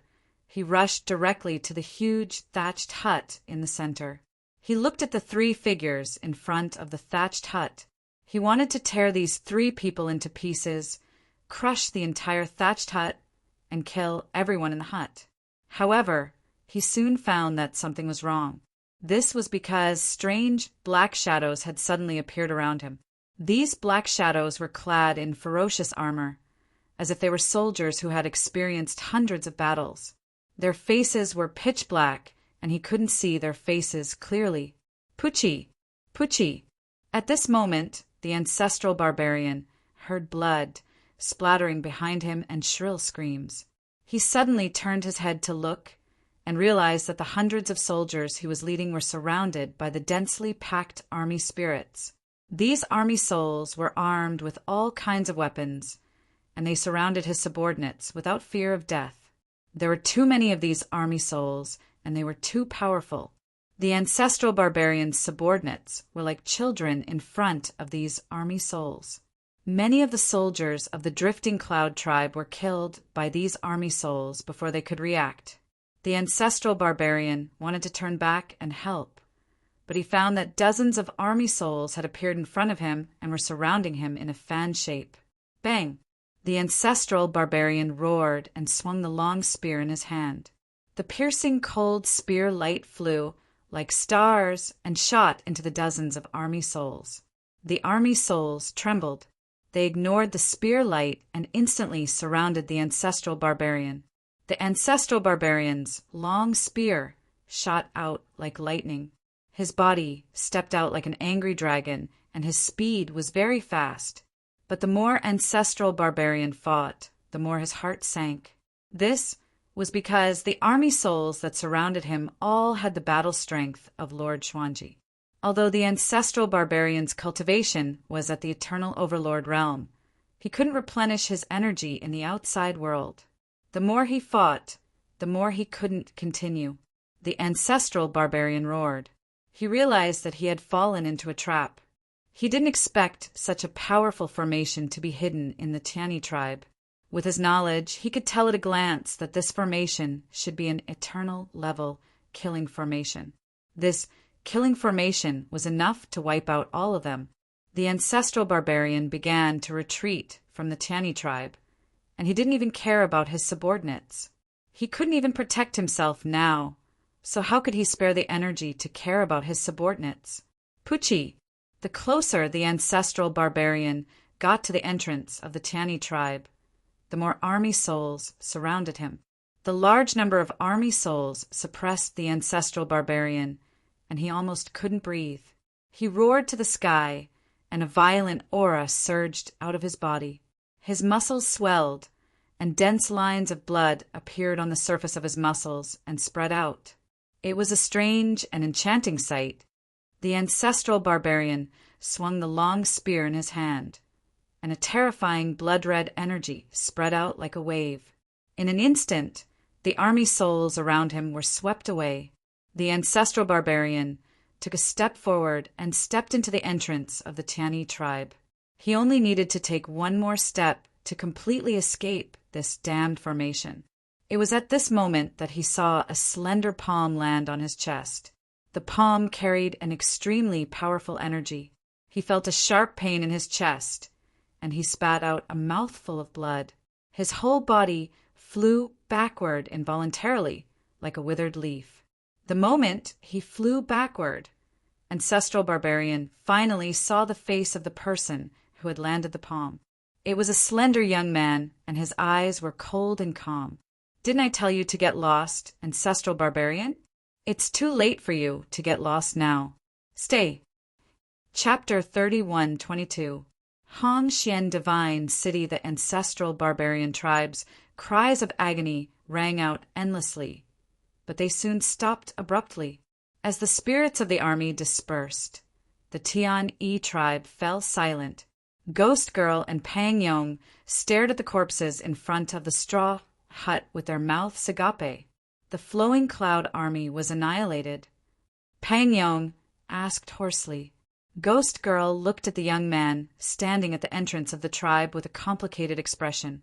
He rushed directly to the huge thatched hut in the center. He looked at the 3 figures in front of the thatched hut. He wanted to tear these 3 people into pieces, crush the entire thatched hut, and kill everyone in the hut. However, he soon found that something was wrong. This was because strange black shadows had suddenly appeared around him. These black shadows were clad in ferocious armor, as if they were soldiers who had experienced hundreds of battles. Their faces were pitch black, and he couldn't see their faces clearly. Pucci! Pucci! At this moment, the ancestral barbarian heard blood splattering behind him and shrill screams. He suddenly turned his head to look and realized that the hundreds of soldiers he was leading were surrounded by the densely packed army spirits. These army souls were armed with all kinds of weapons, and they surrounded his subordinates without fear of death. There were too many of these army souls, and they were too powerful. The ancestral barbarian's subordinates were like children in front of these army souls. Many of the soldiers of the Drifting Cloud tribe were killed by these army souls before they could react. The ancestral barbarian wanted to turn back and help, but he found that dozens of army souls had appeared in front of him and were surrounding him in a fan shape. Bang! The ancestral barbarian roared and swung the long spear in his hand. The piercing cold spear light flew like stars and shot into the dozens of army souls. The army souls trembled. They ignored the spear light and instantly surrounded the ancestral barbarian. The ancestral barbarian's long spear shot out like lightning. His body stepped out like an angry dragon, and his speed was very fast. But the more ancestral barbarian fought, the more his heart sank. This was because the army souls that surrounded him all had the battle strength of Lord Xuanji. Although the ancestral barbarian's cultivation was at the Eternal Overlord realm, he couldn't replenish his energy in the outside world. The more he fought, the more he couldn't continue. The ancestral barbarian roared. He realized that he had fallen into a trap. He didn't expect such a powerful formation to be hidden in the Tiani tribe. With his knowledge, he could tell at a glance that this formation should be an eternal level killing formation. This killing formation was enough to wipe out all of them. The ancestral barbarian began to retreat from the Tiani tribe, and he didn't even care about his subordinates. He couldn't even protect himself now, so how could he spare the energy to care about his subordinates? Pucci! The closer the ancestral barbarian got to the entrance of the Tiani tribe, the more army souls surrounded him. The large number of army souls suppressed the ancestral barbarian, and he almost couldn't breathe. He roared to the sky, and a violent aura surged out of his body. His muscles swelled, and dense lines of blood appeared on the surface of his muscles and spread out. It was a strange and enchanting sight. The ancestral barbarian swung the long spear in his hand, and a terrifying blood-red energy spread out like a wave. In an instant, the army souls around him were swept away. The ancestral barbarian took a step forward and stepped into the entrance of the Tiani tribe. He only needed to take one more step to completely escape this damned formation. It was at this moment that he saw a slender palm land on his chest. The palm carried an extremely powerful energy. He felt a sharp pain in his chest, and he spat out a mouthful of blood. His whole body flew backward involuntarily, like a withered leaf. The moment he flew backward, ancestral barbarian finally saw the face of the person who had landed the palm. It was a slender young man, and his eyes were cold and calm. Didn't I tell you to get lost, ancestral barbarian? It's too late for you to get lost now. Stay. Chapter 31:22. Hong Xian Divine City. The ancestral barbarian tribe's cries of agony rang out endlessly, but they soon stopped abruptly. As the spirits of the army dispersed, the Tian Yi tribe fell silent. Ghost Girl and Pang Yong stared at the corpses in front of the straw hut with their mouths agape. The flowing cloud army was annihilated. Pang Yong asked hoarsely. Ghost Girl looked at the young man standing at the entrance of the tribe with a complicated expression.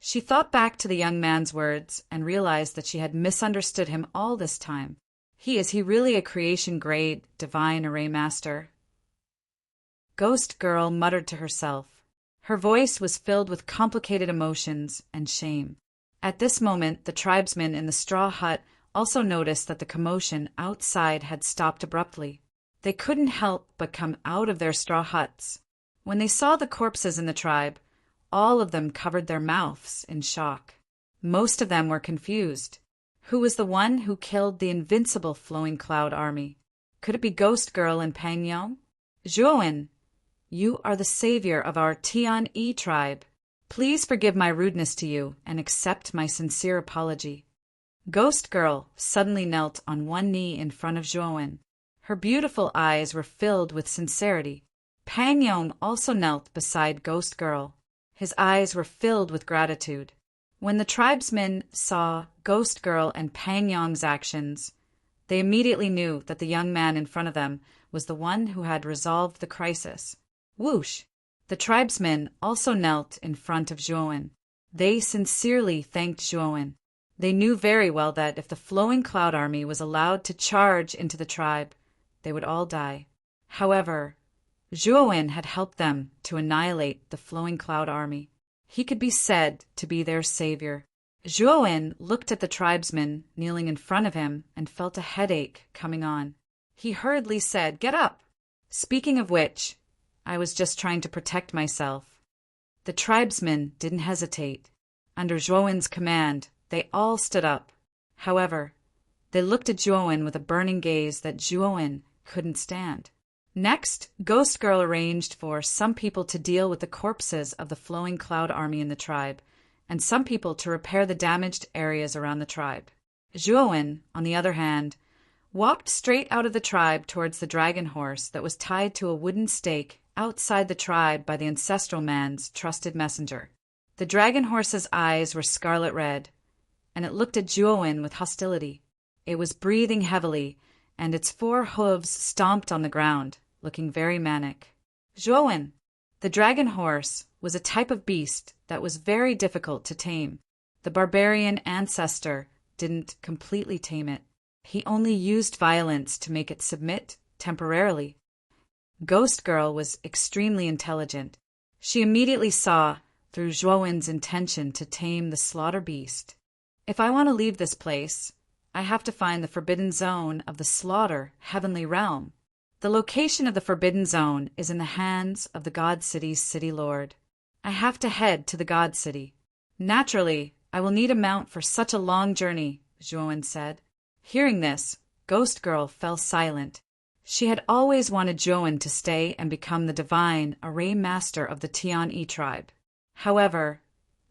She thought back to the young man's words and realized that she had misunderstood him all this time. Is he really a creation-grade, divine array master? Ghost Girl muttered to herself. Her voice was filled with complicated emotions and shame. At this moment, the tribesmen in the straw hut also noticed that the commotion outside had stopped abruptly. They couldn't help but come out of their straw huts. When they saw the corpses in the tribe, all of them covered their mouths in shock. Most of them were confused. Who was the one who killed the invincible Flowing Cloud army? Could it be Ghost Girl and Pang Yong? Zhuowen, you are the savior of our Tian-E tribe. Please forgive my rudeness to you and accept my sincere apology. Ghost Girl suddenly knelt on one knee in front of Zhuowen. Her beautiful eyes were filled with sincerity. Pang Yong also knelt beside Ghost Girl. His eyes were filled with gratitude. When the tribesmen saw Ghost Girl and Pang Yong's actions, they immediately knew that the young man in front of them was the one who had resolved the crisis. Whoosh! The tribesmen also knelt in front of Zhuowen. They sincerely thanked Zhuowen. They knew very well that if the Flowing Cloud army was allowed to charge into the tribe, they would all die. However, Zhuowen had helped them to annihilate the Flowing Cloud army. He could be said to be their savior. Zhuowen looked at the tribesman kneeling in front of him and felt a headache coming on. He hurriedly said, "Get up! Speaking of which, I was just trying to protect myself." The tribesmen didn't hesitate. Under Zhuowen's command, they all stood up. However, they looked at Zhuowen with a burning gaze that Zhuowen couldn't stand. Next, Ghost Girl arranged for some people to deal with the corpses of the Flowing Cloud army in the tribe, and some people to repair the damaged areas around the tribe. Zhuowen, on the other hand, walked straight out of the tribe towards the dragon horse that was tied to a wooden stake outside the tribe by the ancestral man's trusted messenger. The dragon horse's eyes were scarlet red, and it looked at Zhuowen with hostility. It was breathing heavily, and its 4 hooves stomped on the ground, looking very manic. Zhuowen, the dragon horse, was a type of beast that was very difficult to tame. The barbarian ancestor didn't completely tame it. He only used violence to make it submit temporarily. Ghost Girl was extremely intelligent. She immediately saw through Zhuowen's intention to tame the slaughter beast. If I want to leave this place, I have to find the forbidden zone of the slaughter heavenly realm. The location of the forbidden zone is in the hands of the God City's city lord. I have to head to the God City. Naturally, I will need a mount for such a long journey, Zhuowen said. Hearing this, Ghost Girl fell silent. She had always wanted Zhuowen to stay and become the divine array master of the Tian-E tribe. However,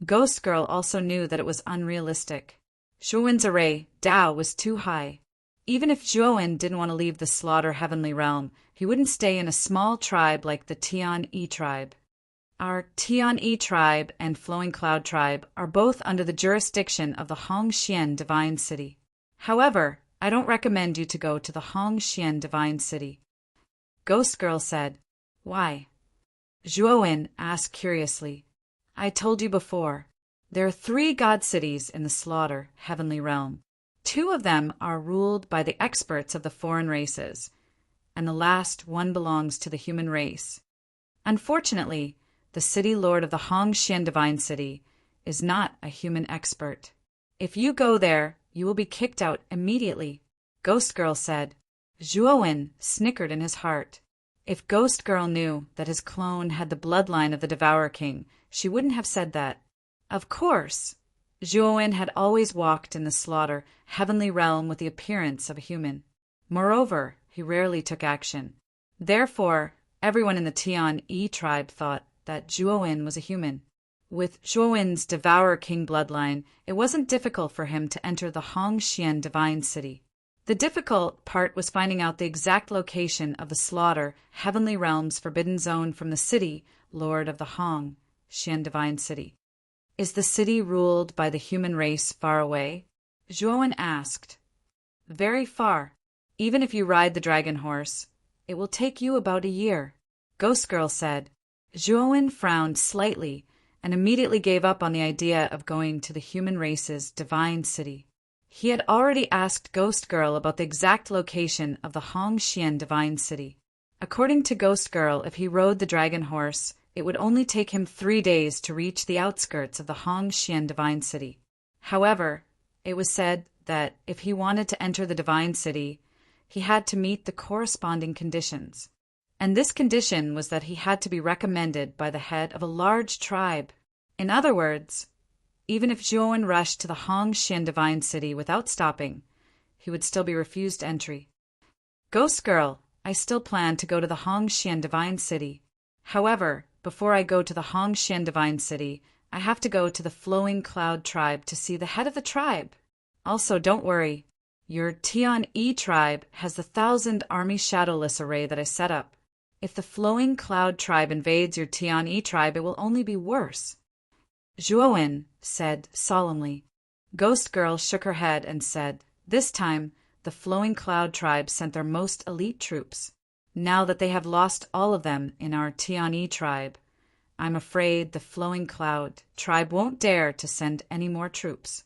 Ghost Girl also knew that it was unrealistic. Zhuowen's array, Dao, was too high. Even if Zhuowen didn't want to leave the slaughter heavenly realm, he wouldn't stay in a small tribe like the Tian-E tribe. Our Tian-E tribe and Flowing Cloud tribe are both under the jurisdiction of the Hongxian Divine City. However, I don't recommend you to go to the Hongxian Divine City. Ghost Girl said, "Why?" Zhuowen asked curiously. I told you before, there are 3 god cities in the slaughter heavenly realm. 2 of them are ruled by the experts of the foreign races, and the last one belongs to the human race. Unfortunately, the city lord of the Hongxian Divine City is not a human expert. If you go there, you will be kicked out immediately, Ghost Girl said. Zhuowen snickered in his heart. If Ghost Girl knew that his clone had the bloodline of the Devourer King, she wouldn't have said that. Of course, Zhuowen had always walked in the slaughter heavenly realm with the appearance of a human. Moreover, he rarely took action. Therefore, everyone in the Tian-E tribe thought that Zhuowen was a human. With Zhuowen's Devourer King bloodline, it wasn't difficult for him to enter the Hongxian Divine City. The difficult part was finding out the exact location of the slaughter heavenly realm's forbidden zone from the city lord of the Hongxian Divine City. Is the city ruled by the human race far away? Zhuowen asked. Very far. Even if you ride the dragon horse, it will take you about a year, Ghost Girl said. Zhuowen frowned slightly and immediately gave up on the idea of going to the human race's divine city. He had already asked Ghost Girl about the exact location of the Hongxian divine city. According to Ghost Girl, if he rode the dragon horse, it would only take him 3 days to reach the outskirts of the Hongxian divine city. However, it was said that if he wanted to enter the divine city, he had to meet the corresponding conditions. And this condition was that he had to be recommended by the head of a large tribe. In other words, even if Zhuowen rushed to the Hongxian divine city without stopping, he would still be refused entry. Ghost Girl, I still plan to go to the Hongxian divine city. However, before I go to the Hongxian divine city, I have to go to the Flowing Cloud tribe to see the head of the tribe. Also, don't worry. Your Tian-Yi tribe has the 1,000 army shadowless array that I set up. If the Flowing Cloud tribe invades your Tian-Yi tribe, it will only be worse. Zhuowen said solemnly. Ghost Girl shook her head and said, this time, the Flowing Cloud tribe sent their most elite troops. Now that they have lost all of them in our Tian-Yi tribe, I'm afraid the Flowing Cloud tribe won't dare to send any more troops.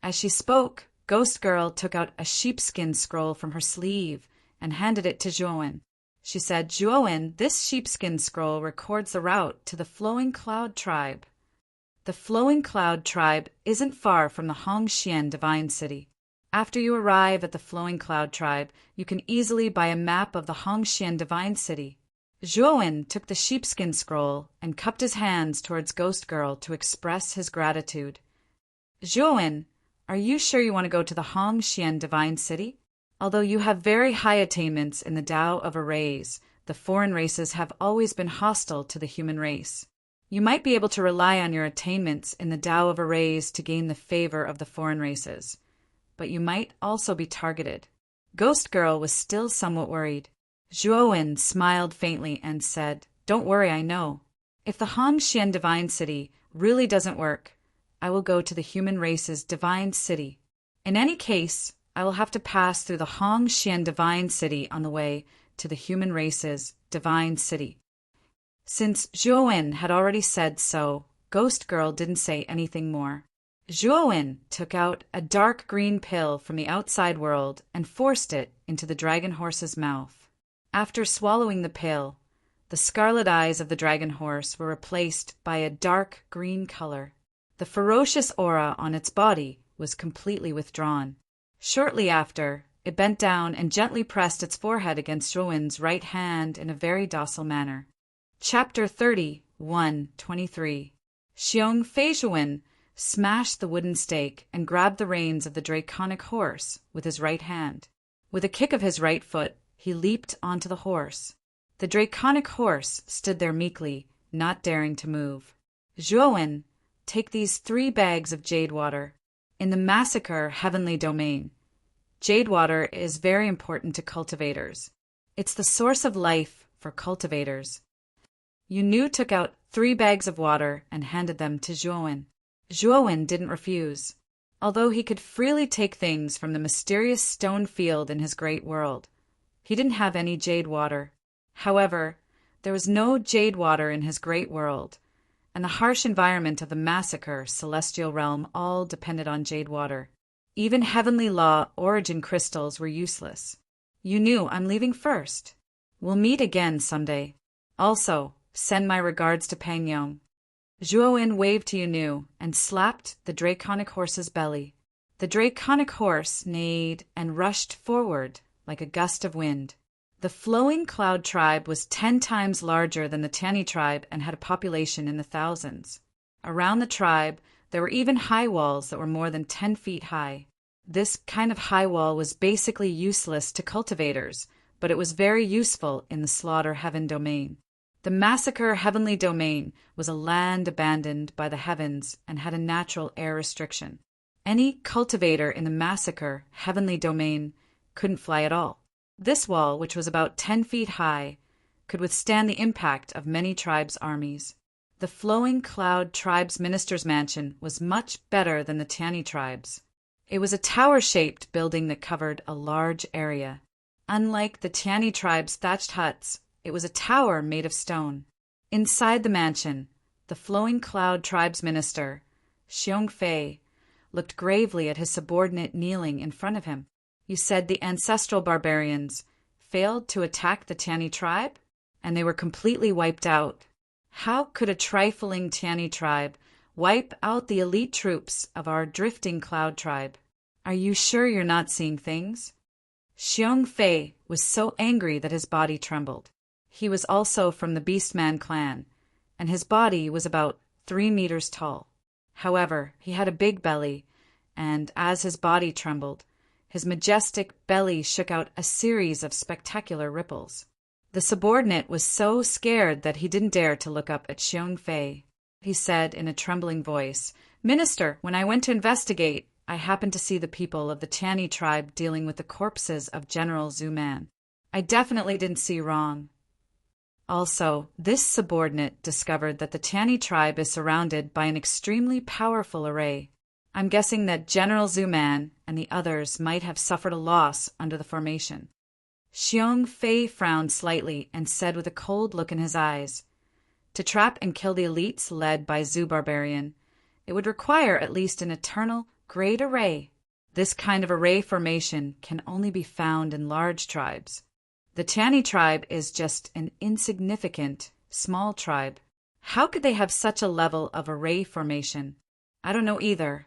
As she spoke, Ghost Girl took out a sheepskin scroll from her sleeve and handed it to Zhuowen. She said, Zhuowen, this sheepskin scroll records the route to the Flowing Cloud tribe. The Flowing Cloud tribe isn't far from the Hongxian divine city. After you arrive at the Flowing Cloud tribe, you can easily buy a map of the Hongxian divine city. Zhuowen took the sheepskin scroll and cupped his hands towards Ghost Girl to express his gratitude. Zhuowen, are you sure you want to go to the Hongxian divine city? Although you have very high attainments in the Tao of Arrays, the foreign races have always been hostile to the human race. You might be able to rely on your attainments in the Tao of Arrays to gain the favor of the foreign races, but you might also be targeted. Ghost Girl was still somewhat worried. Zhuowen smiled faintly and said, don't worry, I know. If the Hongxian divine city really doesn't work, I will go to the human race's divine city. In any case, I will have to pass through the Hongxian divine city on the way to the human race's divine city. Since Zhuowen had already said so, Ghost Girl didn't say anything more. Zhuowen took out a dark green pill from the outside world and forced it into the dragon horse's mouth. After swallowing the pill, the scarlet eyes of the dragon horse were replaced by a dark green color. The ferocious aura on its body was completely withdrawn. Shortly after, it bent down and gently pressed its forehead against Zhuowen's right hand in a very docile manner. Chapter 30, 1:23. Xiong Feizhuwen smashed the wooden stake and grabbed the reins of the draconic horse with his right hand. With a kick of his right foot, he leaped onto the horse. The draconic horse stood there meekly, not daring to move. Zhuowen, take these 3 bags of jade water. In the massacre heavenly domain, jade water is very important to cultivators. It's the source of life for cultivators. Yunu took out 3 bags of water and handed them to Zhuowen. Zhuowen didn't refuse. Although he could freely take things from the mysterious stone field in his great world, he didn't have any jade water. However, there was no jade water in his great world, and the harsh environment of the massacre celestial realm all depended on jade water. Even heavenly law origin crystals were useless. Yunu, I'm leaving first. We'll meet again someday. Also, send my regards to Pangyong. Zhuowen waved to Yunu and slapped the draconic horse's belly. The draconic horse neighed and rushed forward like a gust of wind. The Flowing Cloud tribe was 10 times larger than the Tian-Yi tribe and had a population in the thousands. Around the tribe, there were even high walls that were more than 10 feet high. This kind of high wall was basically useless to cultivators, but it was very useful in the slaughter heaven domain. The massacre heavenly domain was a land abandoned by the heavens and had a natural air restriction. Any cultivator in the massacre heavenly domain couldn't fly at all. This wall, which was about 10 feet high, could withstand the impact of many tribes' armies. The Flowing Cloud tribe's minister's mansion was much better than the Tian-Yi tribe's. It was a tower-shaped building that covered a large area. Unlike the Tian-Yi tribe's thatched huts, it was a tower made of stone. Inside the mansion, The Flowing Cloud tribe's minister, Xiong Fei, looked gravely at his subordinate kneeling in front of him. You said the ancestral barbarians failed to attack the Tiani tribe, and they were completely wiped out. How could a trifling Tiani tribe wipe out the elite troops of our drifting cloud tribe? Are you sure you're not seeing things? Xiong Fei was so angry that his body trembled. He was also from the Beastman clan, and his body was about 3 meters tall. However, he had a big belly, and as his body trembled, his majestic belly shook out a series of spectacular ripples. The subordinate was so scared that he didn't dare to look up at Xiong Fei. He said in a trembling voice, "Minister, when I went to investigate, I happened to see the people of the Tiani tribe dealing with the corpses of General Zhu Man. I definitely didn't see wrong." Also, this subordinate discovered that the Tiani tribe is surrounded by an extremely powerful array. I'm guessing that General Zhu Man and the others might have suffered a loss under the formation. Xiong Fei frowned slightly and said with a cold look in his eyes, "To trap and kill the elites led by Zhu Barbarian, it would require at least an eternal great array. This kind of array formation can only be found in large tribes. The Tiani tribe is just an insignificant, small tribe. How could they have such a level of array formation? I don't know either."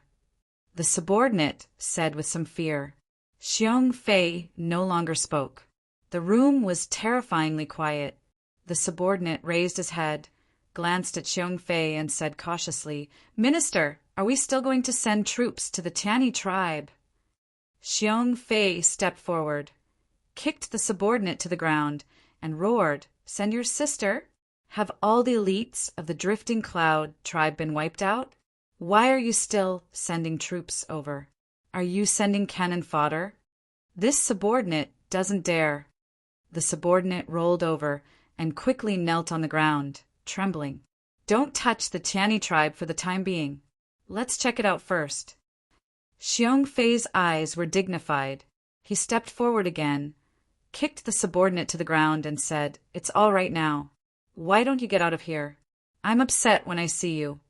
The subordinate said with some fear. Xiong Fei no longer spoke. The room was terrifyingly quiet. The subordinate raised his head, glanced at Xiong Fei, and said cautiously, "Minister, are we still going to send troops to the Tiani tribe?" Xiong Fei stepped forward, kicked the subordinate to the ground, and roared, "Send your sister? Have all the elites of the Drifting Cloud tribe been wiped out? Why are you still sending troops over? Are you sending cannon fodder? This subordinate doesn't dare." The subordinate rolled over and quickly knelt on the ground, trembling. "Don't touch the Tiani tribe for the time being. Let's check it out first." Xiong Fei's eyes were dignified. He stepped forward again, kicked the subordinate to the ground, and said, "It's all right now. Why don't you get out of here? I'm upset when I see you."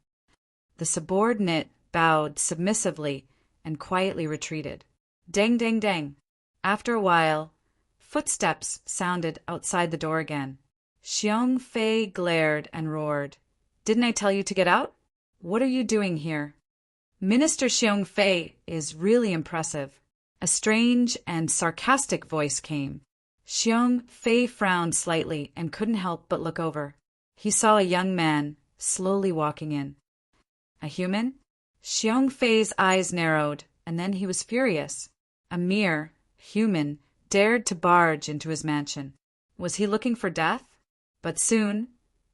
The subordinate bowed submissively and quietly retreated. Dang, dang, dang. After a while, footsteps sounded outside the door again. Xiong Fei glared and roared, "Didn't I tell you to get out? What are you doing here?" "Minister Xiong Fei is really impressive." A strange and sarcastic voice came. Xiong Fei frowned slightly and couldn't help but look over. He saw a young man slowly walking in. A human? Xiong Fei's eyes narrowed, and then he was furious. A mere human dared to barge into his mansion. Was he looking for death? But soon,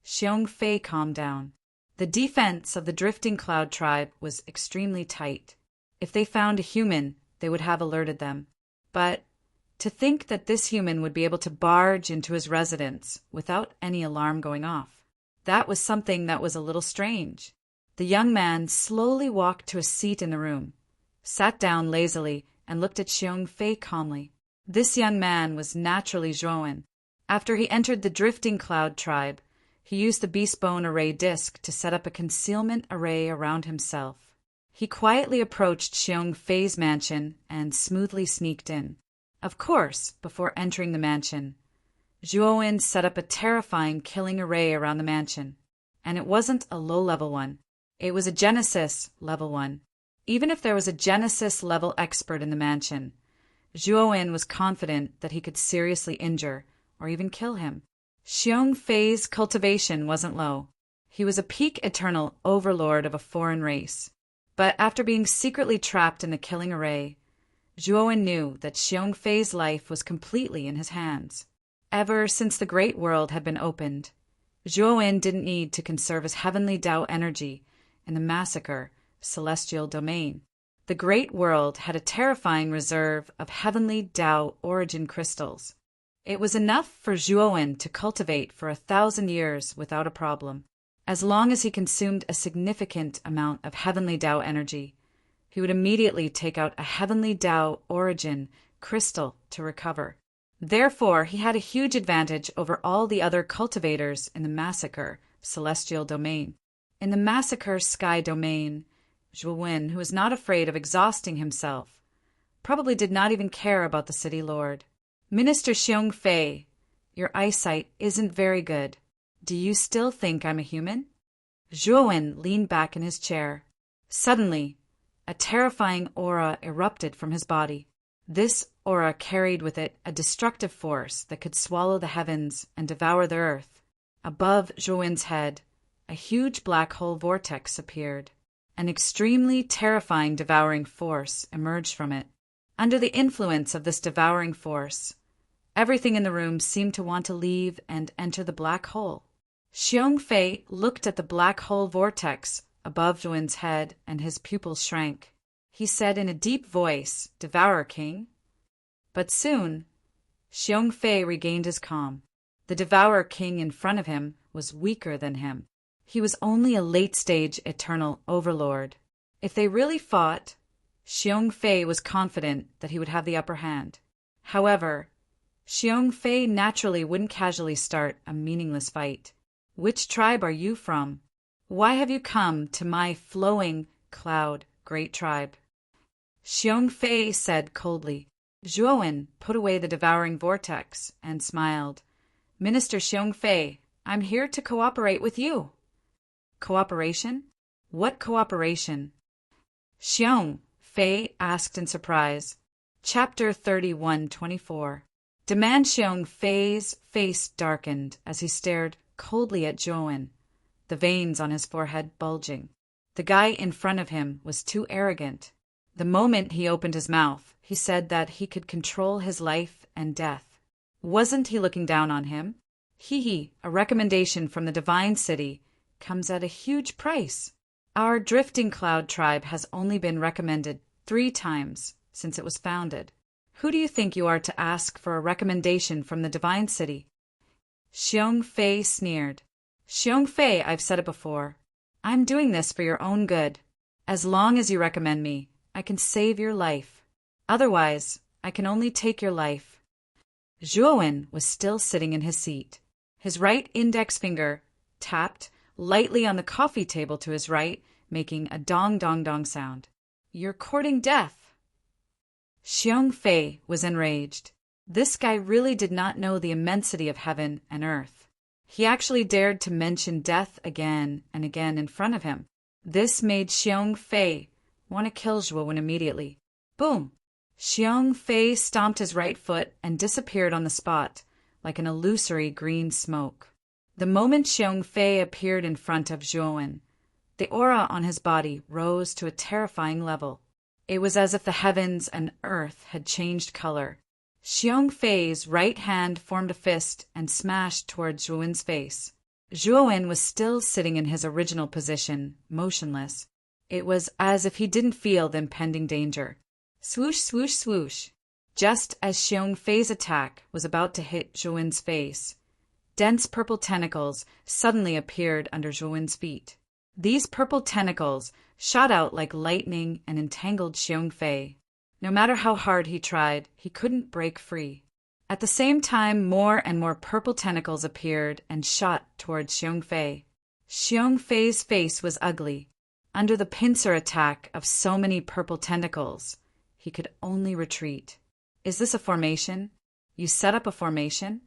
Xiong Fei calmed down. The defense of the Drifting Cloud tribe was extremely tight. If they found a human, they would have alerted them. But to think that this human would be able to barge into his residence without any alarm going off, that was something that was a little strange. The young man slowly walked to a seat in the room, sat down lazily, and looked at Xiong Fei calmly. This young man was naturally Zhuowen. After he entered the Drifting Cloud tribe, he used the Beastbone Array disc to set up a concealment array around himself. He quietly approached Xiong Fei's mansion and smoothly sneaked in. Of course, before entering the mansion, Zhuowen set up a terrifying killing array around the mansion. And it wasn't a low-level one. It was a Genesis level one. Even if there was a Genesis level expert in the mansion, Zhuowen was confident that he could seriously injure or even kill him. Xiong Fei's cultivation wasn't low. He was a peak eternal overlord of a foreign race. But after being secretly trapped in the killing array, Zhuowen knew that Xiong Fei's life was completely in his hands. Ever since the Great World had been opened, Zhuowen didn't need to conserve his heavenly Tao energy in the massacre celestial domain. The Great World had a terrifying reserve of heavenly Tao origin crystals. It was enough for Zhuowen to cultivate for 1,000 years without a problem. As long as he consumed a significant amount of heavenly Tao energy, he would immediately take out a heavenly Tao origin crystal to recover. Therefore, he had a huge advantage over all the other cultivators in the massacre celestial domain. In the massacre sky domain, Zhuwen, who was not afraid of exhausting himself, probably did not even care about the city lord. Minister Xiong Fei, your eyesight isn't very good. Do you still think I'm a human? Zhuwen leaned back in his chair. Suddenly, a terrifying aura erupted from his body. This aura carried with it a destructive force that could swallow the heavens and devour the earth. Above Zhuwen's head, a huge black hole vortex appeared. An extremely terrifying devouring force emerged from it. Under the influence of this devouring force, everything in the room seemed to want to leave and enter the black hole. Xiong Fei looked at the black hole vortex above Zhuwen's head, and his pupils shrank. He said in a deep voice, "Devour, King." But soon, Xiong Fei regained his calm. The Devourer King in front of him was weaker than him. He was only a late-stage eternal overlord. If they really fought, Xiong Fei was confident that he would have the upper hand. However, Xiong Fei naturally wouldn't casually start a meaningless fight. Which tribe are you from? Why have you come to my flowing cloud, great tribe? Xiong Fei said coldly. Zhuwen put away the devouring vortex and smiled. Minister Xiong Fei, I'm here to cooperate with you. Cooperation? What cooperation? Xiong Fei asked in surprise. Chapter 31:24. Demand Xiong Fei's face darkened as he stared coldly at Zhuwen, the veins on his forehead bulging. The guy in front of him was too arrogant. The moment he opened his mouth, he said that he could control his life and death. Wasn't he looking down on him? A recommendation from the Divine City comes at a huge price. Our Drifting Cloud tribe has only been recommended 3 times since it was founded. Who do you think you are to ask for a recommendation from the Divine City? Xiong Fei sneered. Xiong Fei, I've said it before. I'm doing this for your own good. As long as you recommend me, I can save your life. Otherwise, I can only take your life. Zhuwen was still sitting in his seat. His right index finger tapped lightly on the coffee table to his right, making a dong-dong-dong sound. You're courting death. Xiong Fei was enraged. This guy really did not know the immensity of heaven and earth. He actually dared to mention death again and again in front of him. This made Xiong Fei want to kill Zhuwen immediately. Boom! Xiong Fei stomped his right foot and disappeared on the spot, like an illusory green smoke. The moment Xiong Fei appeared in front of Zhuwen, the aura on his body rose to a terrifying level. It was as if the heavens and earth had changed color. Xiong Fei's right hand formed a fist and smashed toward Zhuwen's face. Zhuwen was still sitting in his original position, motionless. It was as if he didn't feel the impending danger. Swoosh, swoosh, swoosh. Just as Xiong Fei's attack was about to hit Zhuwen's face, dense purple tentacles suddenly appeared under Zhuwen's feet. These purple tentacles shot out like lightning and entangled Xiong Fei. No matter how hard he tried, he couldn't break free. At the same time, more and more purple tentacles appeared and shot towards Xiong Fei. Xiong Fei's face was ugly. Under the pincer attack of so many purple tentacles, he could only retreat. Is this a formation? You set up a formation?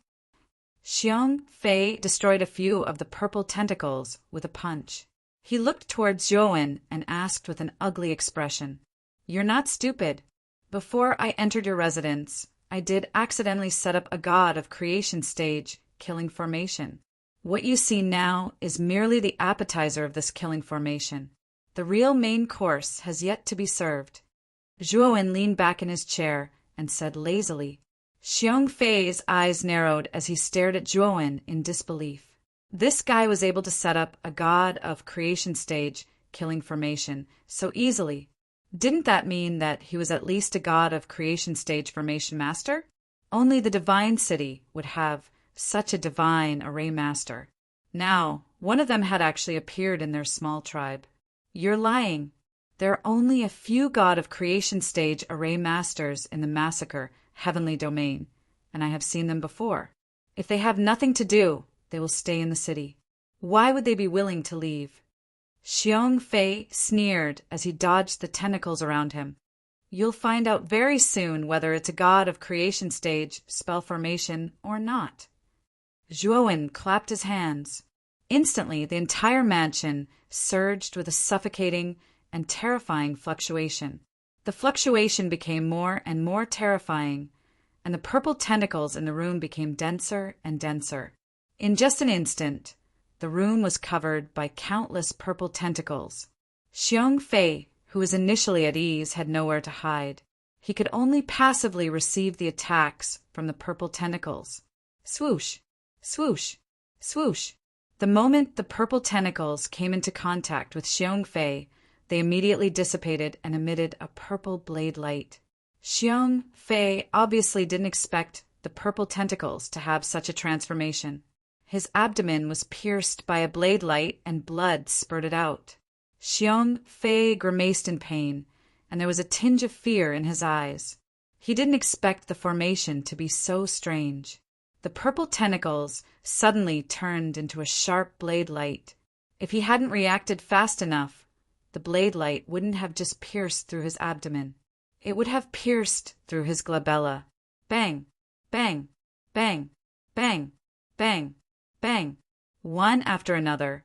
Xiong Fei destroyed a few of the purple tentacles with a punch. He looked towards Zhuwen and asked with an ugly expression, You're not stupid. Before I entered your residence, I did accidentally set up a god of creation stage killing formation. What you see now is merely the appetizer of this killing formation. The real main course has yet to be served. Zhuwen leaned back in his chair and said lazily. Xiong Fei's eyes narrowed as he stared at Zhuwen in disbelief. This guy was able to set up a god of creation stage killing formation so easily. Didn't that mean that he was at least a god of creation stage formation master? Only the Divine City would have such a divine array master. Now, one of them had actually appeared in their small tribe. You're lying. There are only a few god of creation stage array masters in the massacre heavenly domain, and I have seen them before. If they have nothing to do, they will stay in the city. Why would they be willing to leave? Xiong Fei sneered as he dodged the tentacles around him. You'll find out very soon whether it's a god of creation stage, spell formation, or not. Zhuowen clapped his hands. Instantly, the entire mansion surged with a suffocating and terrifying fluctuation. The fluctuation became more and more terrifying, and the purple tentacles in the room became denser and denser. In just an instant, the room was covered by countless purple tentacles. Xiong Fei, who was initially at ease, had nowhere to hide. He could only passively receive the attacks from the purple tentacles. Swoosh, swoosh, swoosh. The moment the purple tentacles came into contact with Xiong Fei, they immediately dissipated and emitted a purple blade light. Xiong Fei obviously didn't expect the purple tentacles to have such a transformation. His abdomen was pierced by a blade light and blood spurted out. Xiong Fei grimaced in pain, and there was a tinge of fear in his eyes. He didn't expect the formation to be so strange. The purple tentacles suddenly turned into a sharp blade light. If he hadn't reacted fast enough, the blade light wouldn't have just pierced through his abdomen. It would have pierced through his glabella. Bang, bang, bang, bang, bang, bang. One after another,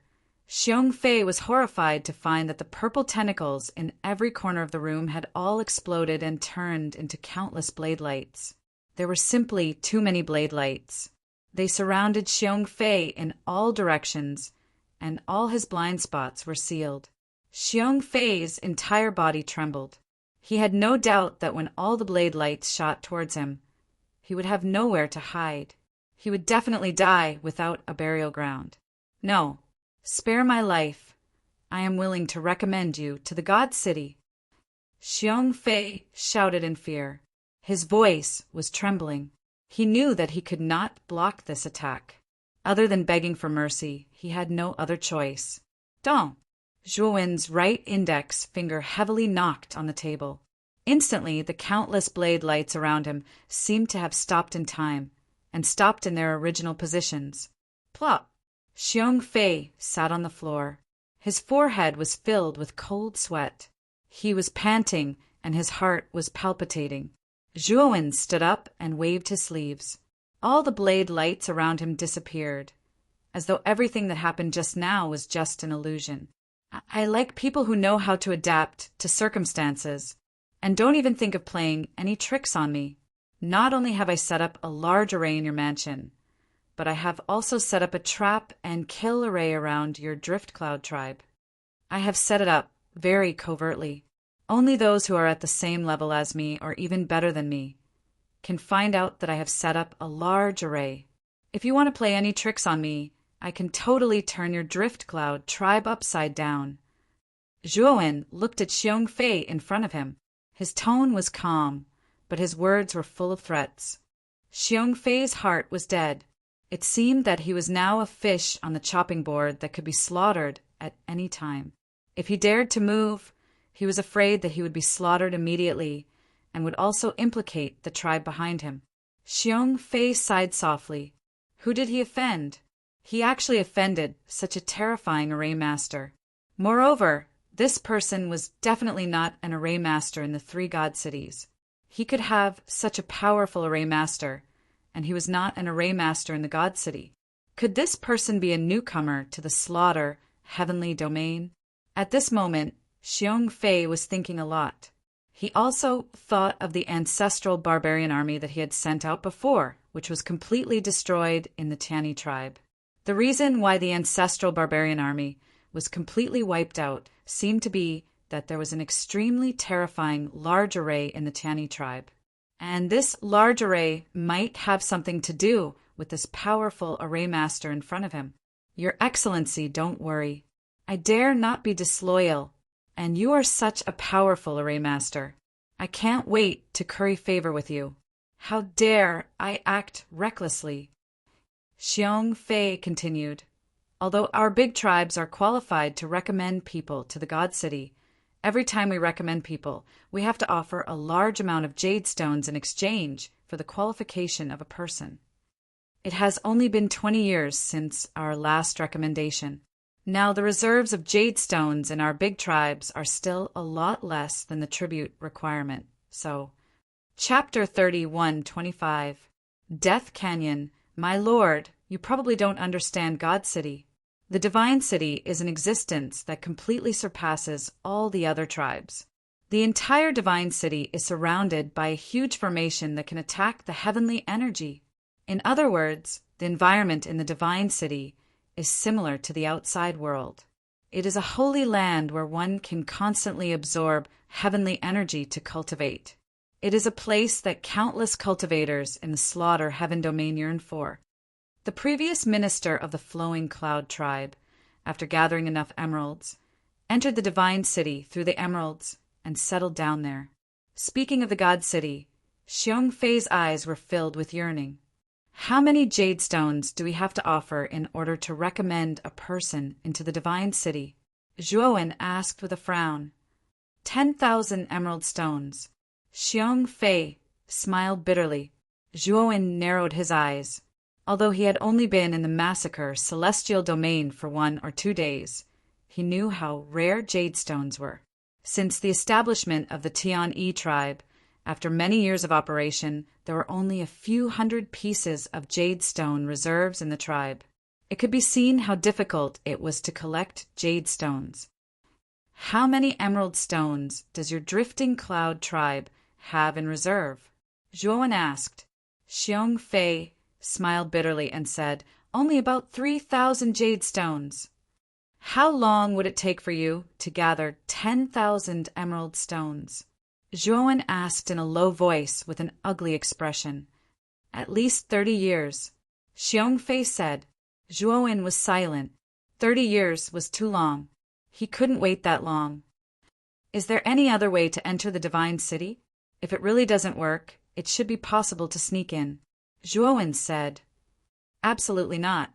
Xiong Fei was horrified to find that the purple tentacles in every corner of the room had all exploded and turned into countless blade lights. There were simply too many blade lights. They surrounded Xiong Fei in all directions, and all his blind spots were sealed. Xiong Fei's entire body trembled. He had no doubt that when all the blade lights shot towards him, he would have nowhere to hide. He would definitely die without a burial ground. No, spare my life. I am willing to recommend you to the God City. Xiong Fei shouted in fear. His voice was trembling. He knew that he could not block this attack. Other than begging for mercy, he had no other choice. Dong! Zhuowen's right index finger heavily knocked on the table. Instantly, the countless blade lights around him seemed to have stopped in time, and stopped in their original positions. Plop! Xiong Fei sat on the floor. His forehead was filled with cold sweat. He was panting, and his heart was palpitating. Zhuowen stood up and waved his sleeves. All the blade lights around him disappeared, as though everything that happened just now was just an illusion. I like people who know how to adapt to circumstances, and don't even think of playing any tricks on me. Not only have I set up a large array in your mansion, but I have also set up a trap and kill array around your Drift Cloud tribe. I have set it up very covertly. Only those who are at the same level as me, or even better than me, can find out that I have set up a large array. If you want to play any tricks on me, I can totally turn your Drift Cloud tribe upside down. Zhuowen looked at Xiong Fei in front of him. His tone was calm, but his words were full of threats. Xiong Fei's heart was dead. It seemed that he was now a fish on the chopping board that could be slaughtered at any time. If he dared to move, he was afraid that he would be slaughtered immediately and would also implicate the tribe behind him. Xiong Fei sighed softly. Who did he offend? He actually offended such a terrifying array master. Moreover, this person was definitely not an array master in the 3 God cities. He could have such a powerful array master, and he was not an array master in the God City. Could this person be a newcomer to the slaughter heavenly domain? At this moment, Xiong Fei was thinking a lot. He also thought of the ancestral barbarian army that he had sent out before, which was completely destroyed in the Tiani tribe. The reason why the ancestral barbarian army was completely wiped out seemed to be that there was an extremely terrifying large array in the Tiani tribe. And this large array might have something to do with this powerful array master in front of him. Your Excellency, don't worry. I dare not be disloyal, and you are such a powerful array master. I can't wait to curry favor with you. How dare I act recklessly? Xiong Fei continued. Although our big tribes are qualified to recommend people to the God City, every time we recommend people, we have to offer a large amount of jade stones in exchange for the qualification of a person. It has only been 20 years since our last recommendation. Now, the reserves of jade stones in our big tribes are still a lot less than the tribute requirement. So, Chapter 31:25. Death Canyon. My lord, you probably don't understand God City. The Divine City is an existence that completely surpasses all the other tribes. The entire Divine City is surrounded by a huge formation that can attack the heavenly energy. In other words, the environment in the Divine City is similar to the outside world. It is a holy land where one can constantly absorb heavenly energy to cultivate. It is a place that countless cultivators in the slaughter heaven domain yearn for. The previous minister of the Flowing Cloud tribe, after gathering enough emeralds, entered the Divine City through the emeralds and settled down there. Speaking of the God City, Xiong Fei's eyes were filled with yearning. How many jade stones do we have to offer in order to recommend a person into the Divine City? Zhuowen asked with a frown. 10,000 emerald stones. Xiong Fei smiled bitterly. Zhuowen narrowed his eyes. Although he had only been in the massacre celestial domain for 1 or 2 days, he knew how rare jade stones were. Since the establishment of the Tian-Yi tribe, after many years of operation, there were only a few hundred pieces of jade stone reserves in the tribe. It could be seen how difficult it was to collect jade stones. How many emerald stones does your drifting cloud tribe have in reserve? Zhuowen asked. Xiong Fei smiled bitterly and said, only about 3,000 jade stones. How long would it take for you to gather 10,000 emerald stones? Zhuowen asked in a low voice with an ugly expression. At least 30 years. Xiong Fei said. Zhuowen was silent. 30 years was too long. He couldn't wait that long. Is there any other way to enter the Divine City? If it really doesn't work, it should be possible to sneak in. Zhuowen said. Absolutely not.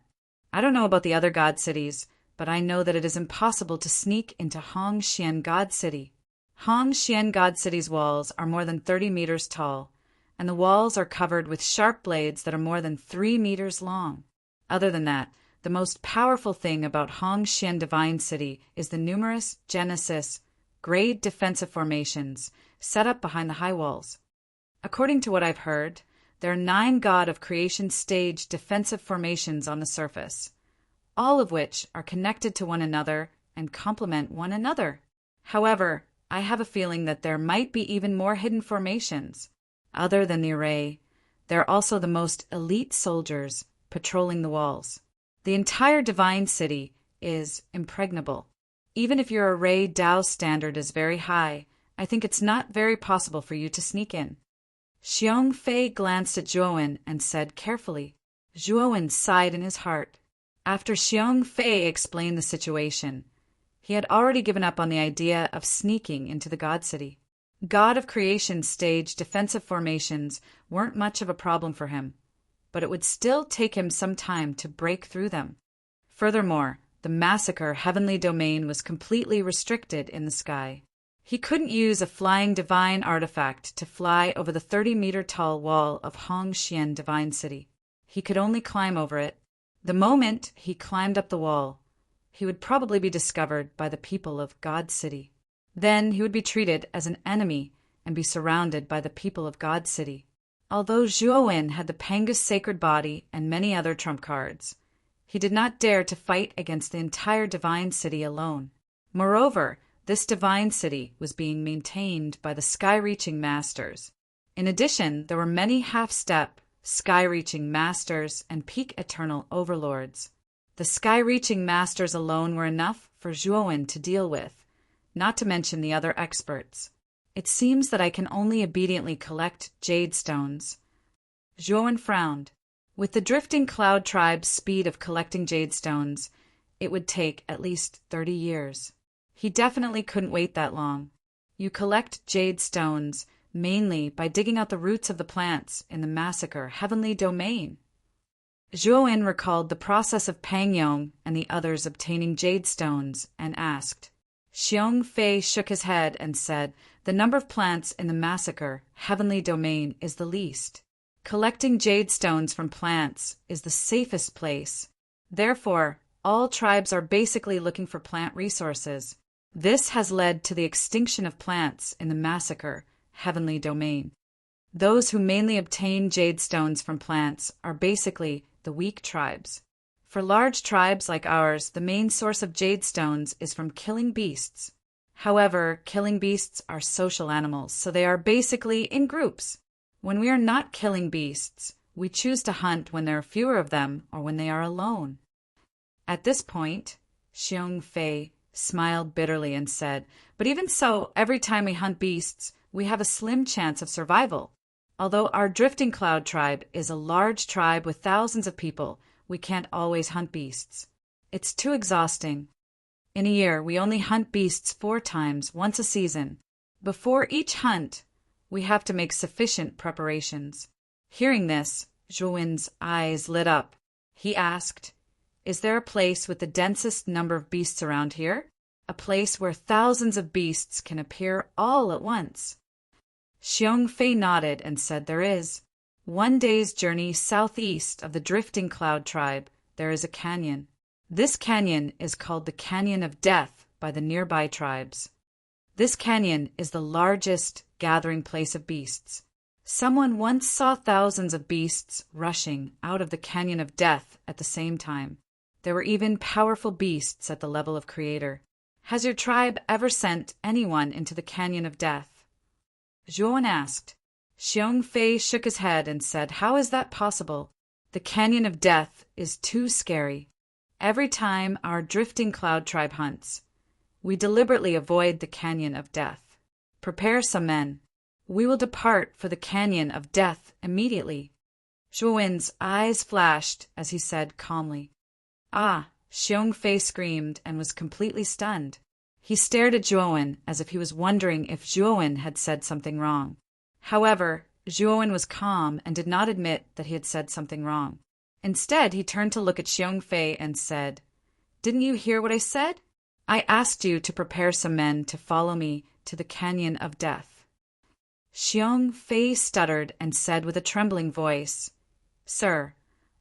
I don't know about the other God Cities, but I know that it is impossible to sneak into Hongxian God City. Hongxian God City's walls are more than 30 meters tall, and the walls are covered with sharp blades that are more than 3 meters long. Other than that, the most powerful thing about Hongxian Divine City is the numerous Genesis grade defensive formations set up behind the high walls. According to what I've heard, there are 9 God of Creation stage defensive formations on the surface, all of which are connected to one another and complement one another. However, I have a feeling that there might be even more hidden formations. Other than the array, there are also the most elite soldiers patrolling the walls. The entire Divine City is impregnable. Even if your array Dao standard is very high, I think it's not very possible for you to sneak in. Xiong Fei glanced at Zhuowen and said carefully. Zhuowen sighed in his heart. After Xiong Fei explained the situation, he had already given up on the idea of sneaking into the God City. God of Creation stage defensive formations weren't much of a problem for him, but it would still take him some time to break through them. Furthermore, the massacre heavenly domain was completely restricted in the sky. He couldn't use a flying divine artifact to fly over the 30-meter-tall wall of Hongxian Divine City. He could only climb over it. The moment he climbed up the wall, he would probably be discovered by the people of God City. Then he would be treated as an enemy and be surrounded by the people of God City. Although Zhuowen had the Pangus sacred body and many other trump cards, he did not dare to fight against the entire Divine City alone. Moreover, this Divine City was being maintained by the sky-reaching masters. In addition, there were many half-step, sky-reaching masters and peak eternal overlords. The sky-reaching masters alone were enough for Zhuowen to deal with, not to mention the other experts. It seems that I can only obediently collect jade stones. Zhuowen frowned. With the drifting cloud tribe's speed of collecting jade stones, it would take at least 30 years. He definitely couldn't wait that long. You collect jade stones mainly by digging out the roots of the plants in the massacre heavenly domain. Zhuowen recalled the process of Pangyong and the others obtaining jade stones and asked. Xiong Fei shook his head and said, the number of plants in the massacre heavenly domain is the least. Collecting jade stones from plants is the safest place. Therefore, all tribes are basically looking for plant resources. This has led to the extinction of plants in the massacre, heavenly domain. Those who mainly obtain jade stones from plants are basically the weak tribes. For large tribes like ours, the main source of jade stones is from killing beasts. However, killing beasts are social animals, so they are basically in groups. When we are not killing beasts, we choose to hunt when there are fewer of them or when they are alone. At this point, Xiong Fei smiled bitterly and said, "But even so, every time we hunt beasts, we have a slim chance of survival. Although our Drifting Cloud tribe is a large tribe with thousands of people, we can't always hunt beasts. It's too exhausting. In a year, we only hunt beasts 4 times, once a season. Before each hunt, we have to make sufficient preparations." Hearing this, Zhuowen's eyes lit up. He asked, "Is there a place with the densest number of beasts around here? A place where thousands of beasts can appear all at once?" Xiong Fei nodded and said there is. 1 day's journey southeast of the Drifting Cloud tribe, there is a canyon. This canyon is called the Canyon of Death by the nearby tribes. This canyon is the largest gathering place of beasts. Someone once saw thousands of beasts rushing out of the Canyon of Death at the same time. There were even powerful beasts at the level of Creator. Has your tribe ever sent anyone into the Canyon of Death? Zhuowen asked. Xiong Fei shook his head and said, "How is that possible? The Canyon of Death is too scary. Every time our Drifting Cloud tribe hunts, we deliberately avoid the Canyon of Death. Prepare some men. We will depart for the Canyon of Death immediately." Zhuowen's eyes flashed as he said calmly, "Ah!" Xiong Fei screamed and was completely stunned. He stared at Zhuowen as if he was wondering if Zhuowen had said something wrong. However, Zhuowen was calm and did not admit that he had said something wrong. Instead, he turned to look at Xiong Fei and said, "Didn't you hear what I said? I asked you to prepare some men to follow me to the Canyon of Death." Xiong Fei stuttered and said with a trembling voice, "Sir,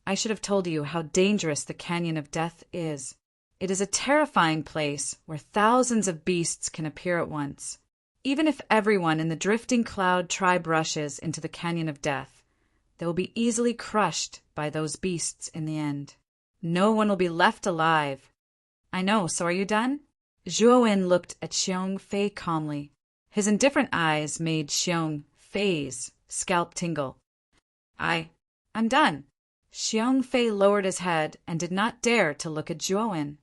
I should have told you how dangerous the Canyon of Death is. It is a terrifying place where thousands of beasts can appear at once. Even if everyone in the Drifting Cloud tribe rushes into the Canyon of Death, they will be easily crushed by those beasts in the end. No one will be left alive." "I know, so are you done?" Zhuowen looked at Xiong Fei calmly. His indifferent eyes made Xiong Fei's scalp tingle. I'm done." Xiong Fei lowered his head and did not dare to look at Zhuowen.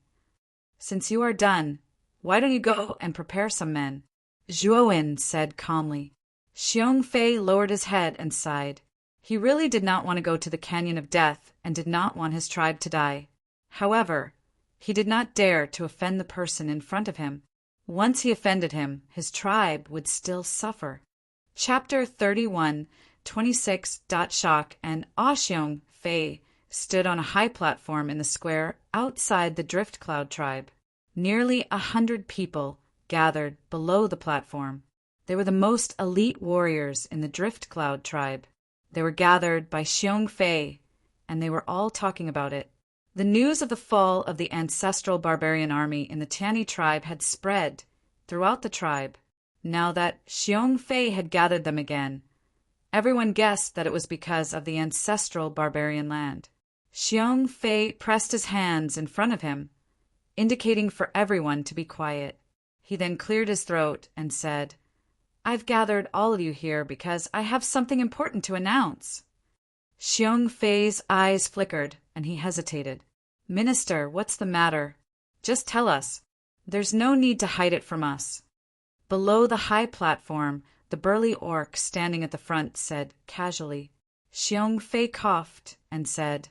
"Since you are done, why don't you go and prepare some men?" Zhuowen said calmly. Xiong Fei lowered his head and sighed. He really did not want to go to the Canyon of Death and did not want his tribe to die. However, he did not dare to offend the person in front of him. Once he offended him, his tribe would still suffer. Chapter 31, 26. Shock and Xiong Fei stood on a high platform in the square outside the Drift Cloud tribe. Nearly 100 people gathered below the platform. They were the most elite warriors in the Drift Cloud tribe. They were gathered by Xiong Fei, and they were all talking about it. The news of the fall of the ancestral barbarian army in the Tiani tribe had spread throughout the tribe. Now that Xiong Fei had gathered them again, everyone guessed that it was because of the ancestral barbarian land. Xiong Fei pressed his hands in front of him, indicating for everyone to be quiet. He then cleared his throat and said, "I've gathered all of you here because I have something important to announce." Xiong Fei's eyes flickered and he hesitated. "Minister, what's the matter? Just tell us. There's no need to hide it from us." Below the high platform, the burly orc standing at the front said casually. Xiong Fei coughed and said,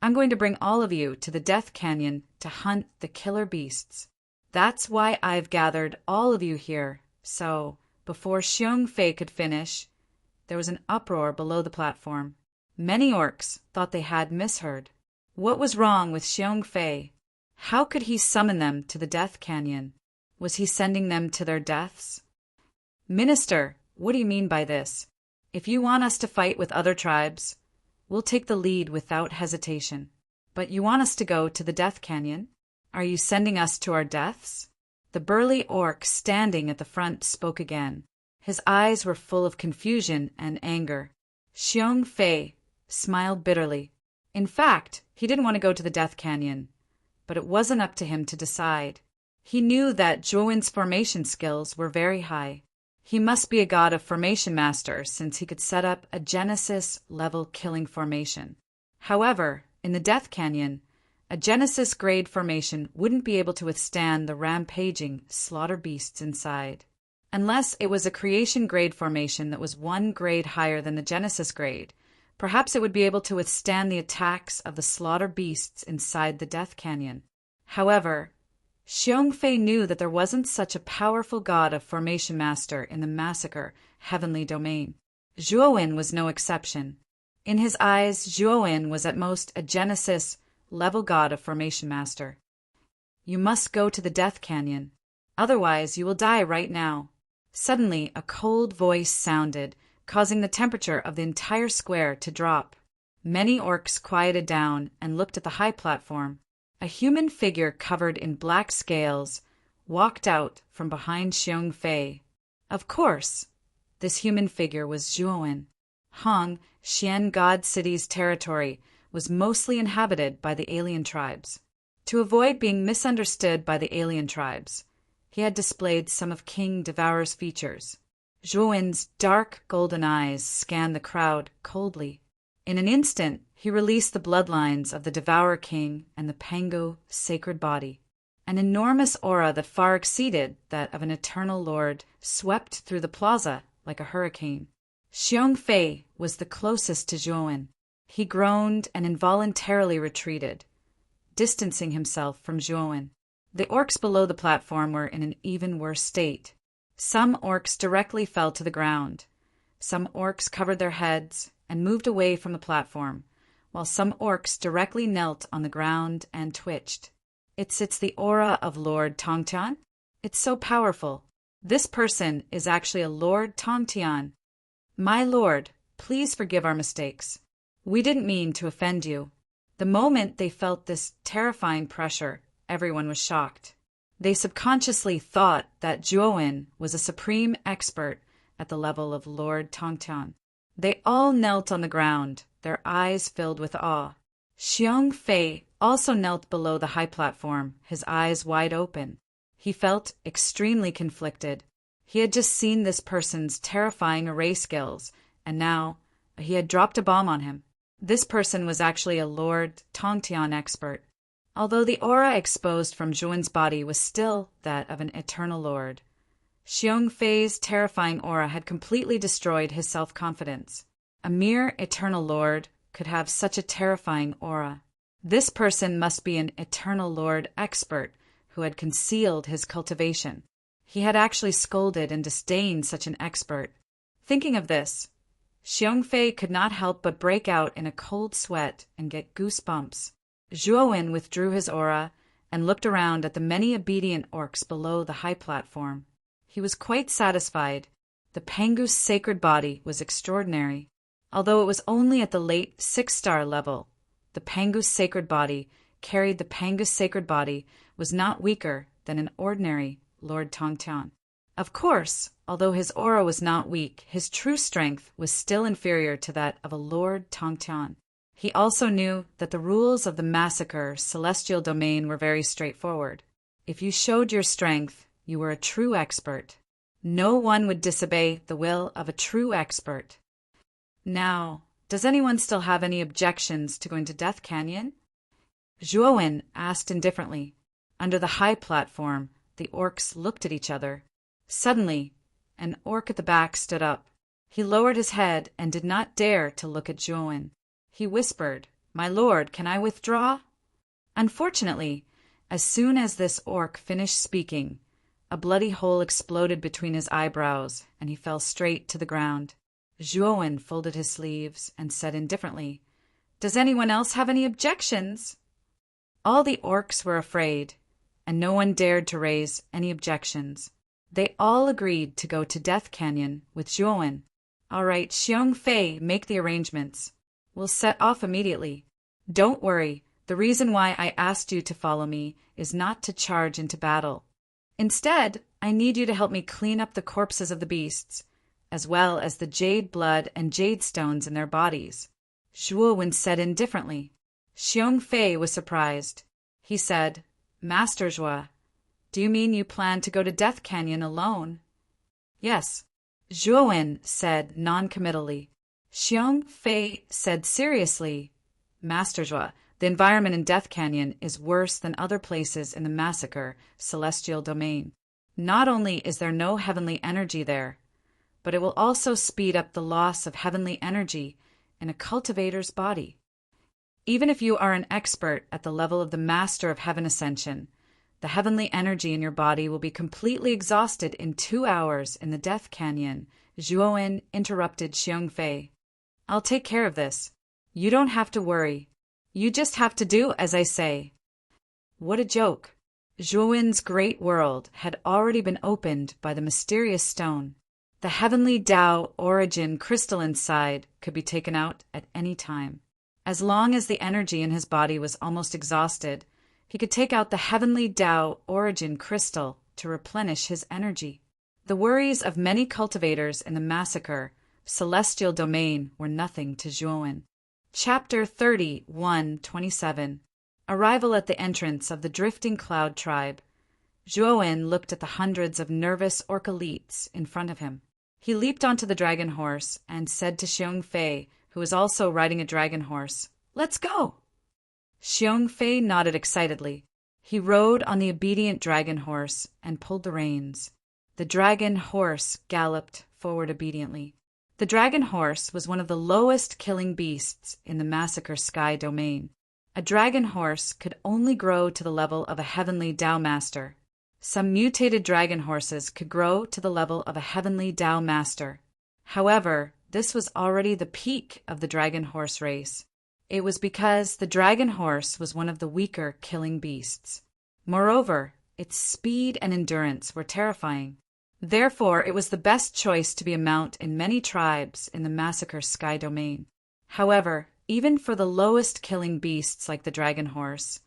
"I'm going to bring all of you to the Death Canyon to hunt the killer beasts. That's why I've gathered all of you here." So, before Xiong Fei could finish, there was an uproar below the platform. Many orcs thought they had misheard. What was wrong with Xiong Fei? How could he summon them to the Death Canyon? Was he sending them to their deaths? "Minister, what do you mean by this? If you want us to fight with other tribes, we'll take the lead without hesitation." But you want us to go to the Death Canyon? Are you sending us to our deaths? The burly orc standing at the front spoke again. His eyes were full of confusion and anger. Xiong Fei smiled bitterly. In fact, he didn't want to go to the Death Canyon, but it wasn't up to him to decide. He knew that Zhuowen's formation skills were very high. He must be a god of formation master since he could set up a Genesis-level killing formation. However, in the Death Canyon, a Genesis-grade formation wouldn't be able to withstand the rampaging slaughter beasts inside. Unless it was a creation-grade formation that was 1 grade higher than the Genesis grade, perhaps it would be able to withstand the attacks of the slaughter beasts inside the Death Canyon. However, Xiong Fei knew that there wasn't such a powerful god of formation master in the massacre heavenly domain. Zhuowen was no exception. In his eyes, Zhuowen was at most a Genesis-level god of formation master. You must go to the Death Canyon. Otherwise, you will die right now. Suddenly, a cold voice sounded, causing the temperature of the entire square to drop. Many orcs quieted down and looked at the high platform. A human figure covered in black scales walked out from behind Xiong Fei. Of course, this human figure was Zhuowen. Hong, Xian God City's territory was mostly inhabited by the alien tribes. To avoid being misunderstood by the alien tribes, he had displayed some of King Devourer's features. Zhuowen's dark golden eyes scanned the crowd coldly. In an instant, he released the bloodlines of the Devourer King and the Pangu sacred body. An enormous aura that far exceeded that of an eternal lord swept through the plaza like a hurricane. Xiong Fei was the closest to Zhuowen. He groaned and involuntarily retreated, distancing himself from Zhuowen. The orcs below the platform were in an even worse state. Some orcs directly fell to the ground. Some orcs covered their heads and moved away from the platform, while some orcs directly knelt on the ground and twitched. It's the aura of Lord Tongtian. It's so powerful. This person is actually a Lord Tongtian. My lord, please forgive our mistakes. We didn't mean to offend you. The moment they felt this terrifying pressure, everyone was shocked. They subconsciously thought that Zhuowen was a supreme expert at the level of Lord Tongtian. They all knelt on the ground, their eyes filled with awe. Xiong Fei also knelt below the high platform, his eyes wide open. He felt extremely conflicted. He had just seen this person's terrifying array skills, and now he had dropped a bomb on him. This person was actually a Lord Tongtian expert. Although the aura exposed from Zhuowen's body was still that of an eternal lord, Xiong Fei's terrifying aura had completely destroyed his self-confidence. A mere eternal lord could have such a terrifying aura. This person must be an eternal lord expert who had concealed his cultivation. He had actually scolded and disdained such an expert. Thinking of this, Xiong Fei could not help but break out in a cold sweat and get goosebumps. Zhuowen withdrew his aura and looked around at the many obedient orcs below the high platform. He was quite satisfied. The Pangu's sacred body was extraordinary. Although it was only at the late 6-star level, the Pangu's sacred body carried the Pangu's sacred body was not weaker than an ordinary Lord Tongtian. Of course, although his aura was not weak, his true strength was still inferior to that of a Lord Tongtian. He also knew that the rules of the massacre celestial domain were very straightforward. If you showed your strength, you were a true expert. No one would disobey the will of a true expert. Now, does anyone still have any objections to going to Death Canyon? Zhuowen asked indifferently. Under the high platform, the orcs looked at each other. Suddenly, an orc at the back stood up. He lowered his head and did not dare to look at Zhuowen. He whispered, "My lord, can I withdraw?" Unfortunately, as soon as this orc finished speaking, a bloody hole exploded between his eyebrows, and he fell straight to the ground. Zhuowen folded his sleeves and said indifferently, "Does anyone else have any objections?" All the orcs were afraid, and no one dared to raise any objections. They all agreed to go to Death Canyon with Zhuowen. "All right, Xiong Fei, make the arrangements. We'll set off immediately. Don't worry, The reason why I asked you to follow me is not to charge into battle. Instead, I need you to help me clean up the corpses of the beasts, as well as the jade blood and jade stones in their bodies." Zhuo said indifferently. Xiong Fei was surprised. He said, "Master Zhuo, do you mean you plan to go to Death Canyon alone?" "Yes," Zhuo said noncommittally. Xiong Fei said seriously, "Master Zhuo, the environment in Death Canyon is worse than other places in the massacre celestial domain. Not only is there no heavenly energy there, but it will also speed up the loss of heavenly energy in a cultivator's body. Even if you are an expert at the level of the Master of Heaven Ascension, the heavenly energy in your body will be completely exhausted in 2 hours in the Death Canyon." Zhuo interrupted Xiong Fei. "I'll take care of this. You don't have to worry. You just have to do as I say." What a joke. Zhuo's great world had already been opened by the mysterious stone. The heavenly Tao origin crystal inside could be taken out at any time. As long as the energy in his body was almost exhausted, he could take out the heavenly Tao origin crystal to replenish his energy. The worries of many cultivators in the massacre celestial domain were nothing to Zhuo. Chapter 31:27. Arrival at the entrance of the Drifting Cloud Tribe. Zhuo looked at the hundreds of nervous orcalites in front of him. He leaped onto the dragon horse and said to Xiong Fei, who was also riding a dragon horse, "Let's go!" Xiong Fei nodded excitedly. He rode on the obedient dragon horse and pulled the reins. The dragon horse galloped forward obediently. The dragon horse was one of the lowest killing beasts in the massacre sky domain. A dragon horse could only grow to the level of a heavenly Tao master. Some mutated dragon horses could grow to the level of a heavenly Tao master. However, this was already the peak of the dragon horse race. It was because the dragon horse was one of the weaker killing beasts. Moreover, its speed and endurance were terrifying. Therefore, it was the best choice to be a mount in many tribes in the massacre sky domain. However, even for the lowest killing beasts like the dragon horse,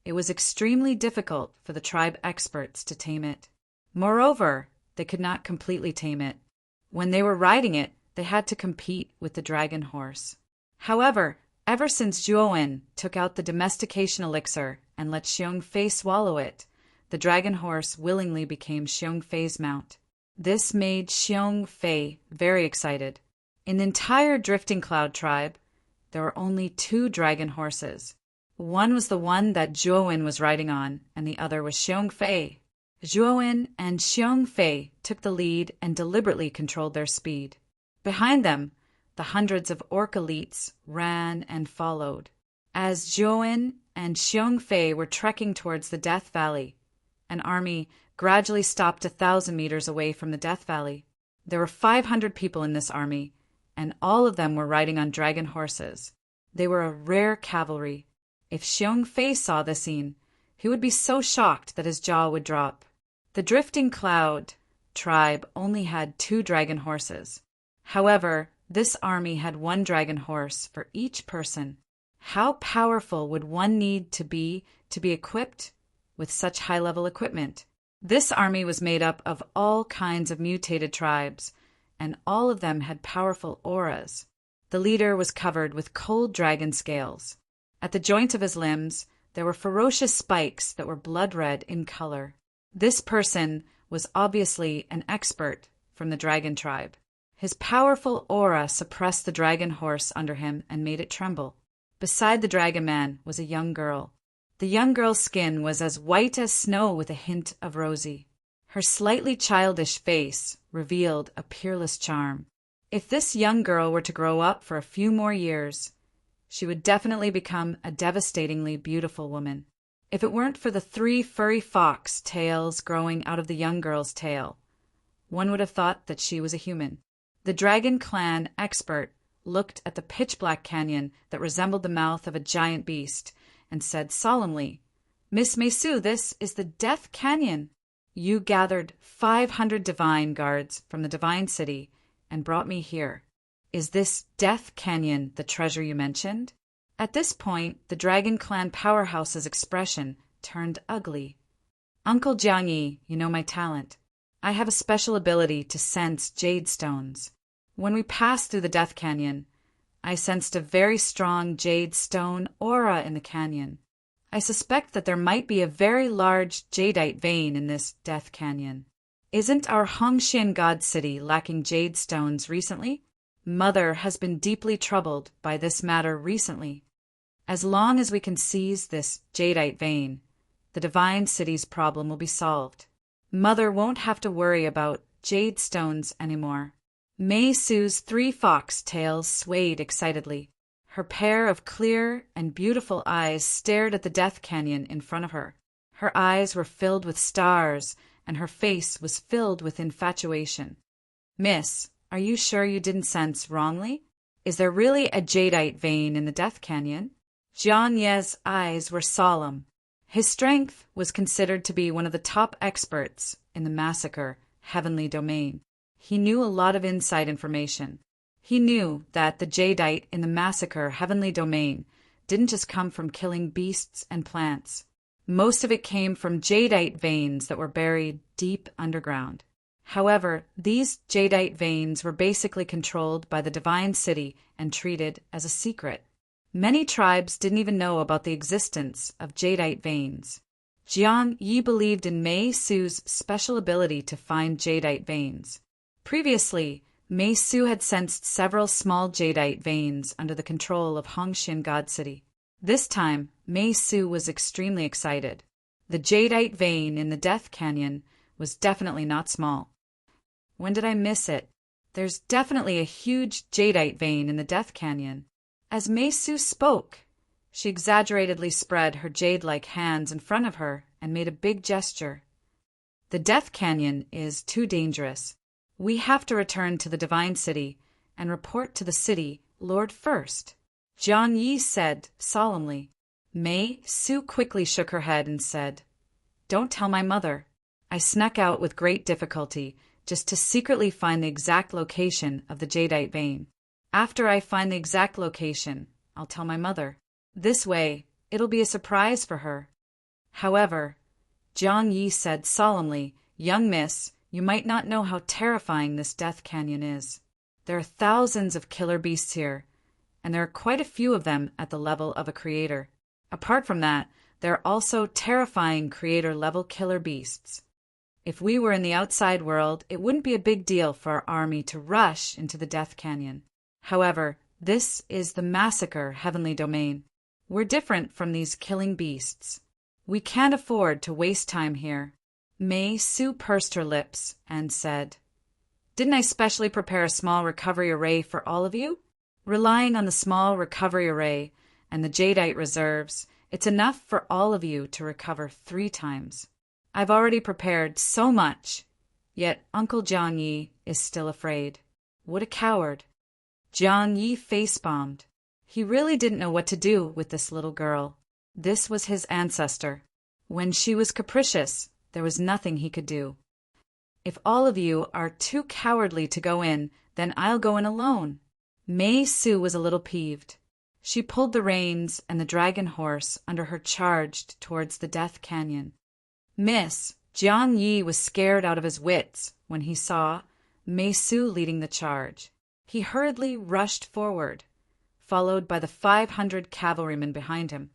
it was extremely difficult for the tribe experts to tame it. Moreover, they could not completely tame it. When they were riding it, they had to compete with the dragon horse. However, ever since Zhuo took out the domestication elixir and let Xiong Fei swallow it, the dragon horse willingly became Xiong Fei's mount. This made Xiong Fei very excited. In the entire Drifting Cloud tribe, there were only 2 dragon horses. One was the one that Zhuo was riding on, and the other was Xiong Fei. Zhuo and Xiong Fei took the lead and deliberately controlled their speed. Behind them, the hundreds of orcalites ran and followed. As Zhuo and Xiong Fei were trekking towards the Death Valley, an army gradually stopped 1,000 meters away from the Death Valley. There were 500 people in this army, and all of them were riding on dragon horses. They were a rare cavalry. If Xiong Fei saw the scene, he would be so shocked that his jaw would drop. The Drifting Cloud tribe only had 2 dragon horses. However, this army had 1 dragon horse for each person. How powerful would one need to be equipped with such high-level equipment? This army was made up of all kinds of mutated tribes, and all of them had powerful auras. The leader was covered with cold dragon scales. At the joint of his limbs, there were ferocious spikes that were blood-red in color. This person was obviously an expert from the dragon tribe. His powerful aura suppressed the dragon horse under him and made it tremble. Beside the dragon man was a young girl. The young girl's skin was as white as snow with a hint of rosy. Her slightly childish face revealed a peerless charm. If this young girl were to grow up for a few more years, she would definitely become a devastatingly beautiful woman. If it weren't for the 3 furry fox tails growing out of the young girl's tail, one would have thought that she was a human. The Dragon Clan expert looked at the pitch-black canyon that resembled the mouth of a giant beast and said solemnly, "Miss Mesu, this is the Death Canyon. You gathered 500 divine guards from the Divine City and brought me here. Is this Death Canyon the treasure you mentioned?" At this point, the Dragon Clan powerhouse's expression turned ugly. Uncle Jiangyi, you know my talent. I have a special ability to sense jade stones. When we passed through the Death Canyon, I sensed a very strong jade stone aura in the canyon. I suspect that there might be a very large jadeite vein in this Death Canyon. Isn't our Hongxian God City lacking jade stones recently? Mother has been deeply troubled by this matter recently. As long as we can seize this jadeite vein, the Divine City's problem will be solved. Mother won't have to worry about jade stones anymore. Mei Su's 3 fox tails swayed excitedly. Her pair of clear and beautiful eyes stared at the Death Canyon in front of her. Her eyes were filled with stars, and her face was filled with infatuation. Miss, are you sure you didn't sense wrongly? Is there really a jadeite vein in the Death Canyon? Jian Ye's eyes were solemn. His strength was considered to be one of the top experts in the massacre heavenly domain. He knew a lot of inside information. He knew that the jadeite in the massacre heavenly domain didn't just come from killing beasts and plants. Most of it came from jadeite veins that were buried deep underground. However, these jadeite veins were basically controlled by the Divine City and treated as a secret. Many tribes didn't even know about the existence of jadeite veins. Jiang Yi believed in Mei Su's special ability to find jadeite veins. Previously, Mei Su had sensed several small jadeite veins under the control of Hongxian God City. This time, Mei Su was extremely excited. The jadeite vein in the Death Canyon was definitely not small. When did I miss it? There's definitely a huge jadeite vein in the Death Canyon. As Mei Su spoke, she exaggeratedly spread her jade-like hands in front of her and made a big gesture. The Death Canyon is too dangerous. We have to return to the Divine City and report to the city Lord first, Jiang Yi said solemnly. Mei Su quickly shook her head and said, "Don't tell my mother. I snuck out with great difficulty just to secretly find the exact location of the jadeite vein. After I find the exact location, I'll tell my mother. This way, it'll be a surprise for her." However, Jiang Yi said solemnly, "Young miss, you might not know how terrifying this Death Canyon is. There are thousands of killer beasts here, and there are quite a few of them at the level of a creator. Apart from that, there are also terrifying creator-level killer beasts. If we were in the outside world, it wouldn't be a big deal for our army to rush into the Death Canyon. However, this is the massacre heavenly domain. We're different from these killing beasts. We can't afford to waste time here." Mei Su pursed her lips and said, "Didn't I specially prepare a small recovery array for all of you? Relying on the small recovery array and the jadeite reserves, it's enough for all of you to recover 3 times. I've already prepared so much, yet Uncle Jiang Yi is still afraid. What a coward." Jiang Yi face-bombed. He really didn't know what to do with this little girl. This was his ancestor. When she was capricious, there was nothing he could do. "If all of you are too cowardly to go in, then I'll go in alone." Mei Su was a little peeved. She pulled the reins and the dragon horse under her charged towards the Death Canyon. Miss, Jiang Yi was scared out of his wits when he saw Mei Su leading the charge. He hurriedly rushed forward, followed by the 500 cavalrymen behind him.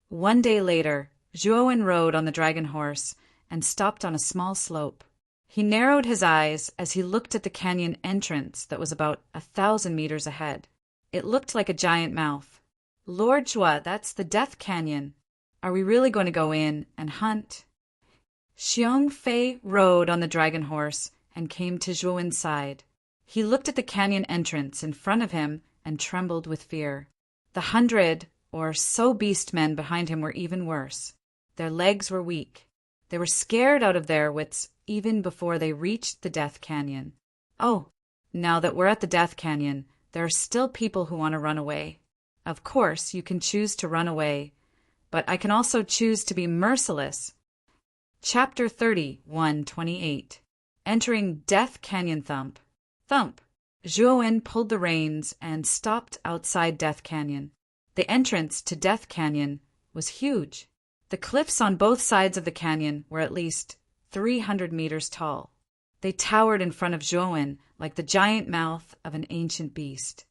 One day later, Zhuowen rode on the dragon horse and stopped on a small slope. He narrowed his eyes as he looked at the canyon entrance that was about 1,000 meters ahead. It looked like a giant mouth. "Lord Zhuo, that's the Death Canyon. Are we really going to go in and hunt?" Xiong Fei rode on the dragon horse and came to Zhuowen's side. He looked at the canyon entrance in front of him and trembled with fear. The 100 or so beast men behind him were even worse. Their legs were weak. They were scared out of their wits even before they reached the Death Canyon. Oh, now that we're at the Death Canyon, there are still people who want to run away. Of course, you can choose to run away, but I can also choose to be merciless. Chapter 30:128. Entering Death Canyon. Thump. Thump. Zhuowen pulled the reins and stopped outside Death Canyon. The entrance to Death Canyon was huge. The cliffs on both sides of the canyon were at least 300 meters tall. They towered in front of Zhuowen like the giant mouth of an ancient beast.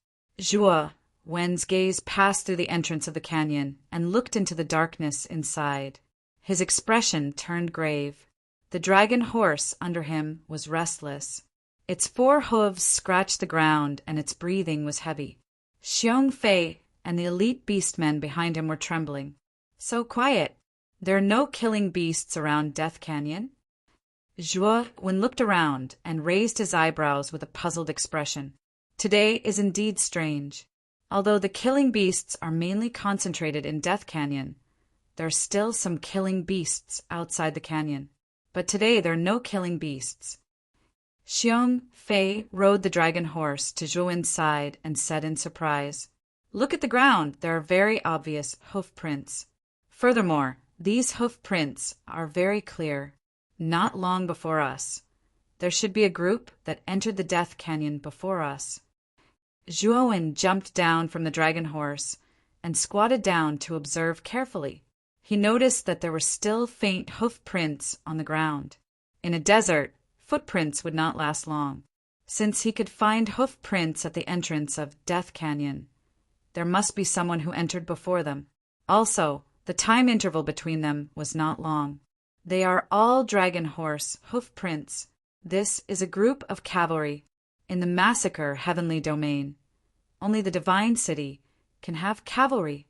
Wen's gaze passed through the entrance of the canyon and looked into the darkness inside. His expression turned grave. The dragon horse under him was restless. Its 4 hooves scratched the ground and its breathing was heavy. Xiong Fei and the elite beastmen behind him were trembling. So quiet. There are no killing beasts around Death Canyon. Zhuowen looked around and raised his eyebrows with a puzzled expression. Today is indeed strange. Although the killing beasts are mainly concentrated in Death Canyon, there are still some killing beasts outside the canyon. But today there are no killing beasts. Xiong Fei rode the dragon horse to Zhuowen's side and said in surprise, "Look at the ground. There are very obvious hoof prints. Furthermore, these hoof prints are very clear. Not long before us. There should be a group that entered the Death Canyon before us." Zhuowen jumped down from the dragon horse and squatted down to observe carefully. He noticed that there were still faint hoof prints on the ground. In a desert, footprints would not last long. Since he could find hoof prints at the entrance of Death Canyon, there must be someone who entered before them. Also, the time interval between them was not long. They are all dragon horse hoof prints. This is a group of cavalry in the massacre heavenly domain. Only the divine city can have cavalry.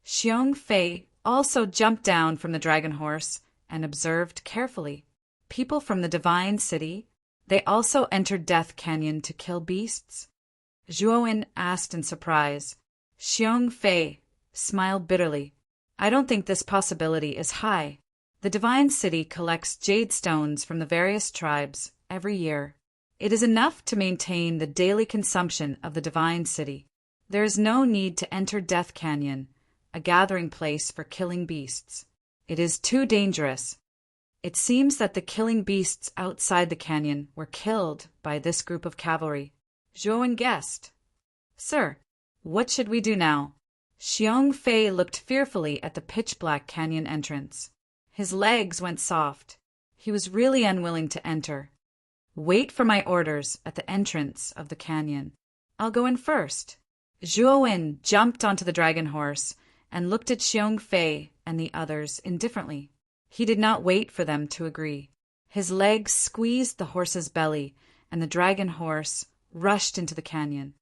Xiong Fei also jumped down from the dragon horse and observed carefully. People from the divine city, they also entered Death Canyon to kill beasts? Zhuowen asked in surprise. Xiong Fei smiled bitterly. I don't think this possibility is high. The divine city collects jade stones from the various tribes every year. It is enough to maintain the daily consumption of the divine city. There is no need to enter Death Canyon, a gathering place for killing beasts. It is too dangerous. It seems that the killing beasts outside the canyon were killed by this group of cavalry. Zhuowen guessed. Sir, what should we do now? Xiong Fei looked fearfully at the pitch-black canyon entrance. His legs went soft. He was really unwilling to enter. Wait for my orders at the entrance of the canyon. I'll go in first. Zhuowen jumped onto the dragon horse and looked at Xiong Fei and the others indifferently. He did not wait for them to agree. His legs squeezed the horse's belly, and the dragon horse rushed into the canyon.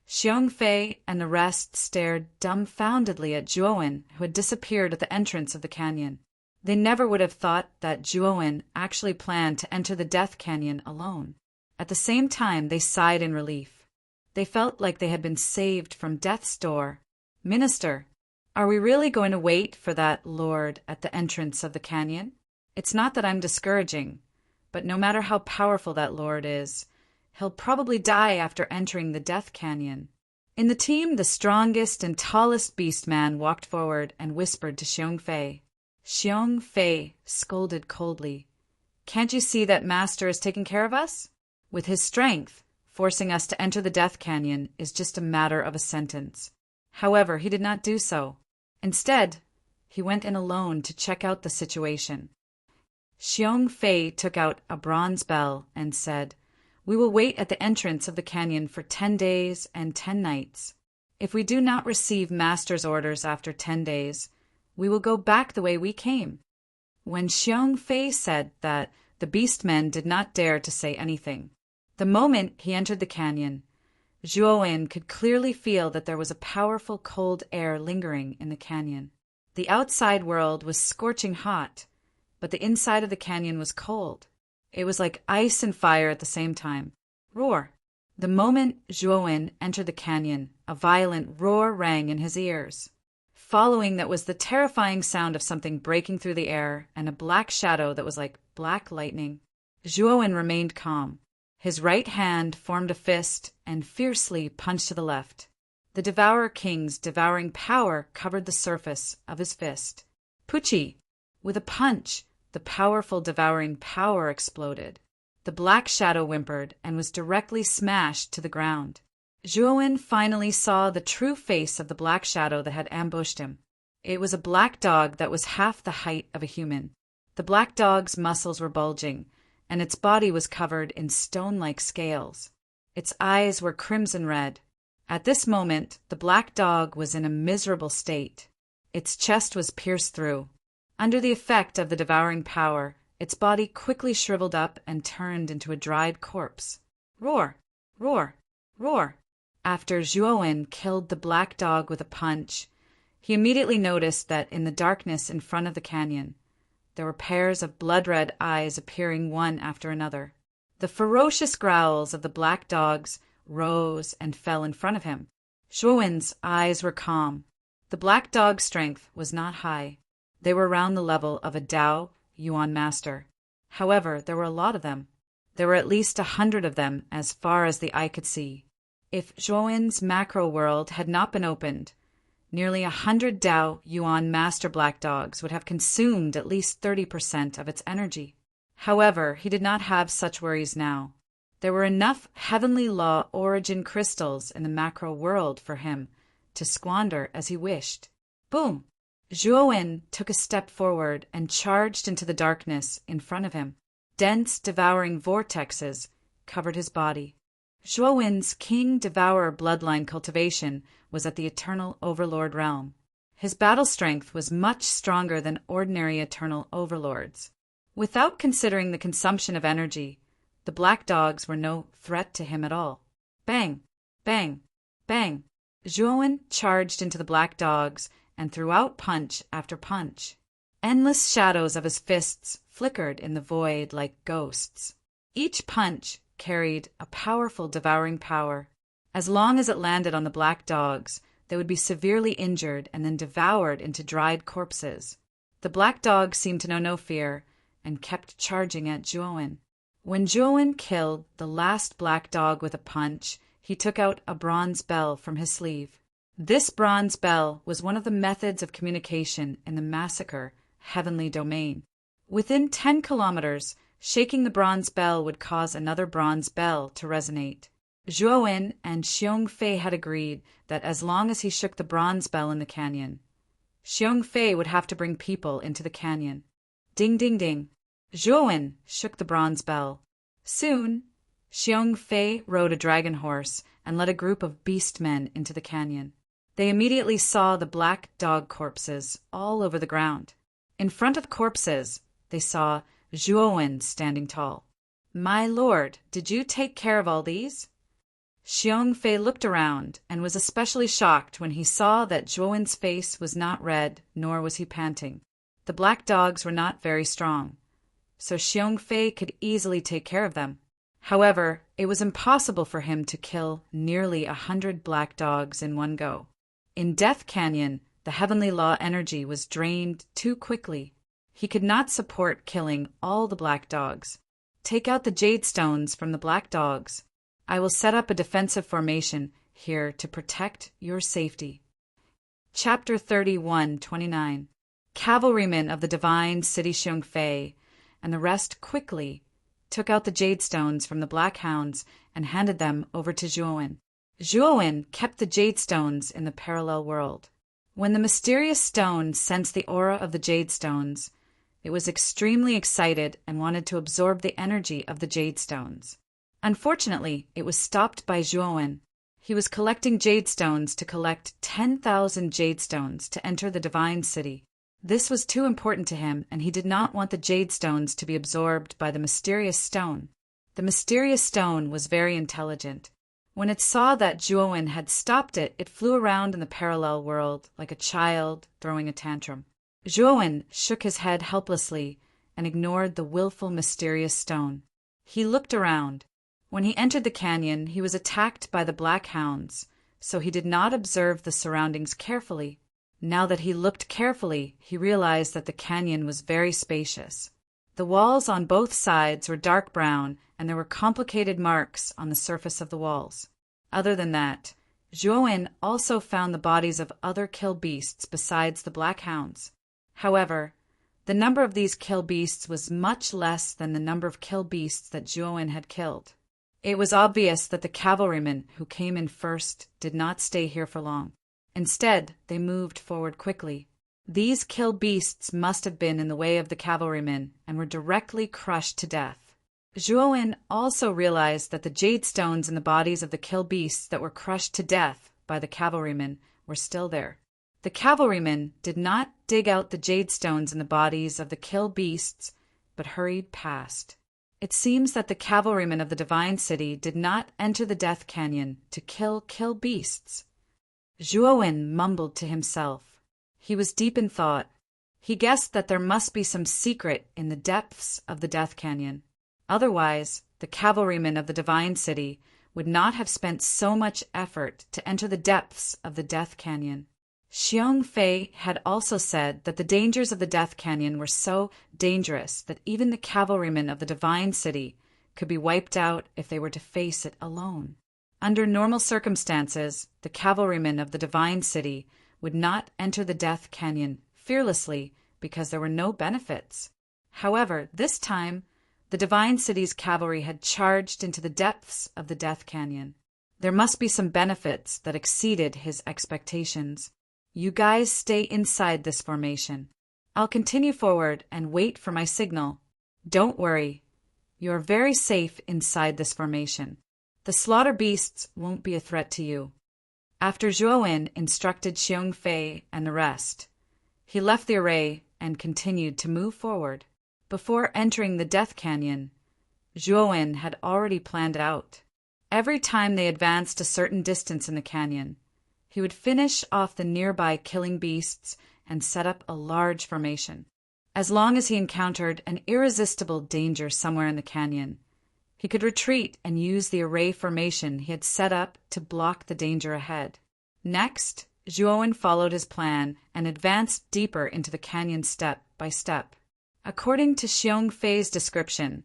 Xiong Fei and the rest stared dumbfoundedly at Zhuowen, who had disappeared at the entrance of the canyon. They never would have thought that Zhuowen actually planned to enter the Death Canyon alone. At the same time, they sighed in relief. They felt like they had been saved from death's door. Minister, are we really going to wait for that lord at the entrance of the canyon? It's not that I'm discouraging, but no matter how powerful that lord is, he'll probably die after entering the Death Canyon. In the team, the strongest and tallest beast man walked forward and whispered to Xiong Fei. Xiong Fei scolded coldly. Can't you see that Master is taking care of us? With his strength, forcing us to enter the Death Canyon is just a matter of a sentence. However, he did not do so. Instead, he went in alone to check out the situation. Xiong Fei took out a bronze bell and said, We will wait at the entrance of the canyon for 10 days and 10 nights. If we do not receive Master's orders after 10 days, we will go back the way we came. When Xiong Fei said that, the beastmen did not dare to say anything. The moment he entered the canyon, Zhuowen could clearly feel that there was a powerful cold air lingering in the canyon. The outside world was scorching hot, but the inside of the canyon was cold. It was like ice and fire at the same time. Roar! The moment Zhuowen entered the canyon, a violent roar rang in his ears. Following that was the terrifying sound of something breaking through the air and a black shadow that was like black lightning. Zhuowen remained calm. His right hand formed a fist and fiercely punched to the left. The Devourer King's devouring power covered the surface of his fist. Pucci! With a punch, the powerful devouring power exploded. The black shadow whimpered and was directly smashed to the ground. Zhuowen finally saw the true face of the black shadow that had ambushed him. It was a black dog that was half the height of a human. The black dog's muscles were bulging, and its body was covered in stone-like scales. Its eyes were crimson red. At this moment, the black dog was in a miserable state. Its chest was pierced through. Under the effect of the devouring power, its body quickly shriveled up and turned into a dried corpse. Roar! Roar! Roar! After Zhuowen killed the black dog with a punch, he immediately noticed that in the darkness in front of the canyon, there were pairs of blood-red eyes appearing one after another. The ferocious growls of the black dogs rose and fell in front of him. Zhuowen's eyes were calm. The black dog's strength was not high. They were around the level of a Dao Yuan master. However, there were a lot of them. There were at least 100 of them as far as the eye could see. If Zhuowen's macro world had not been opened, nearly 100 Dao Yuan master black dogs would have consumed at least 30% of its energy. However, he did not have such worries now. There were enough heavenly law origin crystals in the macro world for him to squander as he wished. Boom! Zhuowen took a step forward and charged into the darkness in front of him. Dense, devouring vortexes covered his body. Zhuowen's King Devourer bloodline cultivation was at the Eternal Overlord realm. His battle strength was much stronger than ordinary Eternal Overlords. Without considering the consumption of energy, the black dogs were no threat to him at all. Bang! Bang! Bang! Zhuowen charged into the black dogs and threw out punch after punch. Endless shadows of his fists flickered in the void like ghosts. Each punch carried a powerful devouring power. As long as it landed on the black dogs, they would be severely injured and then devoured into dried corpses. The black dogs seemed to know no fear and kept charging at Zhuowen. When Zhuowen killed the last black dog with a punch, he took out a bronze bell from his sleeve. This bronze bell was one of the methods of communication in the massacre heavenly domain. Within 10 kilometers, shaking the bronze bell would cause another bronze bell to resonate. Zhuowen and Xiong Fei had agreed that as long as he shook the bronze bell in the canyon, Xiong Fei would have to bring people into the canyon. Ding, ding, ding. Zhuowen shook the bronze bell. Soon, Xiong Fei rode a dragon horse and led a group of beast men into the canyon. They immediately saw the black dog corpses all over the ground. In front of the corpses, they saw Zhuowen standing tall. "My lord, did you take care of all these?" Xiong Fei looked around and was especially shocked when he saw that Zhuowen's face was not red, nor was he panting. The black dogs were not very strong, so Xiong Fei could easily take care of them. However, it was impossible for him to kill nearly 100 black dogs in one go. In Death Canyon, the heavenly law energy was drained too quickly. He could not support killing all the black dogs. Take out the jade stones from the black dogs. I will set up a defensive formation here to protect your safety. Chapter 31:29. Cavalrymen of the divine city Xiong Fei and the rest quickly took out the jade stones from the black hounds and handed them over to Zhuowen. Zhuowen kept the jade stones in the parallel world. When the mysterious stone sensed the aura of the jade stones, it was extremely excited and wanted to absorb the energy of the jade stones. Unfortunately, it was stopped by Zhuowen. He was collecting jade stones to collect 10,000 jade stones to enter the divine city. This was too important to him, and he did not want the jade stones to be absorbed by the mysterious stone. The mysterious stone was very intelligent. When it saw that Zhuowen had stopped it, it flew around in the parallel world like a child throwing a tantrum. Zhuowen shook his head helplessly and ignored the willful mysterious stone. He looked around. When he entered the canyon, he was attacked by the black hounds, so he did not observe the surroundings carefully. Now that he looked carefully, he realized that the canyon was very spacious. The walls on both sides were dark brown, and there were complicated marks on the surface of the walls. Other than that, Zhuowen also found the bodies of other kill beasts besides the black hounds. However, the number of these kill beasts was much less than the number of kill beasts that Zhuowen had killed. It was obvious that the cavalrymen who came in first did not stay here for long. Instead, they moved forward quickly. These kill beasts must have been in the way of the cavalrymen and were directly crushed to death. Zhuowen also realized that the jade stones in the bodies of the kill beasts that were crushed to death by the cavalrymen were still there. The cavalrymen did not dig out the jade stones in the bodies of the kill beasts, but hurried past. It seems that the cavalrymen of the Divine City did not enter the Death Canyon to kill beasts. Zhuowen mumbled to himself. He was deep in thought. He guessed that there must be some secret in the depths of the Death Canyon. Otherwise, the cavalrymen of the Divine City would not have spent so much effort to enter the depths of the Death Canyon. Xiong Fei had also said that the dangers of the Death Canyon were so dangerous that even the cavalrymen of the Divine City could be wiped out if they were to face it alone. Under normal circumstances, the cavalrymen of the Divine City would not enter the Death Canyon fearlessly because there were no benefits. However, this time, the Divine City's cavalry had charged into the depths of the Death Canyon. There must be some benefits that exceeded his expectations. You guys stay inside this formation. I'll continue forward and wait for my signal. Don't worry. You're very safe inside this formation. The slaughter beasts won't be a threat to you. After Zhuowen instructed Xiong Fei and the rest, he left the array and continued to move forward. Before entering the Death Canyon, Zhuowen had already planned it out. Every time they advanced a certain distance in the canyon, he would finish off the nearby killing beasts and set up a large formation. As long as he encountered an irresistible danger somewhere in the canyon, he could retreat and use the array formation he had set up to block the danger ahead. Next, Zhuowen followed his plan and advanced deeper into the canyon step by step. According to Xiong Fei's description,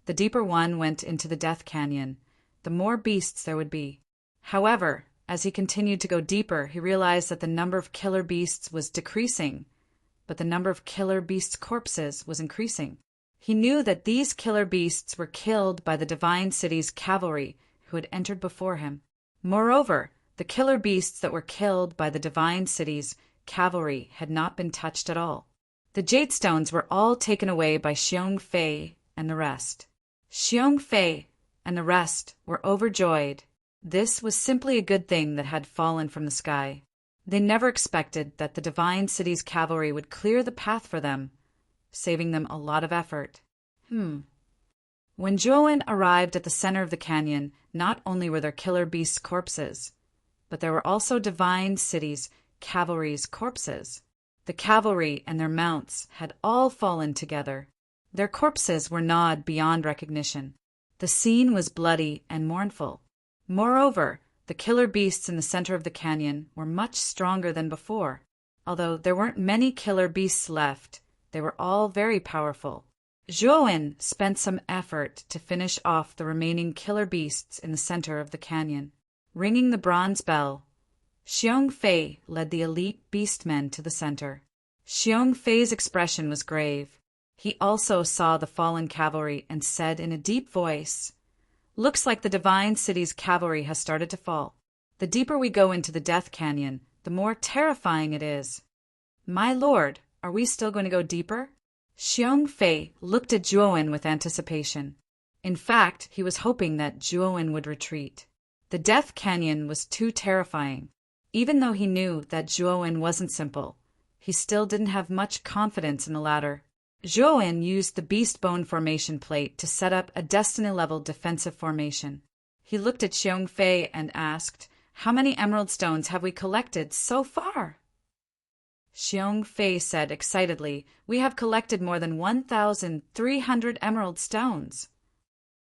the deeper one went into the Death Canyon, the more beasts there would be. However, as he continued to go deeper, he realized that the number of killer beasts was decreasing, but the number of killer beasts' corpses was increasing. He knew that these killer beasts were killed by the Divine City's cavalry who had entered before him. Moreover, the killer beasts that were killed by the Divine City's cavalry had not been touched at all. The jade stones were all taken away by Xiong Fei and the rest. Xiong Fei and the rest were overjoyed. This was simply a good thing that had fallen from the sky. They never expected that the Divine City's cavalry would clear the path for them, saving them a lot of effort. When Zhuowen arrived at the center of the canyon, not only were there killer beasts' corpses, but there were also Divine City's cavalry's corpses. The cavalry and their mounts had all fallen together. Their corpses were gnawed beyond recognition. The scene was bloody and mournful. Moreover, the killer beasts in the center of the canyon were much stronger than before. Although there weren't many killer beasts left, they were all very powerful. Zhuowen spent some effort to finish off the remaining killer beasts in the center of the canyon. Ringing the bronze bell, Xiong Fei led the elite beastmen to the center. Xiong Fei's expression was grave. He also saw the fallen cavalry and said in a deep voice, "Looks like the Divine City's cavalry has started to fall. The deeper we go into the Death Canyon, the more terrifying it is." "My lord, are we still going to go deeper?" Xiong Fei looked at Zhuowen with anticipation. In fact, he was hoping that Zhuowen would retreat. The Death Canyon was too terrifying. Even though he knew that Zhuowen wasn't simple, he still didn't have much confidence in the latter. Zhuowen used the beast bone formation plate to set up a destiny-level defensive formation. He looked at Xiong Fei and asked, "How many emerald stones have we collected so far?" Xiong Fei said excitedly, "We have collected more than 1,300 emerald stones."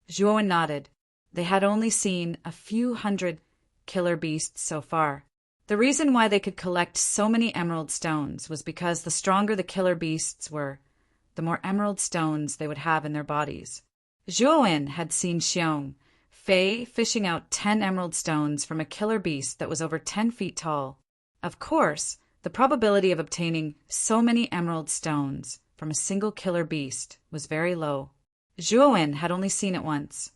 Zhuowen nodded. They had only seen a few hundred killer beasts so far. The reason why they could collect so many emerald stones was because the stronger the killer beasts were, the more emerald stones they would have in their bodies. Zhuowen had seen Xiong Fei fishing out 10 emerald stones from a killer beast that was over 10 feet tall. Of course, the probability of obtaining so many emerald stones from a single killer beast was very low. Zhuowen had only seen it once.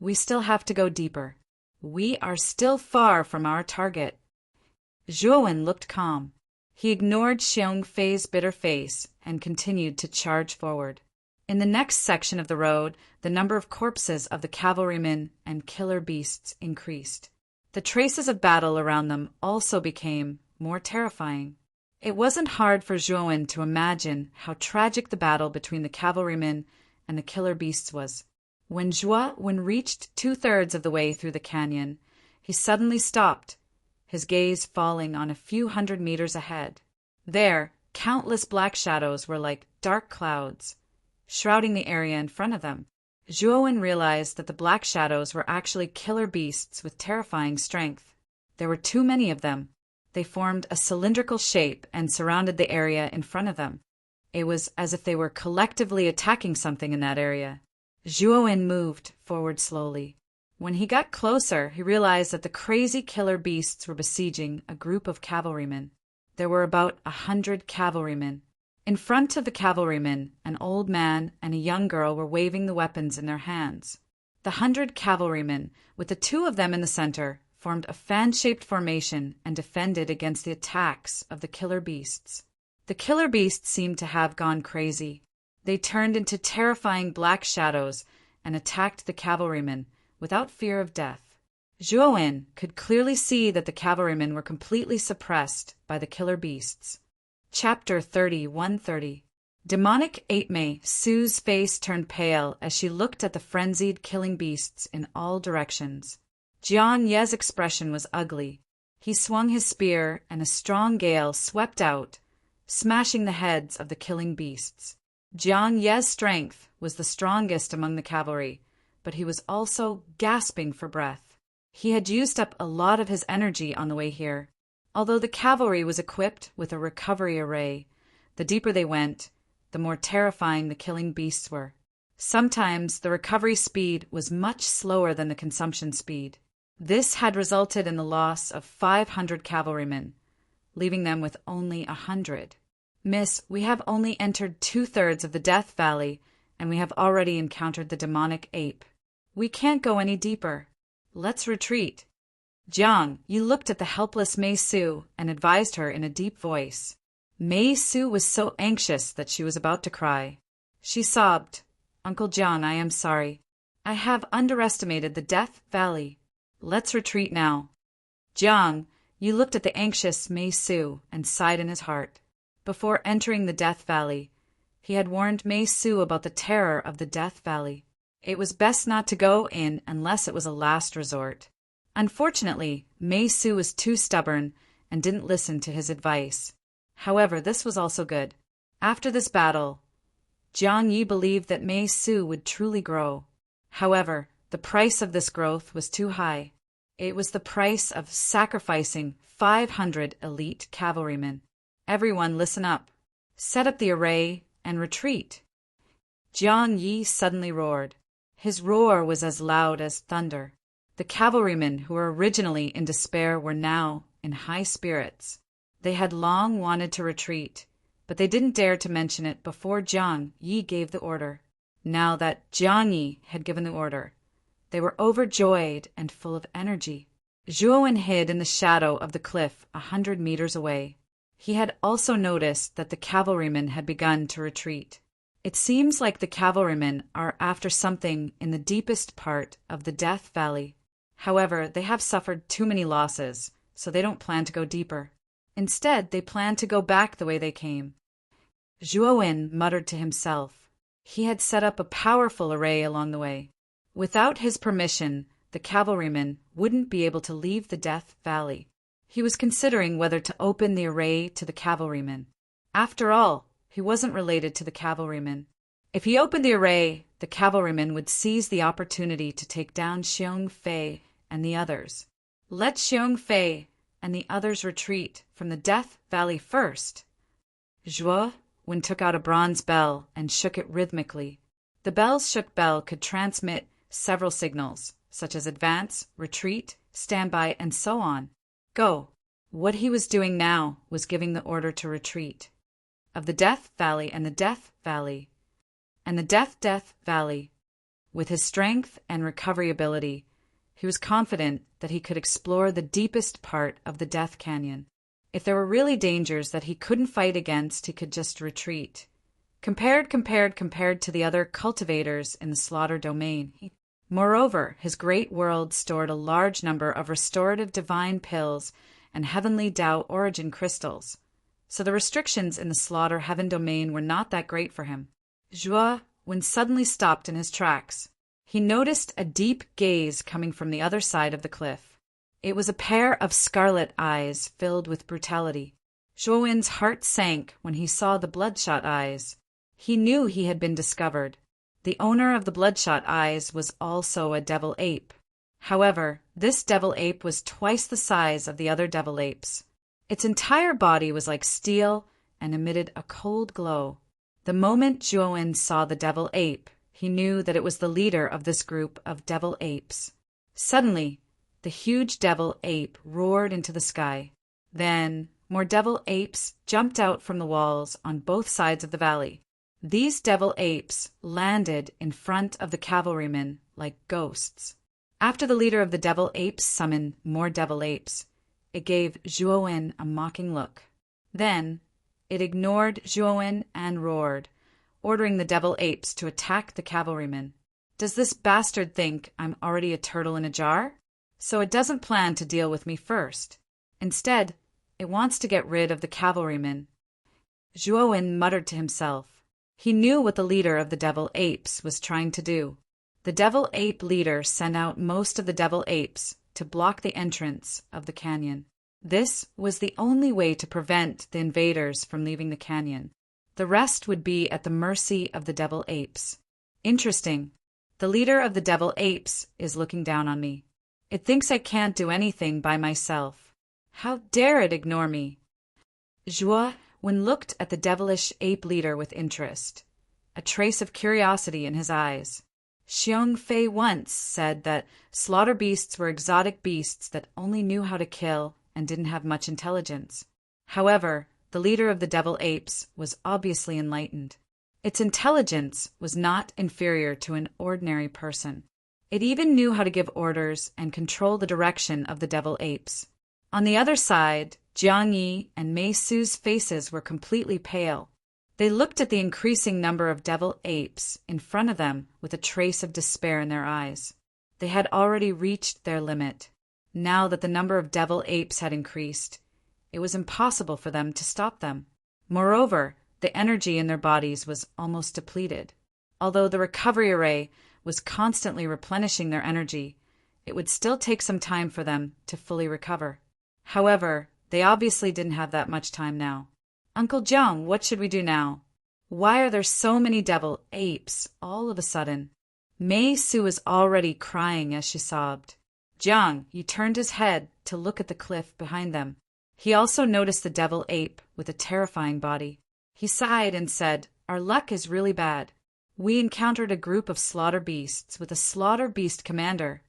We still have to go deeper. We are still far from our target. Zhuowen looked calm. He ignored Xiong Fei's bitter face and continued to charge forward. In the next section of the road, the number of corpses of the cavalrymen and killer beasts increased. The traces of battle around them also became more terrifying. It wasn't hard for Zhuowen to imagine how tragic the battle between the cavalrymen and the killer beasts was. When Zhuowen reached 2/3 of the way through the canyon, he suddenly stopped, his gaze falling on a few hundred meters ahead. There, countless black shadows were like dark clouds, shrouding the area in front of them. Zhuowen realized that the black shadows were actually killer beasts with terrifying strength. There were too many of them. They formed a cylindrical shape and surrounded the area in front of them. It was as if they were collectively attacking something in that area. Zhuowen moved forward slowly. When he got closer, he realized that the crazy killer beasts were besieging a group of cavalrymen. There were about 100 cavalrymen. In front of the cavalrymen, an old man and a young girl were waving the weapons in their hands. The 100 cavalrymen, with the two of them in the center, formed a fan-shaped formation and defended against the attacks of the killer beasts. The killer beasts seemed to have gone crazy. They turned into terrifying black shadows and attacked the cavalrymen without fear of death. Zhuowen could clearly see that the cavalrymen were completely suppressed by the killer beasts. Chapter 30:130. Demonic 8 Mei Su's face turned pale as she looked at the frenzied killing beasts in all directions. Jiang Ye's expression was ugly. He swung his spear and a strong gale swept out, smashing the heads of the killing beasts. Jiang Ye's strength was the strongest among the cavalry, but he was also gasping for breath. He had used up a lot of his energy on the way here. Although the cavalry was equipped with a recovery array, the deeper they went, the more terrifying the killing beasts were. Sometimes the recovery speed was much slower than the consumption speed. This had resulted in the loss of 500 cavalrymen, leaving them with only 100. Miss, we have only entered 2/3 of the Death Valley, and we have already encountered the demonic ape. We can't go any deeper. Let's retreat. Jiang, you looked at the helpless Mei Su and advised her in a deep voice. Mei Su was so anxious that she was about to cry. She sobbed, Uncle Jiang, I am sorry. I have underestimated the Death Valley. Let's retreat now. Jiang, you looked at the anxious Mei Su and sighed in his heart. Before entering the Death Valley, he had warned Mei Su about the terror of the Death Valley. It was best not to go in unless it was a last resort. Unfortunately, Mei Su was too stubborn and didn't listen to his advice. However, this was also good. After this battle, Jiang Yi believed that Mei Su would truly grow. However, the price of this growth was too high. It was the price of sacrificing 500 elite cavalrymen. Everyone listen up. Set up the array and retreat. Jiang Yi suddenly roared. His roar was as loud as thunder. The cavalrymen who were originally in despair were now in high spirits. They had long wanted to retreat, but they didn't dare to mention it before Jiang Yi gave the order. Now that Jiang Yi had given the order, they were overjoyed and full of energy. Zhuowen hid in the shadow of the cliff 100 meters away. He had also noticed that the cavalrymen had begun to retreat. It seems like the cavalrymen are after something in the deepest part of the Death Valley. However, they have suffered too many losses, so they don't plan to go deeper. Instead, they plan to go back the way they came. Zhuowen muttered to himself. He had set up a powerful array along the way. Without his permission, the cavalrymen wouldn't be able to leave the Death Valley. He was considering whether to open the array to the cavalrymen. After all, he wasn't related to the cavalrymen. If he opened the array, the cavalrymen would seize the opportunity to take down Xiong Fei and the others. Let Xiong Fei and the others retreat from the Death Valley first. Zhuowen took out a bronze bell and shook it rhythmically. The bell's shook bell could transmit several signals, such as advance, retreat, standby, and so on. Go. What he was doing now was giving the order to retreat. Of the Death Valley and the Death Valley, and the Death Valley. With his strength and recovery ability, he was confident that he could explore the deepest part of the Death Canyon. If there were really dangers that he couldn't fight against, he could just retreat. Compared to the other cultivators in the slaughter domain. Moreover, his great world stored a large number of restorative divine pills and heavenly Tao origin crystals, so the restrictions in the slaughter heaven domain were not that great for him. When suddenly stopped in his tracks. He noticed a deep gaze coming from the other side of the cliff. It was a pair of scarlet eyes filled with brutality. Zhuowen's heart sank when he saw the bloodshot eyes. He knew he had been discovered. The owner of the bloodshot eyes was also a devil ape. However, this devil ape was twice the size of the other devil apes. Its entire body was like steel and emitted a cold glow. The moment Zhuowen saw the devil ape, he knew that it was the leader of this group of devil apes. Suddenly, the huge devil ape roared into the sky. Then, more devil apes jumped out from the walls on both sides of the valley. These devil apes landed in front of the cavalrymen like ghosts. After the leader of the devil apes summoned more devil apes, it gave Zhuowen a mocking look. Then, it ignored Zhuowen and roared, ordering the devil apes to attack the cavalrymen. Does this bastard think I'm already a turtle in a jar? So it doesn't plan to deal with me first. Instead, it wants to get rid of the cavalrymen. Zhuowen muttered to himself. He knew what the leader of the devil apes was trying to do. The devil ape leader sent out most of the devil apes to block the entrance of the canyon. This was the only way to prevent the invaders from leaving the canyon. The rest would be at the mercy of the devil apes. Interesting. The leader of the devil apes is looking down on me. It thinks I can't do anything by myself. How dare it ignore me? Zhuowen looked at the devilish ape leader with interest, a trace of curiosity in his eyes. Xiong Fei once said that slaughter beasts were exotic beasts that only knew how to kill and didn't have much intelligence. However, the leader of the devil apes was obviously enlightened. Its intelligence was not inferior to an ordinary person. It even knew how to give orders and control the direction of the devil apes. On the other side, Jiang Yi and Mei Su's faces were completely pale. They looked at the increasing number of devil apes in front of them with a trace of despair in their eyes. They had already reached their limit. Now that the number of devil apes had increased, it was impossible for them to stop them. Moreover, the energy in their bodies was almost depleted. Although the recovery array was constantly replenishing their energy, it would still take some time for them to fully recover. However, they obviously didn't have that much time now. Uncle Jiang, what should we do now? Why are there so many devil apes all of a sudden? Mei Su was already crying as she sobbed. Jiang, he turned his head to look at the cliff behind them. He also noticed the devil ape with a terrifying body. He sighed and said, "Our luck is really bad. We encountered a group of slaughter beasts with a slaughter beast commander.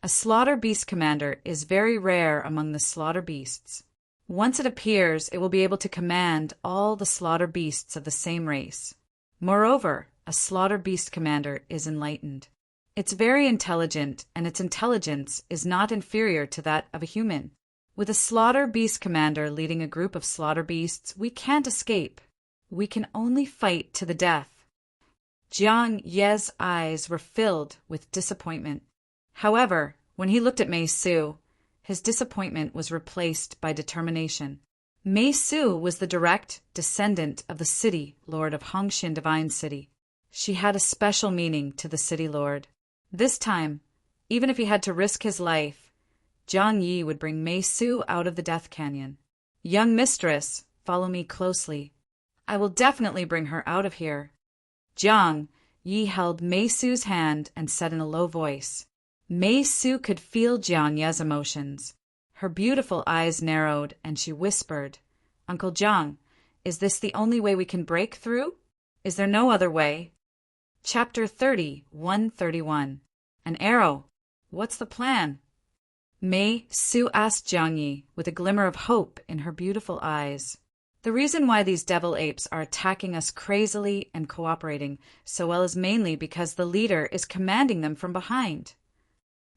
A slaughter beast commander is very rare among the slaughter beasts. Once it appears, it will be able to command all the slaughter beasts of the same race. Moreover, a slaughter beast commander is enlightened. It's very intelligent, and its intelligence is not inferior to that of a human. With a slaughter beast commander leading a group of slaughter beasts, we can't escape. We can only fight to the death." Jiang Ye's eyes were filled with disappointment. However, when he looked at Mei Su, his disappointment was replaced by determination. Mei Su was the direct descendant of the city lord of Hongxian Divine City. She had a special meaning to the city lord. This time, even if he had to risk his life, Jiang Yi would bring Mei Su out of the Death Canyon. "Young mistress, follow me closely. I will definitely bring her out of here." Jiang Yi held Mei Su's hand and said in a low voice. Mei Su could feel Jiang Ye's emotions. Her beautiful eyes narrowed, and she whispered, "Uncle Jiang, is this the only way we can break through? Is there no other way?" Chapter 30:131. An arrow. What's the plan? Mei Su asked Jiang Yi with a glimmer of hope in her beautiful eyes. The reason why these devil apes are attacking us crazily and cooperating so well is mainly because the leader is commanding them from behind.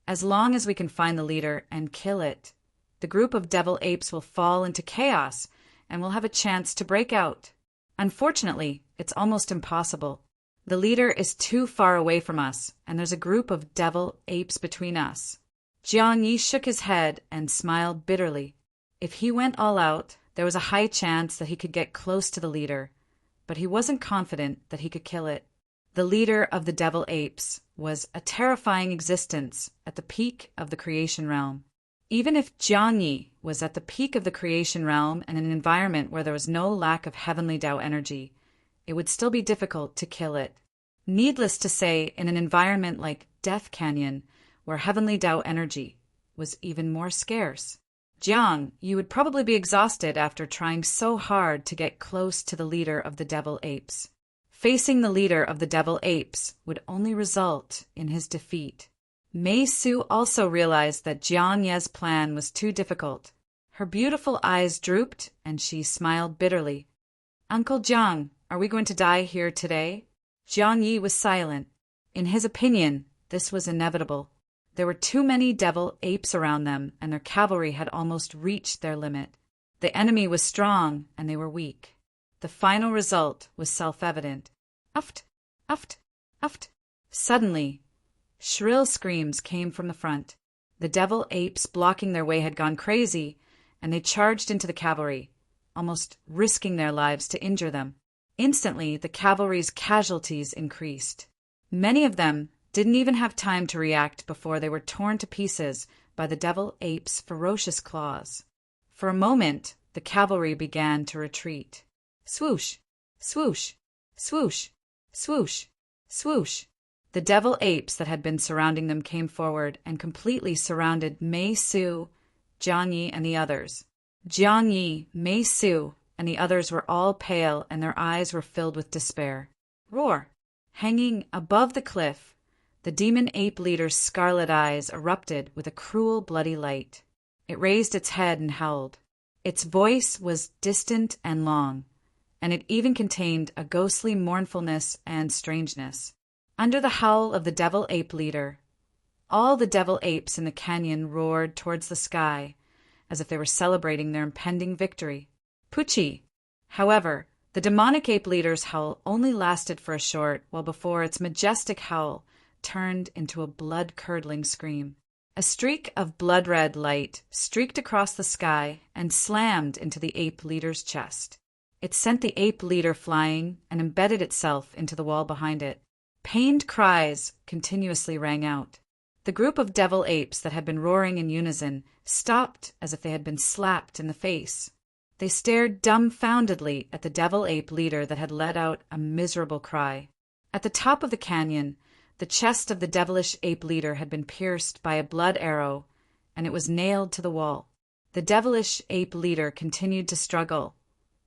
As long as we can find the leader and kill it, the group of devil apes will fall into chaos and will have a chance to break out. Unfortunately, it's almost impossible. The leader is too far away from us, and there's a group of devil apes between us. Jiang Yi shook his head and smiled bitterly. If he went all out, there was a high chance that he could get close to the leader, but he wasn't confident that he could kill it. The leader of the devil apes was a terrifying existence at the peak of the creation realm. Even if Jiang Yi was at the peak of the creation realm and in an environment where there was no lack of heavenly Tao energy, it would still be difficult to kill it. Needless to say, in an environment like Death Canyon, where heavenly Tao energy was even more scarce, Jiang, you would probably be exhausted after trying so hard to get close to the leader of the devil apes. Facing the leader of the devil apes would only result in his defeat. Mei Su also realized that Jiang Ye's plan was too difficult. Her beautiful eyes drooped, and she smiled bitterly. "Uncle Jiang, are we going to die here today?" Jiang Yi was silent. In his opinion, this was inevitable. There were too many devil apes around them, and their cavalry had almost reached their limit. The enemy was strong, and they were weak. The final result was self-evident. Uft, uft, uft. Suddenly, shrill screams came from the front. The devil apes blocking their way had gone crazy, and they charged into the cavalry, almost risking their lives to injure them. Instantly, the cavalry's casualties increased. Many of them didn't even have time to react before they were torn to pieces by the devil ape's ferocious claws. For a moment, the cavalry began to retreat. Swoosh, swoosh, swoosh, swoosh, swoosh. The devil apes that had been surrounding them came forward and completely surrounded Mei Su, Jiang Yi, and the others. Jiang Yi, Mei Su, and the others were all pale, and their eyes were filled with despair. Roar! Hanging above the cliff, the demon ape leader's scarlet eyes erupted with a cruel, bloody light. It raised its head and howled. Its voice was distant and long, and it even contained a ghostly mournfulness and strangeness. Under the howl of the devil ape leader, all the devil apes in the canyon roared towards the sky, as if they were celebrating their impending victory. Pucci! However, the demonic ape leader's howl only lasted for a short while before its majestic howl turned into a blood-curdling scream. A streak of blood-red light streaked across the sky and slammed into the ape leader's chest. It sent the ape leader flying and embedded itself into the wall behind it. Pained cries continuously rang out. The group of devil apes that had been roaring in unison stopped as if they had been slapped in the face. They stared dumbfoundedly at the devil ape leader that had let out a miserable cry. At the top of the canyon, the chest of the devilish ape leader had been pierced by a blood arrow, and it was nailed to the wall. The devilish ape leader continued to struggle,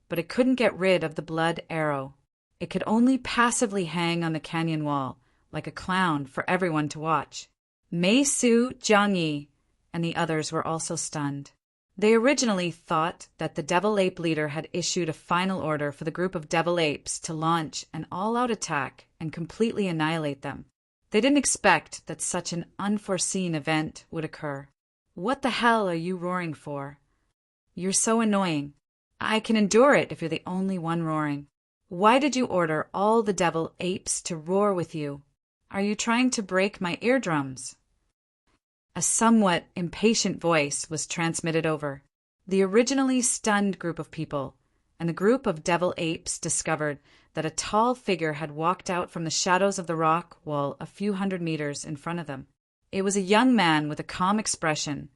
but it couldn't get rid of the blood arrow. It could only passively hang on the canyon wall, like a clown for everyone to watch. Mei Su, Jiang Yi, and the others were also stunned. They originally thought that the devil ape leader had issued a final order for the group of devil apes to launch an all-out attack and completely annihilate them. They didn't expect that such an unforeseen event would occur. What the hell are you roaring for? You're so annoying. I can endure it if you're the only one roaring. Why did you order all the devil apes to roar with you? Are you trying to break my eardrums? A somewhat impatient voice was transmitted over. The originally stunned group of people and the group of devil apes discovered that a tall figure had walked out from the shadows of the rock wall a few hundred meters in front of them. It was a young man with a calm expression,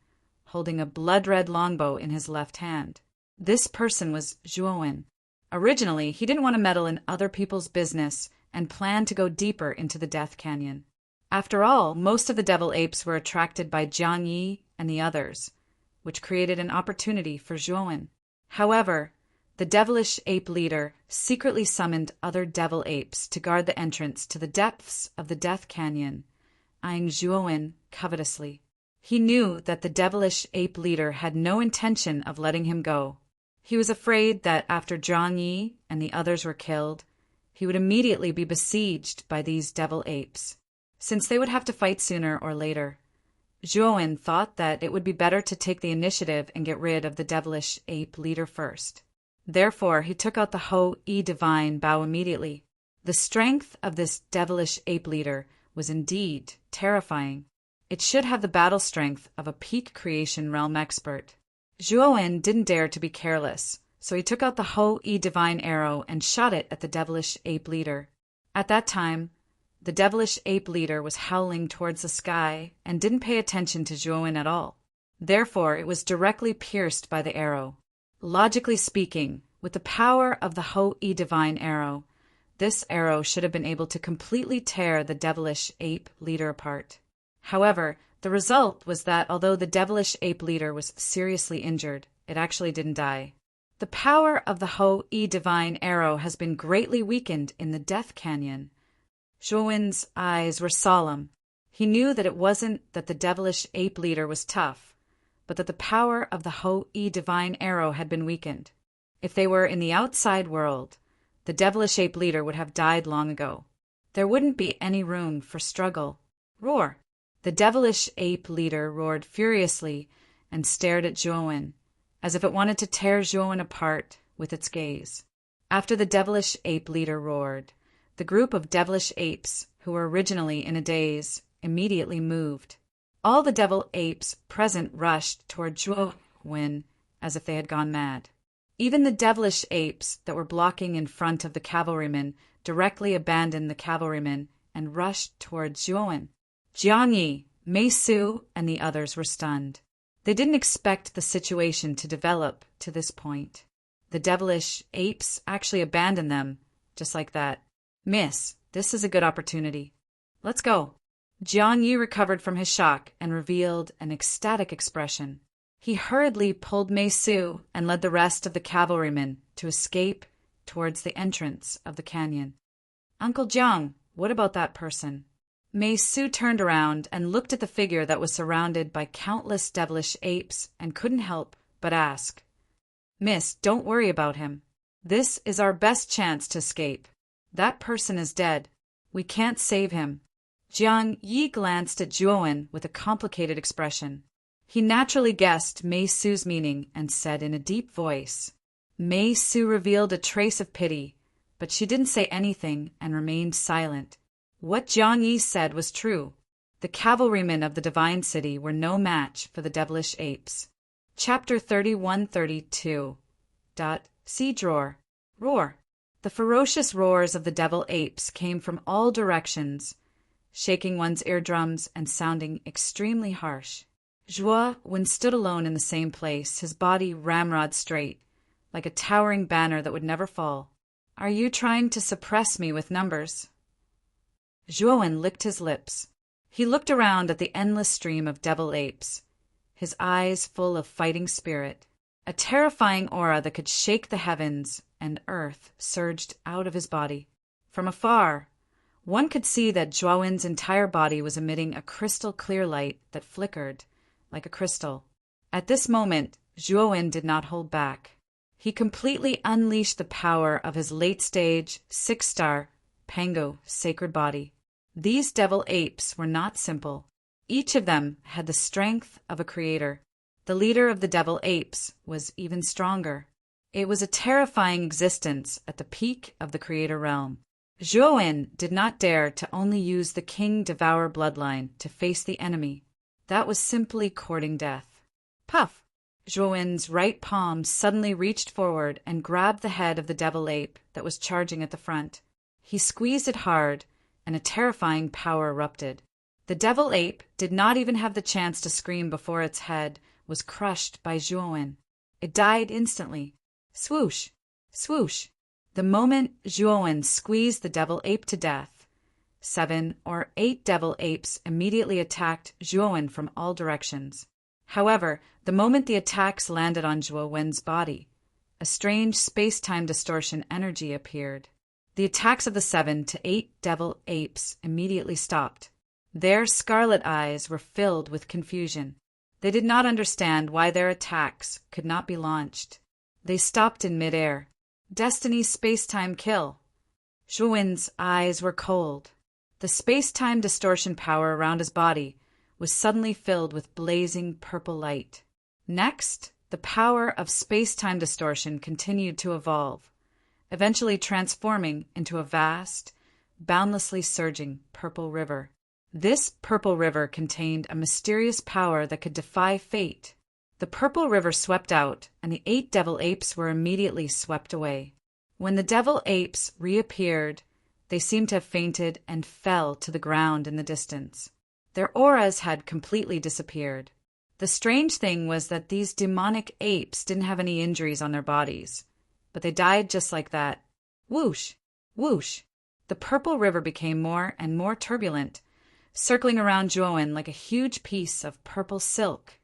holding a blood-red longbow in his left hand. This person was Zhuowen. Originally, he didn't want to meddle in other people's business and planned to go deeper into the Death Canyon. After all, most of the devil apes were attracted by Jiang Yi and the others, which created an opportunity for Zhuowen. However, the devilish ape leader secretly summoned other devil apes to guard the entrance to the depths of the Death Canyon, eyeing Zhuowen covetously. He knew that the devilish ape leader had no intention of letting him go. He was afraid that after Zhang Yi and the others were killed, he would immediately be besieged by these devil apes, since they would have to fight sooner or later. Zhuowen thought that it would be better to take the initiative and get rid of the devilish ape leader first. Therefore, he took out the Hou-Yi divine bow immediately. The strength of this devilish ape leader was indeed terrifying. It should have the battle strength of a peak creation realm expert. Zhuowen didn't dare to be careless, so he took out the Hou-Yi divine arrow and shot it at the devilish ape leader. At that time, the devilish ape leader was howling towards the sky and didn't pay attention to Zhuowen at all. Therefore, it was directly pierced by the arrow. Logically speaking, with the power of the Hou-Yi divine arrow, this arrow should have been able to completely tear the devilish ape leader apart. However, the result was that although the devilish ape leader was seriously injured, it actually didn't die. The power of the Hou-Yi divine arrow has been greatly weakened in the Death Canyon. Zhuowen's eyes were solemn. He knew that it wasn't that the devilish ape leader was tough, but that the power of the Hou-Yi divine arrow had been weakened. If they were in the outside world, the devilish ape leader would have died long ago. There wouldn't be any room for struggle. Roar! The devilish ape leader roared furiously and stared at Zhuowen, as if it wanted to tear Zhuowen apart with its gaze. After the devilish ape leader roared, the group of devilish apes, who were originally in a daze, immediately moved. All the devil apes present rushed toward Zhuowen as if they had gone mad. Even the devilish apes that were blocking in front of the cavalrymen directly abandoned the cavalrymen and rushed toward Zhuowen. Jiang Yi, Mei Su, and the others were stunned. They didn't expect the situation to develop to this point. The devilish apes actually abandoned them, just like that. Miss, this is a good opportunity. Let's go. Jiang Yi recovered from his shock and revealed an ecstatic expression. He hurriedly pulled Mei Su and led the rest of the cavalrymen to escape towards the entrance of the canyon. Uncle Jiang, what about that person? Mei Su turned around and looked at the figure that was surrounded by countless devilish apes and couldn't help but ask. Miss, don't worry about him. This is our best chance to escape. That person is dead. We can't save him. Jiang Yi glanced at Zhuowen with a complicated expression. He naturally guessed Mei Su's meaning and said in a deep voice. Mei Su revealed a trace of pity, but she didn't say anything and remained silent. What Jiang Yi said was true. The cavalrymen of the Divine City were no match for the devilish apes. Chapter 31-32. Siege Roar. Roar. The ferocious roars of the devil apes came from all directions, shaking one's eardrums and sounding extremely harsh. Zhuowen stood alone in the same place, his body ramrod straight, like a towering banner that would never fall. Are you trying to suppress me with numbers? Zhuowen licked his lips. He looked around at the endless stream of devil apes, his eyes full of fighting spirit. A terrifying aura that could shake the heavens and earth surged out of his body. From afar, one could see that Zhuowen's entire body was emitting a crystal-clear light that flickered like a crystal. At this moment, Zhuowen did not hold back. He completely unleashed the power of his late-stage, 6-star, Pango sacred body. These devil apes were not simple. Each of them had the strength of a creator. The leader of the devil apes was even stronger. It was a terrifying existence at the peak of the creator realm. Zhuowen did not dare to only use the King Devour bloodline to face the enemy. That was simply courting death. Puff! Zhuowen's right palm suddenly reached forward and grabbed the head of the devil ape that was charging at the front. He squeezed it hard, and a terrifying power erupted. The devil ape did not even have the chance to scream before its head was crushed by Zhuowen. It died instantly. Swoosh! Swoosh! The moment Zhuowen squeezed the devil ape to death, 7 or 8 devil apes immediately attacked Zhuowen from all directions. However, the moment the attacks landed on Zhuowen's body, a strange space-time distortion energy appeared. The attacks of the 7 to 8 devil apes immediately stopped. Their scarlet eyes were filled with confusion. They did not understand why their attacks could not be launched. They stopped in midair. Destiny's space-time kill. Zhuan's eyes were cold. The space-time distortion power around his body was suddenly filled with blazing purple light. Next, the power of space-time distortion continued to evolve, eventually transforming into a vast, boundlessly surging purple river. This purple river contained a mysterious power that could defy fate. The purple river swept out, and the 8 devil apes were immediately swept away. When the devil apes reappeared, they seemed to have fainted and fell to the ground in the distance. Their auras had completely disappeared. The strange thing was that these demonic apes didn't have any injuries on their bodies, but they died just like that. Whoosh! Whoosh! The purple river became more and more turbulent, circling around Zhuan like a huge piece of purple silk,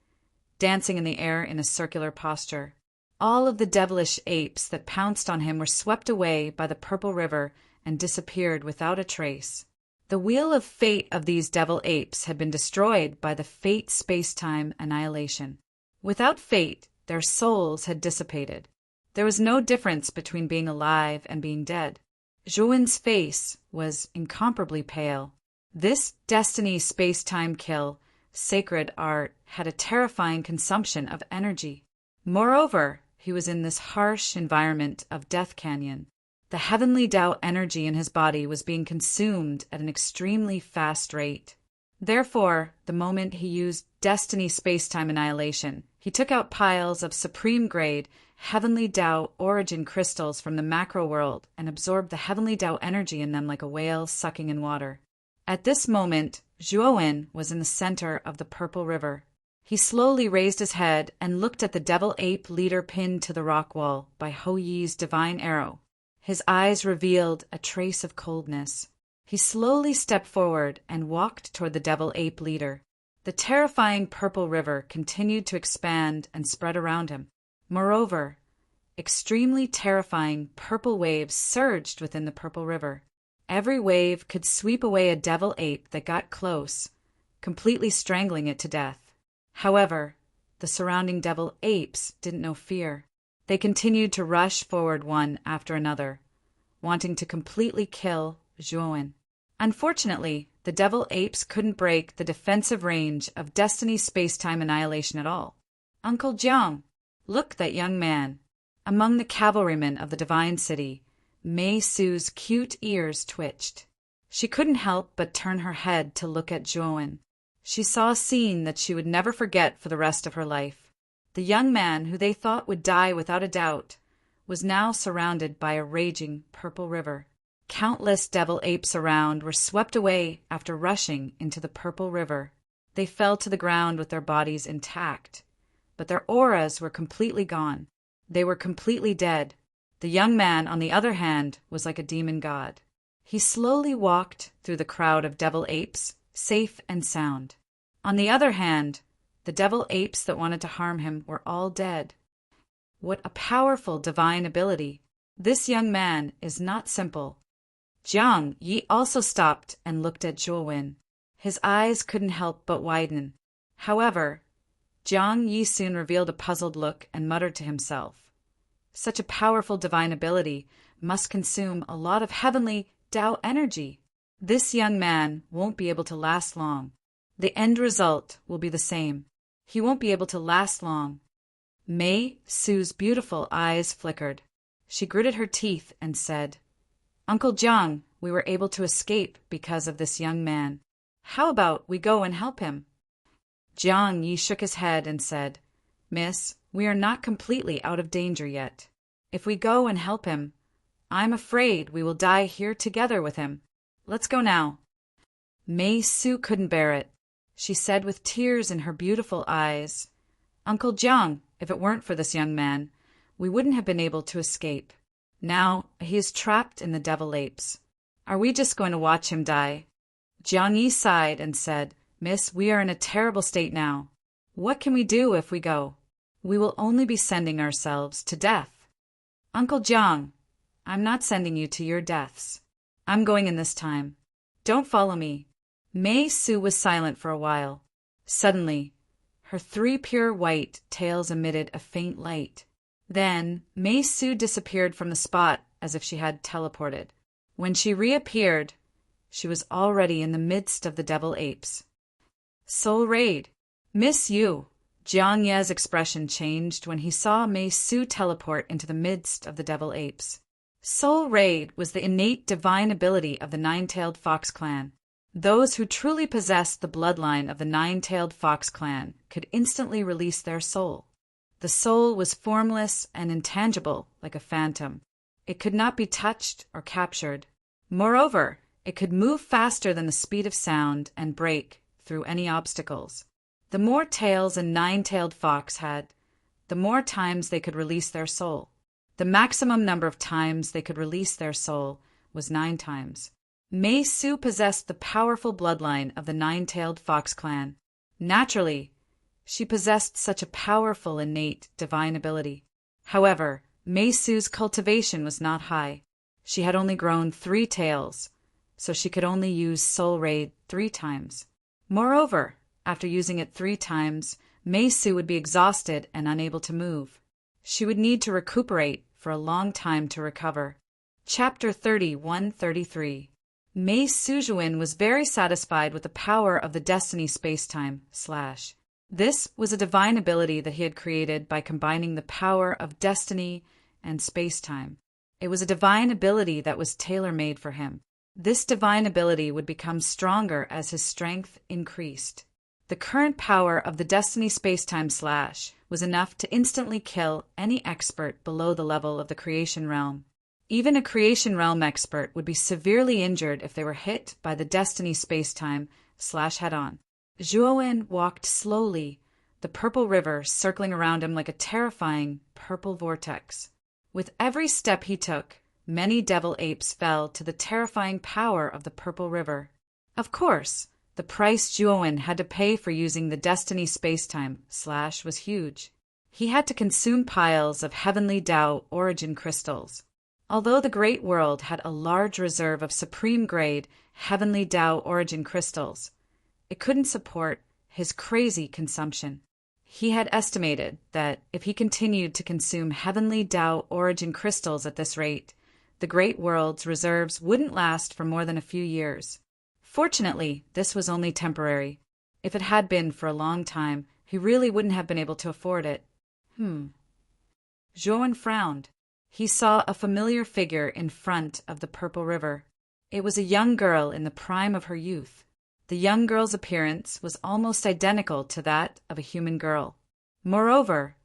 dancing in the air in a circular posture. All of the devilish apes that pounced on him were swept away by the purple river and disappeared without a trace. The wheel of fate of these devil apes had been destroyed by the fate space-time annihilation. Without fate, their souls had dissipated. There was no difference between being alive and being dead. Zhuan's face was incomparably pale. This destiny space-time kill, sacred art, had a terrifying consumption of energy. Moreover, he was in this harsh environment of Death Canyon. The heavenly Tao energy in his body was being consumed at an extremely fast rate. Therefore, the moment he used Destiny Space-Time Annihilation, he took out piles of supreme-grade heavenly Tao origin crystals from the macro world and absorbed the heavenly Tao energy in them like a whale sucking in water. At this moment, Zhuan was in the center of the purple river. He slowly raised his head and looked at the devil ape leader pinned to the rock wall by Hou Yi's divine arrow. His eyes revealed a trace of coldness. He slowly stepped forward and walked toward the devil ape leader. The terrifying purple river continued to expand and spread around him. Moreover, extremely terrifying purple waves surged within the purple river. Every wave could sweep away a devil ape that got close, completely strangling it to death. However, the surrounding devil apes didn't know fear. They continued to rush forward one after another, wanting to completely kill Zhuan. Unfortunately, the devil apes couldn't break the defensive range of Destiny space-time annihilation at all. Uncle Jiang, look, that young man. Among the cavalrymen of the Divine City, Mei Su's cute ears twitched. She couldn't help but turn her head to look at Zhuan. She saw a scene that she would never forget for the rest of her life. The young man, who they thought would die without a doubt, was now surrounded by a raging purple river. Countless devil apes around were swept away after rushing into the purple river. They fell to the ground with their bodies intact, but their auras were completely gone. They were completely dead. The young man, on the other hand, was like a demon god. He slowly walked through the crowd of devil apes, safe and sound. On the other hand, the devil apes that wanted to harm him were all dead. What a powerful divine ability! This young man is not simple. Jiang Yi also stopped and looked at Zhuan. His eyes couldn't help but widen. However, Jiang Yi soon revealed a puzzled look and muttered to himself, "Such a powerful divine ability must consume a lot of heavenly Tao energy. This young man won't be able to last long. The end result will be the same. He won't be able to last long." Mei Su's beautiful eyes flickered. She gritted her teeth and said, "Uncle Jiang, we were able to escape because of this young man. How about we go and help him?" Jiang Yi shook his head and said, "Miss, we are not completely out of danger yet. If we go and help him, I'm afraid we will die here together with him. Let's go now." Mei Su couldn't bear it. She said with tears in her beautiful eyes, "Uncle Jiang, if it weren't for this young man, we wouldn't have been able to escape. Now he is trapped in the devil apes. Are we just going to watch him die?" Jiang Yi sighed and said, "Miss, we are in a terrible state now. What can we do if we go? We will only be sending ourselves to death." "Uncle Jiang, I'm not sending you to your deaths. I'm going in this time. Don't follow me." Mei Su was silent for a while. Suddenly, her 3 pure white tails emitted a faint light. Then Mei Su disappeared from the spot as if she had teleported. When she reappeared, she was already in the midst of the devil apes. Soul Raid. Miss You. Jiang Ye's expression changed when he saw Mei Su teleport into the midst of the devil apes. Soul Raid was the innate divine ability of the Nine-Tailed Fox clan. Those who truly possessed the bloodline of the Nine-Tailed Fox clan could instantly release their soul. The soul was formless and intangible like a phantom. It could not be touched or captured. Moreover, it could move faster than the speed of sound and break through any obstacles. The more tails a nine-tailed fox had, the more times they could release their soul. The maximum number of times they could release their soul was 9 times. Mei Su possessed the powerful bloodline of the Nine-Tailed Fox clan. Naturally, she possessed such a powerful innate divine ability. However, Mei Su's cultivation was not high. She had only grown 3 tails, so she could only use Soul Raid 3 times. Moreover, after using it 3 times, Mei Su would be exhausted and unable to move. She would need to recuperate for a long time to recover. Chapter 31-33. Mei Sujuin was very satisfied with the power of the Destiny Spacetime / This was a divine ability that he had created by combining the power of destiny and spacetime. It was a divine ability that was tailor-made for him. This divine ability would become stronger as his strength increased. The current power of the Destiny Spacetime / was enough to instantly kill any expert below the level of the Creation Realm. Even a Creation Realm expert would be severely injured if they were hit by the Destiny Spacetime / head-on. Zhuowen walked slowly, the purple river circling around him like a terrifying purple vortex. With every step he took, many devil apes fell to the terrifying power of the purple river. Of course, the price Zhuowen had to pay for using the Destiny Spacetime / was huge. He had to consume piles of Heavenly Tao origin crystals. Although the Great World had a large reserve of supreme-grade Heavenly Tao origin crystals, it couldn't support his crazy consumption. He had estimated that if he continued to consume Heavenly Tao origin crystals at this rate, the Great World's reserves wouldn't last for more than a few years. Fortunately, this was only temporary. If it had been for a long time, he really wouldn't have been able to afford it. Zhuowen frowned. He saw a familiar figure in front of the purple river. It was a young girl in the prime of her youth. The young girl's appearance was almost identical to that of a human girl. Moreover,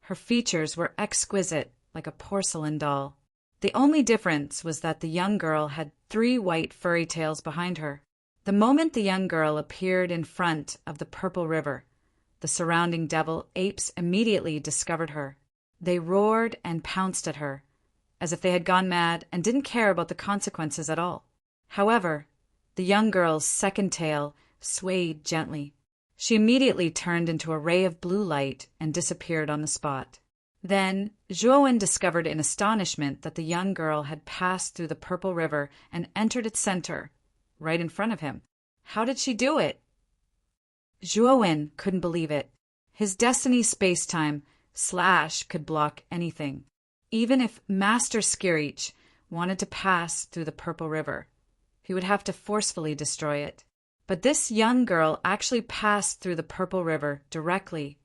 her features were exquisite, like a porcelain doll. The only difference was that the young girl had 3 white furry tails behind her. The moment the young girl appeared in front of the purple river, the surrounding devil apes immediately discovered her. They roared and pounced at her, as if they had gone mad and didn't care about the consequences at all. However, the young girl's second tail swayed gently. She immediately turned into a ray of blue light and disappeared on the spot. Then Zhuowen discovered in astonishment that the young girl had passed through the purple river and entered its center, right in front of him. How did she do it? Zhuowen couldn't believe it. His Destiny Spacetime / could block anything. Even if Master Skirich wanted to pass through the purple river, he would have to forcefully destroy it. But this young girl actually passed through the purple river directly,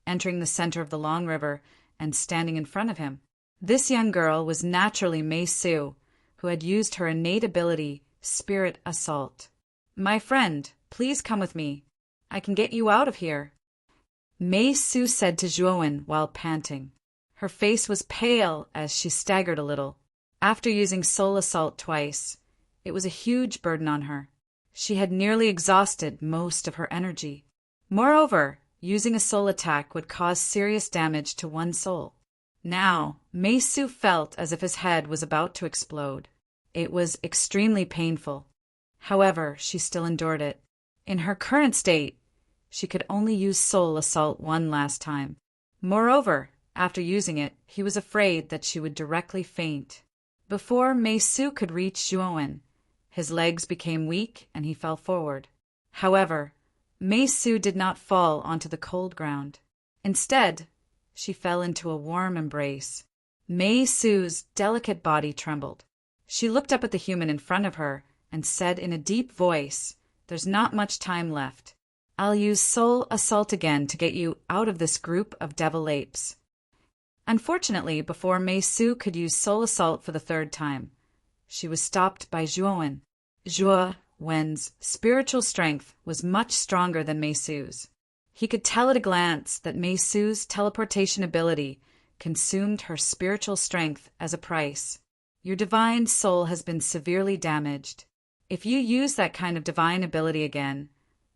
entering the center of the long river and standing in front of him. This young girl was naturally Mei Su, who had used her innate ability, Spirit Assault. "My friend, please come with me. I can get you out of here," Mei Su said to Zhuowen while panting. Her face was pale as she staggered a little. After using Soul Assault twice, it was a huge burden on her. She had nearly exhausted most of her energy. Moreover, using a soul attack would cause serious damage to one soul. Now, Mei Su felt as if his head was about to explode. It was extremely painful. However, she still endured it. In her current state, she could only use Soul Assault one last time. Moreover, after using it, he was afraid that she would directly faint. Before Mei Su could reach Zhuowen, his legs became weak and he fell forward. However, Mei Su did not fall onto the cold ground. Instead, She fell into a warm embrace. Mei Su's delicate body trembled. She looked up at the human in front of her and said in a deep voice, "There's not much time left. I'll use soul assault again to get you out of this group of devil apes." Unfortunately, before Mei Su could use soul assault for the third time, she was stopped by Zhuo Wen's spiritual strength was much stronger than Mei Su's. He could tell at a glance that Mei Su's teleportation ability consumed her spiritual strength as a price. Your divine soul has been severely damaged. If you use that kind of divine ability again,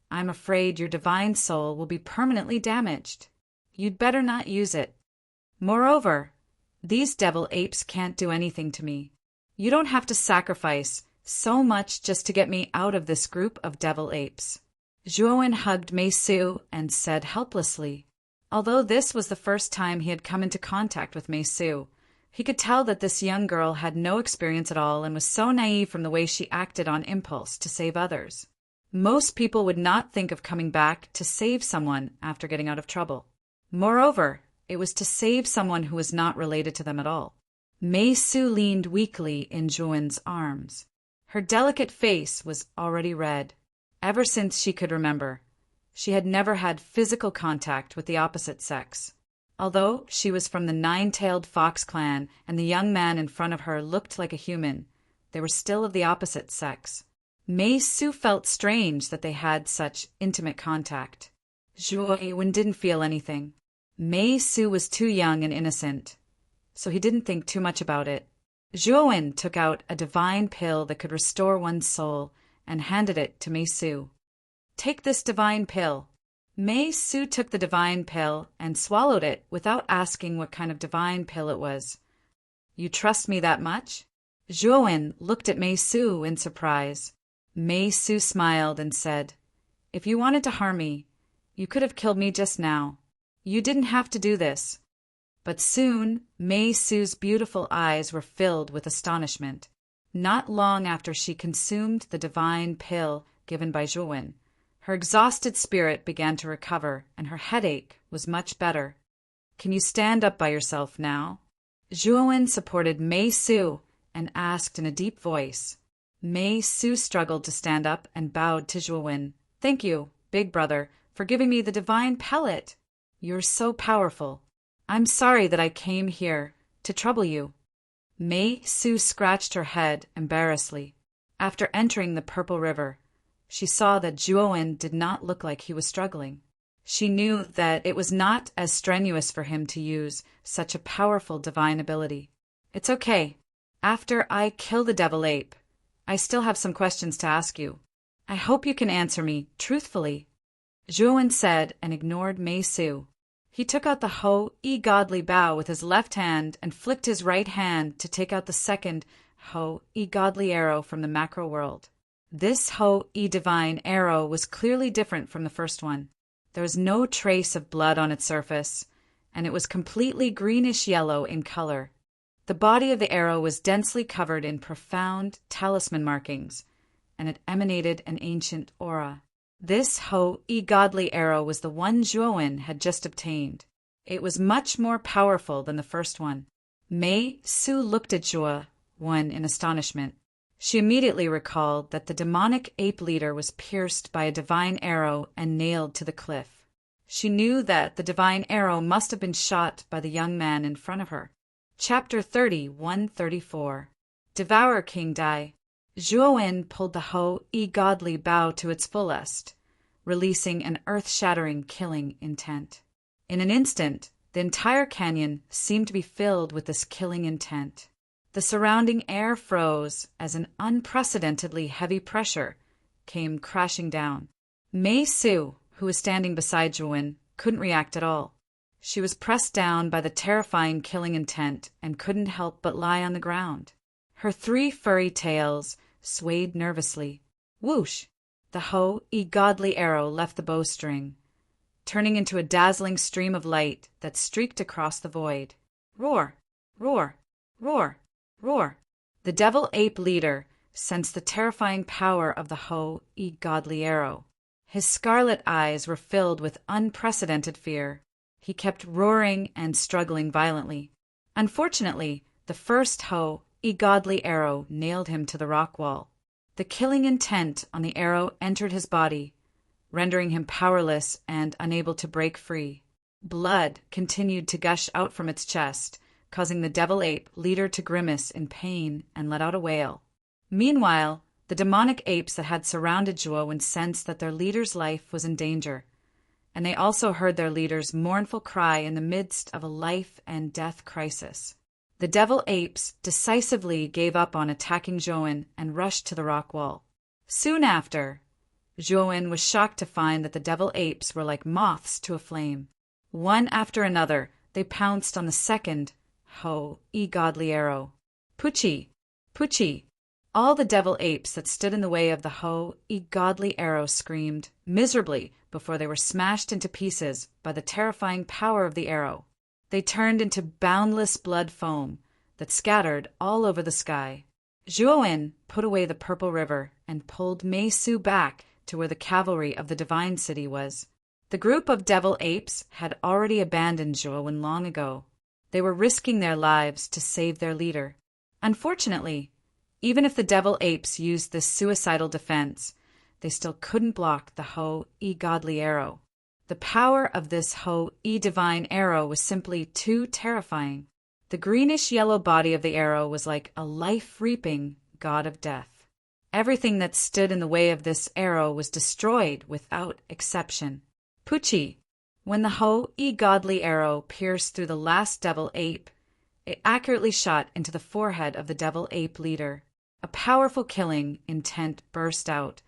I'm afraid your divine soul will be permanently damaged. You'd better not use it. Moreover, these devil apes can't do anything to me. You don't have to sacrifice so much just to get me out of this group of devil apes. Zhuo hugged Mei Su and said helplessly. Although this was the first time he had come into contact with Mei Su, he could tell that this young girl had no experience at all and was so naive from the way she acted on impulse to save others. Most people would not think of coming back to save someone after getting out of trouble. Moreover, it was to save someone who was not related to them at all. Mei Su leaned weakly in Zhuo's arms. Her delicate face was already red. Ever since she could remember, she had never had physical contact with the opposite sex. Although she was from the nine-tailed fox clan and the young man in front of her looked like a human, they were still of the opposite sex. Mei Su felt strange that they had such intimate contact. Zhuo didn't feel anything. Mei Su was too young and innocent, so he didn't think too much about it. Zhuo took out a divine pill that could restore one's soul and handed it to Mei Su. "Take this divine pill." Mei Su took the divine pill and swallowed it without asking what kind of divine pill it was. "You trust me that much?" Zhuo looked at Mei Su in surprise. Mei Su smiled and said, "If you wanted to harm me, you could have killed me just now. You didn't have to do this." But soon, Mei Su's beautiful eyes were filled with astonishment. Not long after she consumed the divine pill given by Zhuo, her exhausted spirit began to recover, and her headache was much better. "Can you stand up by yourself now?" Zhuo supported Mei Su and asked in a deep voice. Mei Su struggled to stand up and bowed to Zhuo. "Thank you, big brother, for giving me the divine pellet. You're so powerful. I'm sorry that I came here to trouble you." Mei Su scratched her head embarrassedly. After entering the Purple River, she saw that Zhuo did not look like he was struggling. She knew that it was not as strenuous for him to use such a powerful divine ability. "It's okay. After I kill the devil ape, I still have some questions to ask you. I hope you can answer me truthfully." Zhuo said and ignored Mei Su. He took out the Ho-E godly bow with his left hand and flicked his right hand to take out the second Ho-E godly arrow from the macro world. This Ho-E divine arrow was clearly different from the first one. There was no trace of blood on its surface, and it was completely greenish-yellow in color. The body of the arrow was densely covered in profound talisman markings, and it emanated an ancient aura. This Ho-E godly arrow was the one Zhuo had just obtained. It was much more powerful than the first one. Mei Su looked at Zhuo in astonishment. She immediately recalled that the demonic ape leader was pierced by a divine arrow and nailed to the cliff. She knew that the divine arrow must have been shot by the young man in front of her. Chapter 30:134. Devour King Dai. Zhuo pulled the Ho-E godly bow to its fullest, releasing an earth-shattering killing intent. In an instant, the entire canyon seemed to be filled with this killing intent. The surrounding air froze as an unprecedentedly heavy pressure came crashing down. Mei Su, who was standing beside Zhuo, couldn't react at all. She was pressed down by the terrifying killing intent and couldn't help but lie on the ground. Her 3 furry tails swayed nervously. Whoosh! The Ho-E godly arrow left the bowstring, turning into a dazzling stream of light that streaked across the void. Roar! Roar! Roar! Roar! The devil ape leader sensed the terrifying power of the Ho-E godly arrow. His scarlet eyes were filled with unprecedented fear. He kept roaring and struggling violently. Unfortunately, the first godly arrow nailed him to the rock wall. The killing intent on the arrow entered his body, rendering him powerless and unable to break free. Blood continued to gush out from its chest, causing the devil ape leader to grimace in pain and let out a wail. Meanwhile, the demonic apes that had surrounded Zhuowen sensed that their leader's life was in danger, and they also heard their leader's mournful cry in the midst of a life and death crisis. The devil apes decisively gave up on attacking Zhuowen and rushed to the rock wall. Soon after, Zhuowen was shocked to find that the devil apes were like moths to a flame. One after another, they pounced on the second godly arrow. Puchi! Puchi! All the devil apes that stood in the way of the godly arrow screamed miserably before they were smashed into pieces by the terrifying power of the arrow. They turned into boundless blood foam that scattered all over the sky. Zhuowen put away the purple river and pulled Mei Su back to where the cavalry of the divine city was. The group of devil apes had already abandoned Zhuowen long ago. They were risking their lives to save their leader. Unfortunately, even if the devil apes used this suicidal defense, they still couldn't block the godly arrow. The power of this divine arrow was simply too terrifying. The greenish-yellow body of the arrow was like a life-reaping god of death. Everything that stood in the way of this arrow was destroyed without exception. Puchi! When the godly arrow pierced through the last devil ape, it accurately shot into the forehead of the devil ape leader. A powerful killing intent burst out,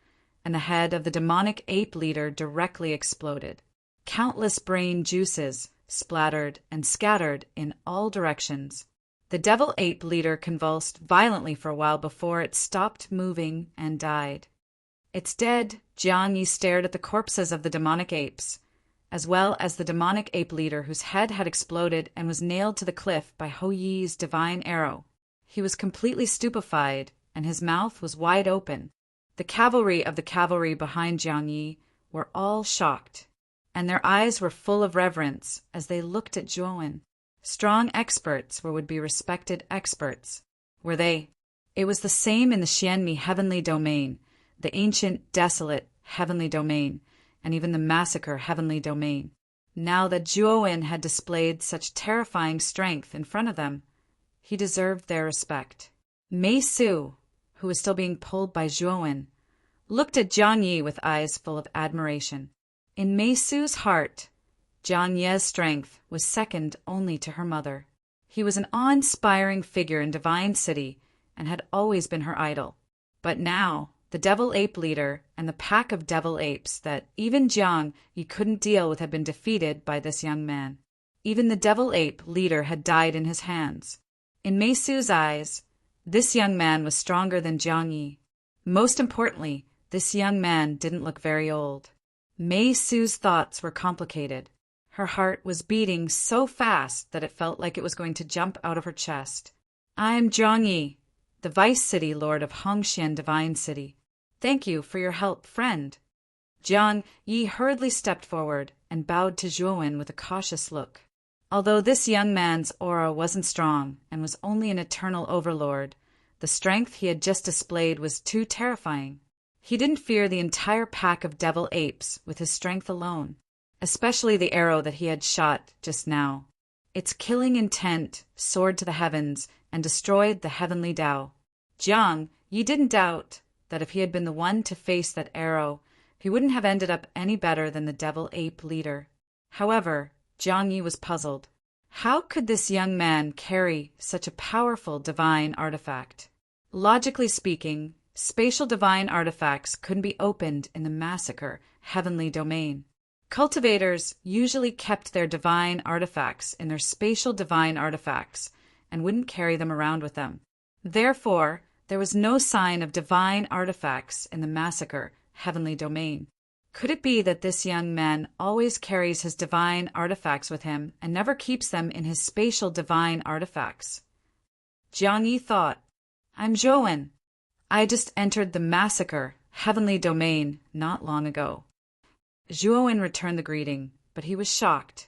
and the head of the demonic ape leader directly exploded. Countless brain juices splattered and scattered in all directions. The devil ape leader convulsed violently for a while before it stopped moving and died. Its dead, Jiang Yi stared at the corpses of the demonic apes, as well as the demonic ape leader whose head had exploded and was nailed to the cliff by Hou Yi's divine arrow. He was completely stupefied, and his mouth was wide open. The cavalry of the cavalry behind Jiang Yi were all shocked, and their eyes were full of reverence as they looked at Zhuowen. Strong experts would be respected experts. Were they? It was the same in the Xianmi heavenly domain, the ancient, desolate heavenly domain, and even the massacre heavenly domain. Now that Zhuowen had displayed such terrifying strength in front of them, he deserved their respect. Mei Su, who was still being pulled by Zhuowen, looked at Jiang Yi with eyes full of admiration. In Mei Su's heart, Jiang Ye's strength was second only to her mother. He was an awe-inspiring figure in Divine City and had always been her idol. But now, the devil ape leader and the pack of devil apes that even Jiang Yi couldn't deal with had been defeated by this young man. Even the devil ape leader had died in his hands. In Mei Su's eyes, this young man was stronger than Jiang Yi. Most importantly, this young man didn't look very old. Mei Su's thoughts were complicated. Her heart was beating so fast that it felt like it was going to jump out of her chest. "I'm Jiang Yi, the Vice City Lord of Hongxian Divine City. Thank you for your help, friend." Jiang Yi hurriedly stepped forward and bowed to Zhuowen with a cautious look. Although this young man's aura wasn't strong and was only an eternal overlord, the strength he had just displayed was too terrifying. He didn't fear the entire pack of devil apes with his strength alone, especially the arrow that he had shot just now. Its killing intent soared to the heavens and destroyed the heavenly Tao. Jiang Yi didn't doubt that if he had been the one to face that arrow, he wouldn't have ended up any better than the devil ape leader. However, Jiang Yi was puzzled. How could this young man carry such a powerful divine artifact? Logically speaking, spatial divine artifacts couldn't be opened in the massacre heavenly domain. Cultivators usually kept their divine artifacts in their spatial divine artifacts and wouldn't carry them around with them. Therefore, there was no sign of divine artifacts in the massacre heavenly domain. Could it be that this young man always carries his divine artifacts with him and never keeps them in his spatial divine artifacts? Jiang Yi thought, "I'm Zhuowen. I just entered the massacre heavenly domain not long ago." Zhuowen returned the greeting, but he was shocked.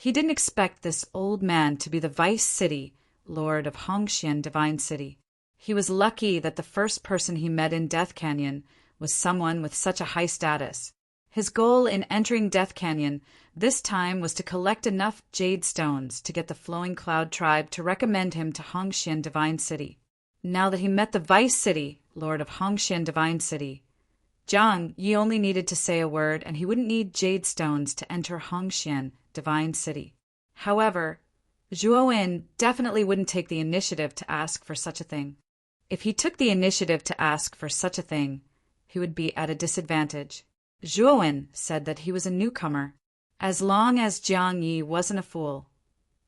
He didn't expect this old man to be the vice city lord of Hongxian Divine City. He was lucky that the first person he met in Death Canyon was someone with such a high status. His goal in entering Death Canyon this time was to collect enough jade stones to get the Flowing Cloud tribe to recommend him to Hongxian Divine City. Now that he met the vice city lord of Hongxian Divine City, Jiang Yi only needed to say a word and he wouldn't need jade stones to enter Hongxian Divine City. However, Zhuowen definitely wouldn't take the initiative to ask for such a thing. If he took the initiative to ask for such a thing, he would be at a disadvantage. Zhuowen said that he was a newcomer. As long as Jiang Yi wasn't a fool,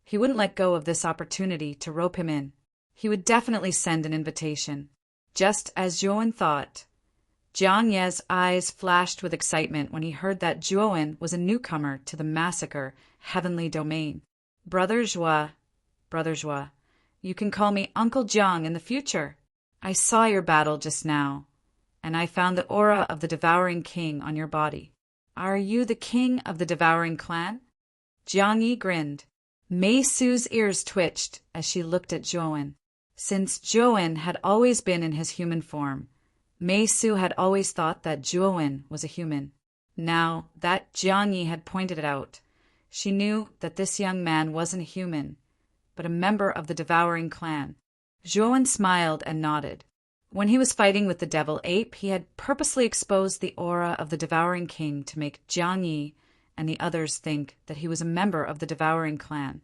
he wouldn't let go of this opportunity to rope him in. He would definitely send an invitation. Just as Zhuowen thought, Jiang Ye's eyes flashed with excitement when he heard that Zhuowen was a newcomer to the massacre heavenly domain. Brother Zhua, you can call me Uncle Jiang in the future. I saw your battle just now, and I found the aura of the Devouring King on your body. Are you the king of the Devouring Clan? Jiang Yi grinned. Mei Su's ears twitched as she looked at Zhuowen. Since Zhuowen had always been in his human form, Mei Su had always thought that Zhuowen was a human. Now that Jiang Yi had pointed it out, she knew that this young man wasn't a human, but a member of the Devouring Clan. Zhuowen smiled and nodded. When he was fighting with the devil ape, he had purposely exposed the aura of the Devouring King to make Jiang Yi and the others think that he was a member of the Devouring Clan.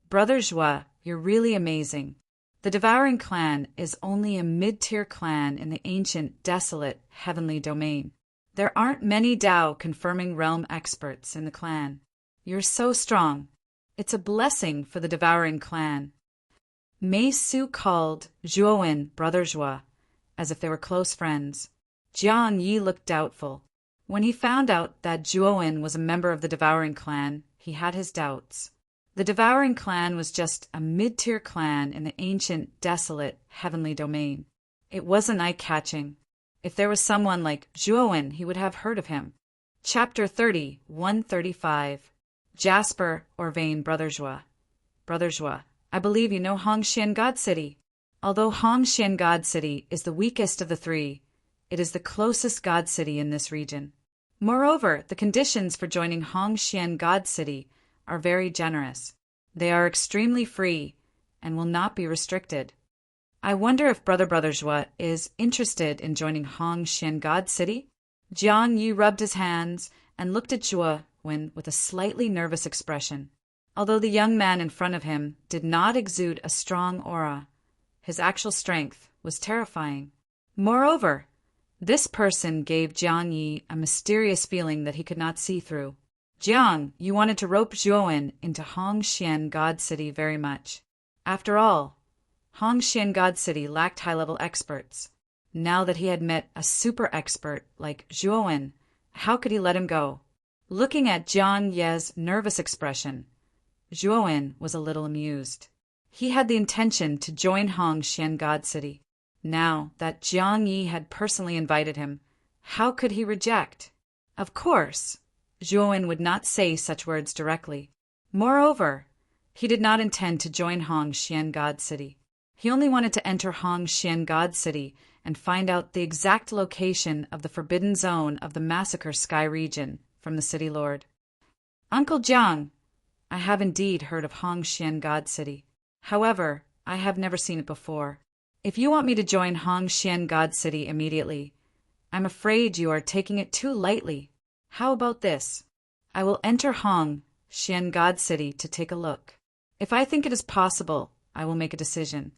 Brother Zhua, you're really amazing. The Devouring Clan is only a mid-tier clan in the ancient, desolate, heavenly domain. There aren't many Dao confirming realm experts in the clan. You're so strong. It's a blessing for the Devouring Clan. Mei Su called Zhuowen Brother Zhua, as if they were close friends. Jiang Yi looked doubtful. When he found out that Zhuowen was a member of the Devouring Clan, he had his doubts. The Devouring Clan was just a mid-tier clan in the ancient, desolate, heavenly domain. It wasn't eye-catching. If there was someone like Zhuowen, he would have heard of him. Chapter 30, 135. Jasper Orvain Brother Zhua. Brother Zhua, I believe you know Hongxian God City. Although Hongxian God City is the weakest of the three, it is the closest God City in this region. Moreover, the conditions for joining Hongxian God City are very generous. They are extremely free and will not be restricted. I wonder if Brother Zhua is interested in joining Hongxian God City? Jiang Yi rubbed his hands and looked at Zhuowen with a slightly nervous expression. Although the young man in front of him did not exude a strong aura, his actual strength was terrifying. Moreover, this person gave Jiang Yi a mysterious feeling that he could not see through. Jiang, you wanted to rope Zhuowen into Hongxian God City very much. After all, Hongxian God City lacked high-level experts. Now that he had met a super expert like Zhuowen, how could he let him go? Looking at Jiang Ye's nervous expression, Zhuowen was a little amused. He had the intention to join Hongxian God City. Now that Jiang Yi had personally invited him, how could he reject? Of course, Zhuowen would not say such words directly. Moreover, he did not intend to join Hongxian God City. He only wanted to enter Hongxian God City and find out the exact location of the forbidden zone of the Massacre Sky region from the City Lord. Uncle Jiang, I have indeed heard of Hongxian God City. However, I have never seen it before. If you want me to join Hongxian God City immediately, I'm afraid you are taking it too lightly. How about this? I will enter Hongxian God City to take a look. If I think it is possible, I will make a decision.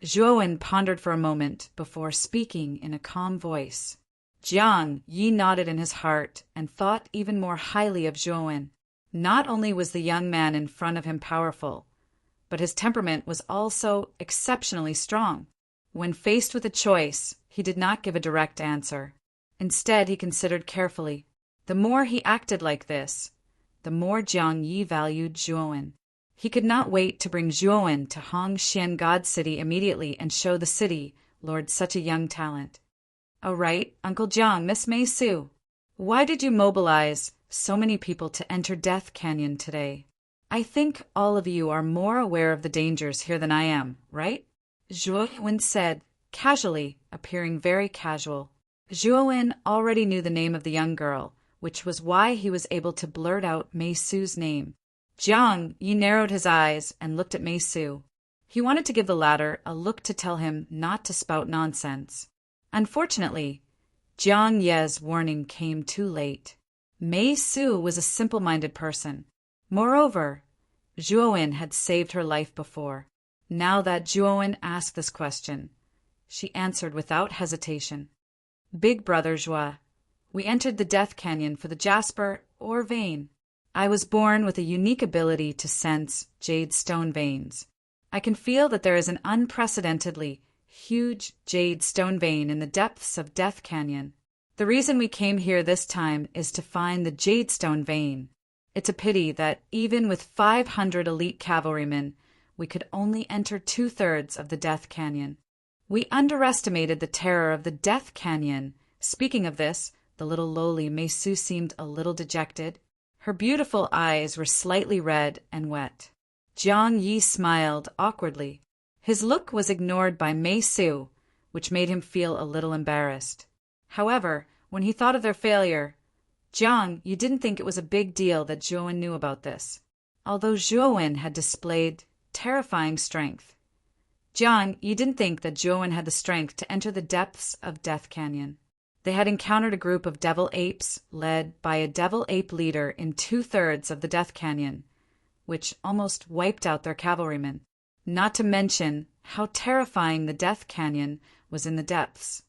Zhuowen pondered for a moment before speaking in a calm voice. Jiang Yi nodded in his heart and thought even more highly of Zhuowen. Not only was the young man in front of him powerful, but his temperament was also exceptionally strong. When faced with a choice, he did not give a direct answer. Instead, he considered carefully. The more he acted like this, the more Jiang Yi valued Zhuowen. He could not wait to bring Zhuowen to Hongxian God City immediately and show the city lord such a young talent. All right, Uncle Jiang, Miss Mei Su, why did you mobilize so many people to enter Death Canyon today? I think all of you are more aware of the dangers here than I am, right? Zhuowen said, casually, appearing very casual. Zhuowen already knew the name of the young girl, which was why he was able to blurt out Mei Su's name. Jiang Yi narrowed his eyes and looked at Mei Su. He wanted to give the latter a look to tell him not to spout nonsense. Unfortunately, Jiang Ye's warning came too late. Mei Su was a simple-minded person. Moreover, Zhuowen had saved her life before. Now that Zhuowen asked this question, she answered without hesitation. Big brother Zhua, we entered the Death Canyon for the jasper or vein. I was born with a unique ability to sense jade stone veins. I can feel that there is an unprecedentedly huge jade stone vein in the depths of Death Canyon. The reason we came here this time is to find the jade stone vein. It's a pity that even with 500 elite cavalrymen, we could only enter 2/3 of the Death Canyon. We underestimated the terror of the Death Canyon. Speaking of this, the little lowly Mei Su seemed a little dejected. Her beautiful eyes were slightly red and wet. Jiang Yi smiled awkwardly. His look was ignored by Mei Su, which made him feel a little embarrassed. However, when he thought of their failure, Jiang Yi didn't think it was a big deal that Zhuowen knew about this. Although Zhuowen had displayed terrifying strength, Jiang Yi didn't think that Zhuowen had the strength to enter the depths of Death Canyon. They had encountered a group of devil apes led by a devil ape leader in 2/3 of the Death Canyon, which almost wiped out their cavalrymen. Not to mention how terrifying the Death Canyon was in the depths.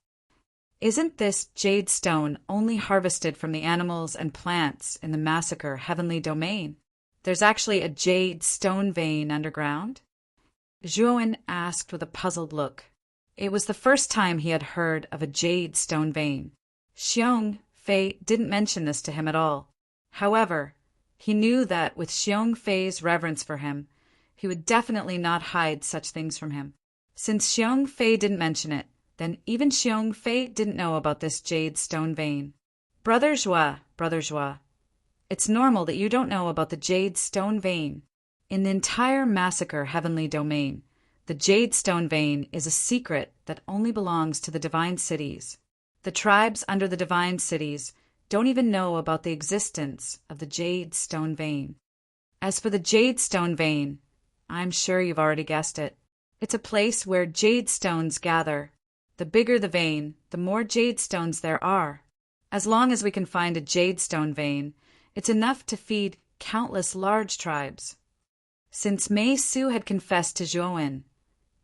Isn't this jade stone only harvested from the animals and plants in the massacre Heavenly Domain? There's actually a jade stone vein underground? Zhuowen asked with a puzzled look. It was the first time he had heard of a jade stone vein. Xiong Fei didn't mention this to him at all. However, he knew that with Xiong Fei's reverence for him, he would definitely not hide such things from him. Since Xiong Fei didn't mention it, then even Xiong Fei didn't know about this jade stone vein. Brother Zhua, it's normal that you don't know about the jade stone vein. In the entire massacre Heavenly Domain, the jade stone vein is a secret that only belongs to the divine cities. The tribes under the divine cities don't even know about the existence of the jade stone vein. As for the jade stone vein, I'm sure you've already guessed it. It's a place where jade stones gather. The bigger the vein, the more jade stones there are. As long as we can find a jade stone vein, it's enough to feed countless large tribes. Since Mei Su had confessed to Zhuowen,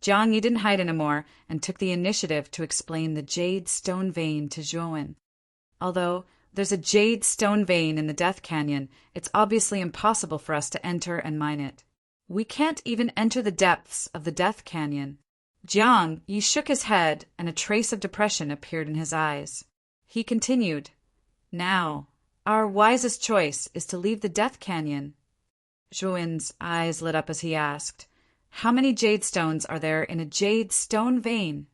Jiang Yi didn't hide anymore and took the initiative to explain the jade stone vein to Zhuowen. Although there's a jade stone vein in the Death Canyon, it's obviously impossible for us to enter and mine it. We can't even enter the depths of the Death Canyon. Jiang Yi shook his head and a trace of depression appeared in his eyes. He continued, Now, our wisest choice is to leave the Death Canyon. Zhuowen's eyes lit up as he asked, How many jade stones are there in a jade stone vein?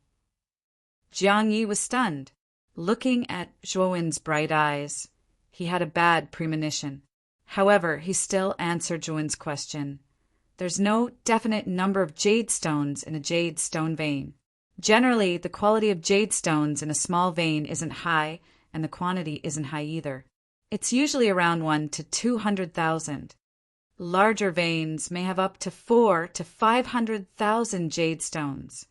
Jiang Yi was stunned. Looking at Zhuowen's bright eyes, he had a bad premonition. However, he still answered Zhuowen's question. There's no definite number of jade stones in a jade stone vein. Generally, the quality of jade stones in a small vein isn't high, and the quantity isn't high either. It's usually around 1 to 200,000. Larger veins may have up to 4 to 500,000 jade stones.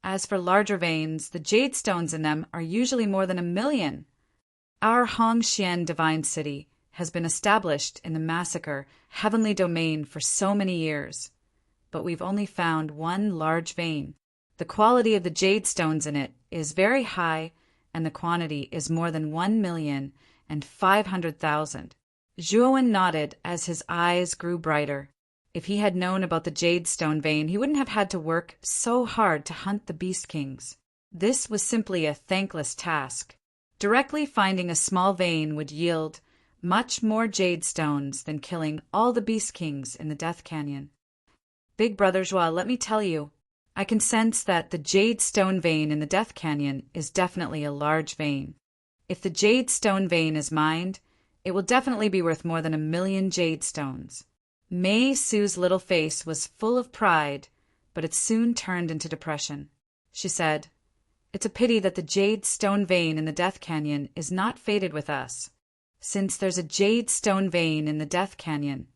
As for larger veins, the jade stones in them are usually more than 1 million. Our Hongxian Divine City has been established in the massacre Heavenly Domain for so many years, but we've only found one large vein. The quality of the jade stones in it is very high, and the quantity is more than 1,500,000. Zhuowen nodded as his eyes grew brighter. If he had known about the jade stone vein, he wouldn't have had to work so hard to hunt the Beast Kings. This was simply a thankless task. Directly finding a small vein would yield much more jade stones than killing all the Beast Kings in the Death Canyon. Big Brother Zhua, let me tell you, I can sense that the jade stone vein in the Death Canyon is definitely a large vein. If the jade stone vein is mined, it will definitely be worth more than 1 million jade stones. Mei Su's little face was full of pride, but it soon turned into depression. She said, "It's a pity that the jade stone vein in the Death Canyon is not fated with us. Since there's a jade stone vein in the Death Canyon,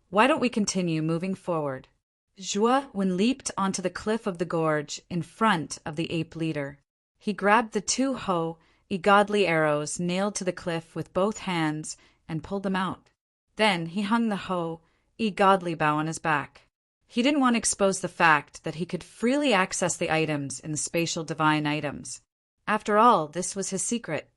why don't we continue moving forward?" Zhuo-Wen leaped onto the cliff of the gorge in front of the ape leader. He grabbed the two godly arrows nailed to the cliff with both hands and pulled them out. Then he hung the godly bow on his back. He didn't want to expose the fact that he could freely access the items in the spatial divine items. After all, this was his secret.